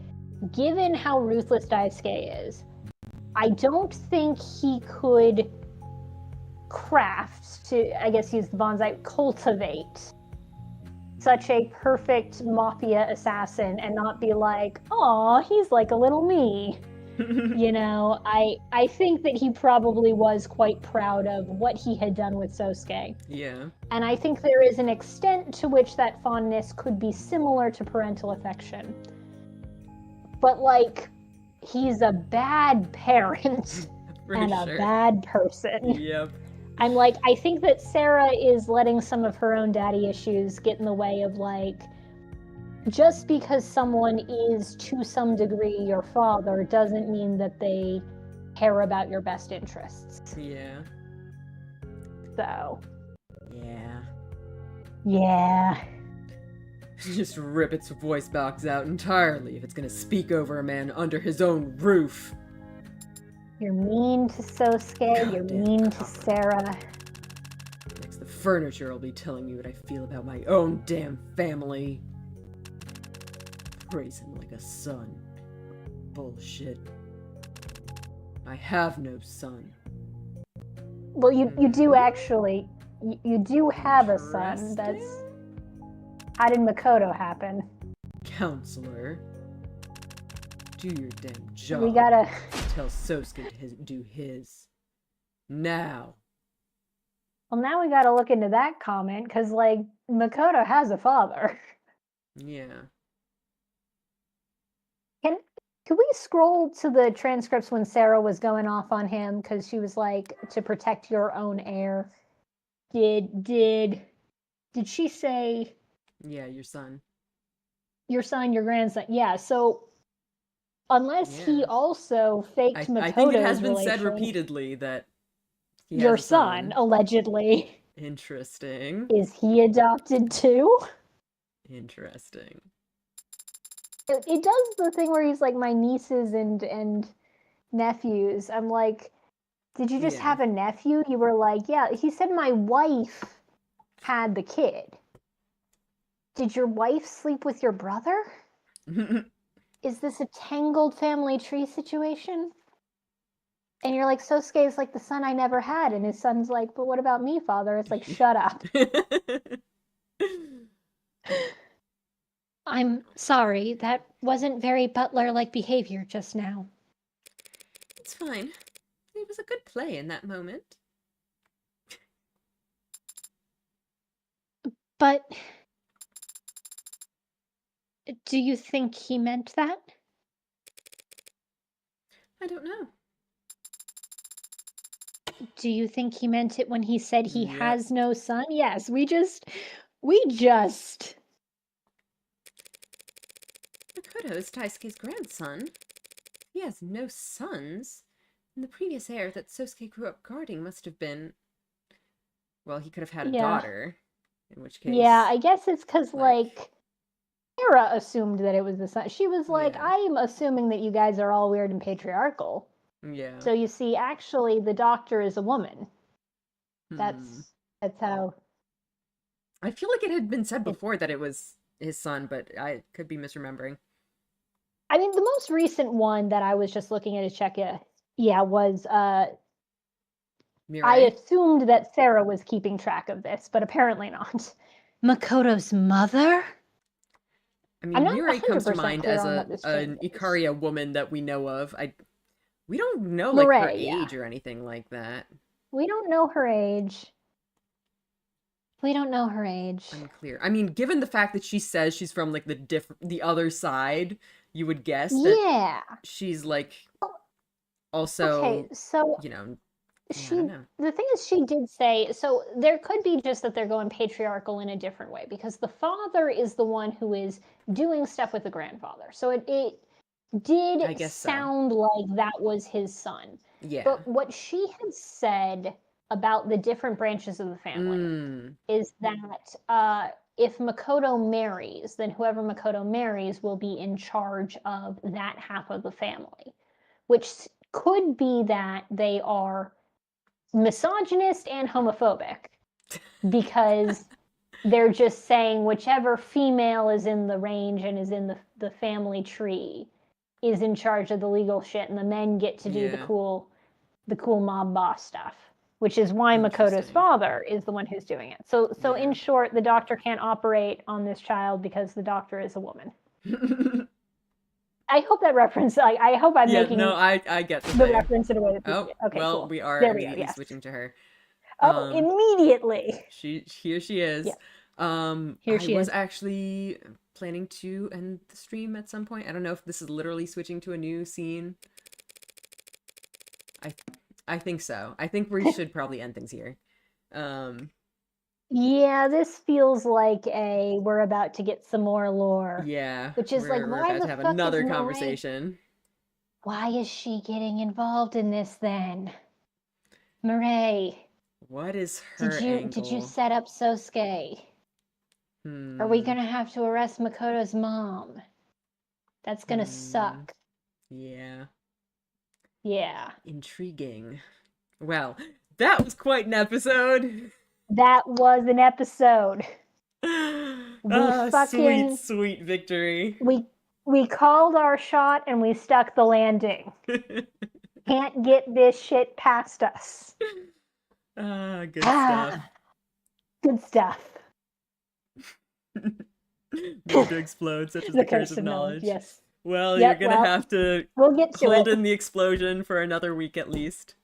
given how ruthless Daisuke is, I don't think he could craft, to, I guess use the bonsai, cultivate such a perfect mafia assassin and not be like, aw, he's like a little me. You know, I think that he probably was quite proud of what he had done with Sosuke. Yeah. And I think there is an extent to which that fondness could be similar to parental affection. But, like, he's a bad parent and a bad person. Yep. I'm like, I think that Sarah is letting some of her own daddy issues get in the way of, like, just because someone is to some degree your father doesn't mean that they care about your best interests. Yeah. So, Yeah. yeah. Just rip its voice box out entirely if it's gonna speak over a man under his own roof. You're mean to Sosuke, you're Goddamn mean to cock. Sarah. Next, the furniture will be telling me what I feel about my own damn family. Praise him like a son. Bullshit. I have no son. Well, you do actually, you do have a son. That's, how did Makoto happen? Counselor. Do your damn job. We gotta, Tell Sosuke to do his. Now. well, now we gotta look into that comment, because, like, Makoto has a father. Yeah. Could we scroll to the transcripts when Sarah was going off on him because she was like, to protect your own heir? Did she say Yeah, your son. your son, your grandson? Yeah. So unless he Yeah. also faked I Makoto's think it has been said relation, repeatedly that he your has a son allegedly, Interesting. is he adopted too? Interesting. It does the thing where he's like, my nieces and nephews. I'm like, did you just Yeah. have a nephew? You were like, yeah. He said my wife had the kid. Did your wife sleep with your brother? Is this a tangled family tree situation? And you're like, Sosuke is like the son I never had. And his son's like, but what about me, father? It's like, shut up. I'm sorry, that wasn't very butler-like behavior just now. It's fine. It was a good play in that moment. But Do you think he meant that? I don't know. Do you think he meant it when he said he Yep. has no son? Yes, we just Makoto is Daisuke's grandson. He has no sons. And the previous heir that Sosuke grew up guarding must have been... Well, he could have had a Yeah. daughter. In which case... Yeah, I guess it's because, like- like, Sarah assumed that it was the son. She was like, Yeah. I'm assuming that you guys are all weird and patriarchal. Yeah. So you see, actually, the doctor is a woman. Hmm. That's how. I feel like it had been said before that it was his son, but I could be misremembering. I mean, the most recent one that I was just looking at his check, was Mirai? I assumed that Sarah was keeping track of this, but apparently not. Makoto's mother? I mean, I'm not Mirai comes to 100% mind clear as on what this an change is. Ikaria woman that we know of. We don't know like her Mirai, yeah. age or anything like that. We don't know her age. Unclear. I mean, given the fact that she says she's from like the other side, you would guess that Yeah. she's like also, Okay, so you know, I she don't know. the thing is she did say, so there could be just that they're going patriarchal in a different way, because the father is the one who is doing stuff with the grandfather, so it I did guess so. sound like that was his son. Yeah. But what she had said about the different branches of the family Mm, is that if Makoto marries, then whoever Makoto marries will be in charge of that half of the family, which could be that they are misogynist and homophobic, because they're just saying whichever female is in the range and is in the family tree is in charge of the legal shit, and the men get to do the Yeah. cool mob boss stuff, which is why Makoto's Interesting. father is the one who's doing it. So Yeah. in short, the doctor can't operate on this child because the doctor is a woman. I hope that reference, I hope I'm yeah, making no, I get the the thing. reference in a way that people Oh, get. Okay, well, cool. we are There we go, immediately yes. switching to her. Oh, immediately. Here she is. Yeah. Here I she was is. actually planning to end the stream at some point. I don't know if this is literally switching to a new scene. I think so. I think we should probably end things here. Yeah, this feels like we're about to get some more lore. Yeah. Which is like, we're why about the to have fuck is another Mirai- conversation. Why is she getting involved in this then? Mirai, What is her did you angle? set up Sosuke? Are we gonna have to arrest Makoto's mom? That's gonna suck. Yeah. Yeah. Intriguing. Well, that was quite an episode. That was an episode. Sweet, sweet victory. We called our shot and we stuck the landing. Can't get this shit past us. Good stuff. Good stuff. Made to explode, such as the curse of knowledge. Yes. Well, Yep, you're gonna well, have to We'll get to hold it. in the explosion for another week at least.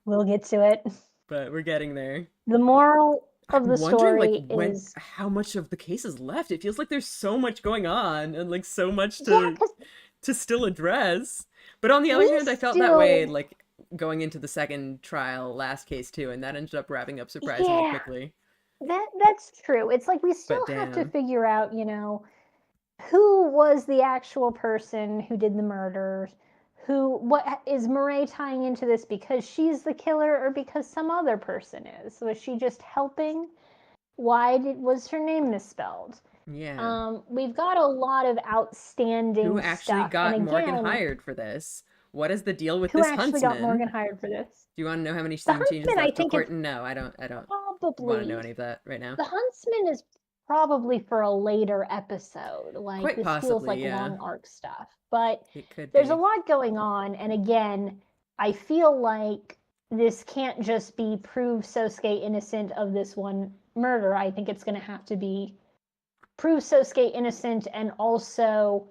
We'll get to it. But we're getting there. The moral of I'm the wondering, story like, is how much of the case is left. It feels like there's so much going on and like so much Yeah, 'cause to still address. But on the other we hand, I felt that way still- like going into the second trial, last case too, and that ended up wrapping up surprisingly Yeah. quickly. that's true. It's like we still have to damn. figure out, who was the actual person who did the murders. What is Mirai tying into this because she's the killer or because some other person is? Was she just helping? Was her name misspelled? Yeah. We've got a lot of outstanding Who actually stuff. got and Morgan again, hired for this? What is the deal with Who this actually huntsman? got Morgan hired for this? Do you want to know how many The scene changes huntsman, I left think before? it's No, I don't want to probably know any of that right now. the huntsman is probably for a later episode. Like Quite this feels possibly, like yeah. long arc stuff. But It could there's be. a lot going on, and again, I feel like this can't just be prove Sosuke innocent of this one murder. I think it's going to have to be prove Sosuke innocent and also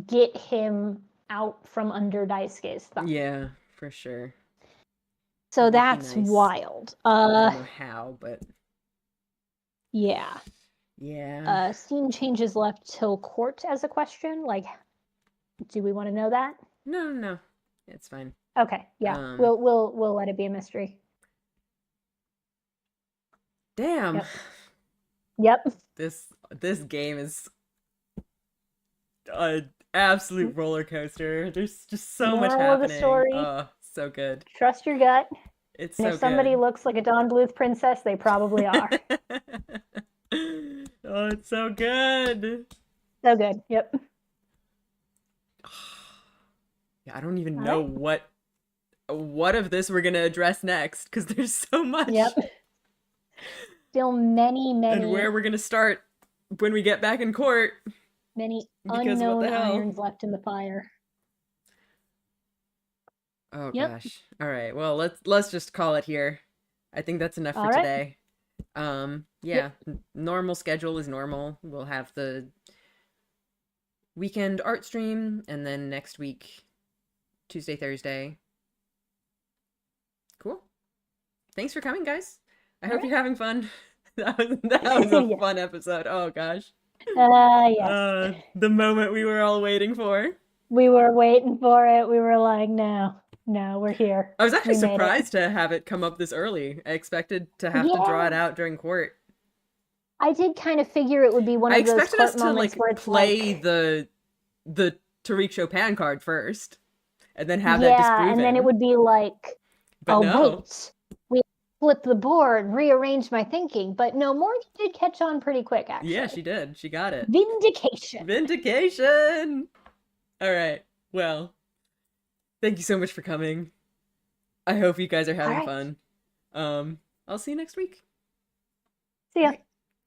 get him out from under Daisuke's thumb. Yeah, for sure. So Would be that's nice. wild. I don't know how, but Yeah. Yeah. Scene changes left till court as a question. Like, do we want to know that? No. It's fine. Okay, yeah. We'll let it be a mystery. Damn. Yep. This game is an absolute roller coaster. There's just so much Moral of the happening. story. Oh, so good. Trust your gut. It's And so if somebody good. looks like a Don Bluth princess, they probably are. Oh, it's so good. So good. Yep. Yeah, I don't even All know right. what of this we're gonna address next because there's so much. Yep. Still many And where we're gonna start when we get back in court. because Because what the unknown hell? irons left in the fire. Oh Yep. gosh. All right. Well, let's just call it here. I think that's enough for All right. today. Yeah, normal schedule is normal. We'll have the weekend art stream and then next week Tuesday, Thursday. Cool. Thanks for coming, guys. I hope you're having fun. That was a Yeah. fun episode. Oh gosh. Yes. The moment we were all waiting for. We were waiting for it. We were like, no, we're here. I was actually We made it. surprised to have it come up this early. I expected to have to draw it out during court. I did kind of figure it would be one I of those expected us court to moments like where it's play like, the Tariq Chopin card first, and then have that disproven. and then it would be like, But no. wait, we flipped the board, rearranged my thinking. But no, Morgan did catch on pretty quick, actually. Yeah, she did. She got it. Vindication. Vindication. All right. Well, thank you so much for coming. I hope you guys are having right. fun. I'll see you next week. See ya.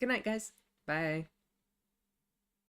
Good night, guys. Bye.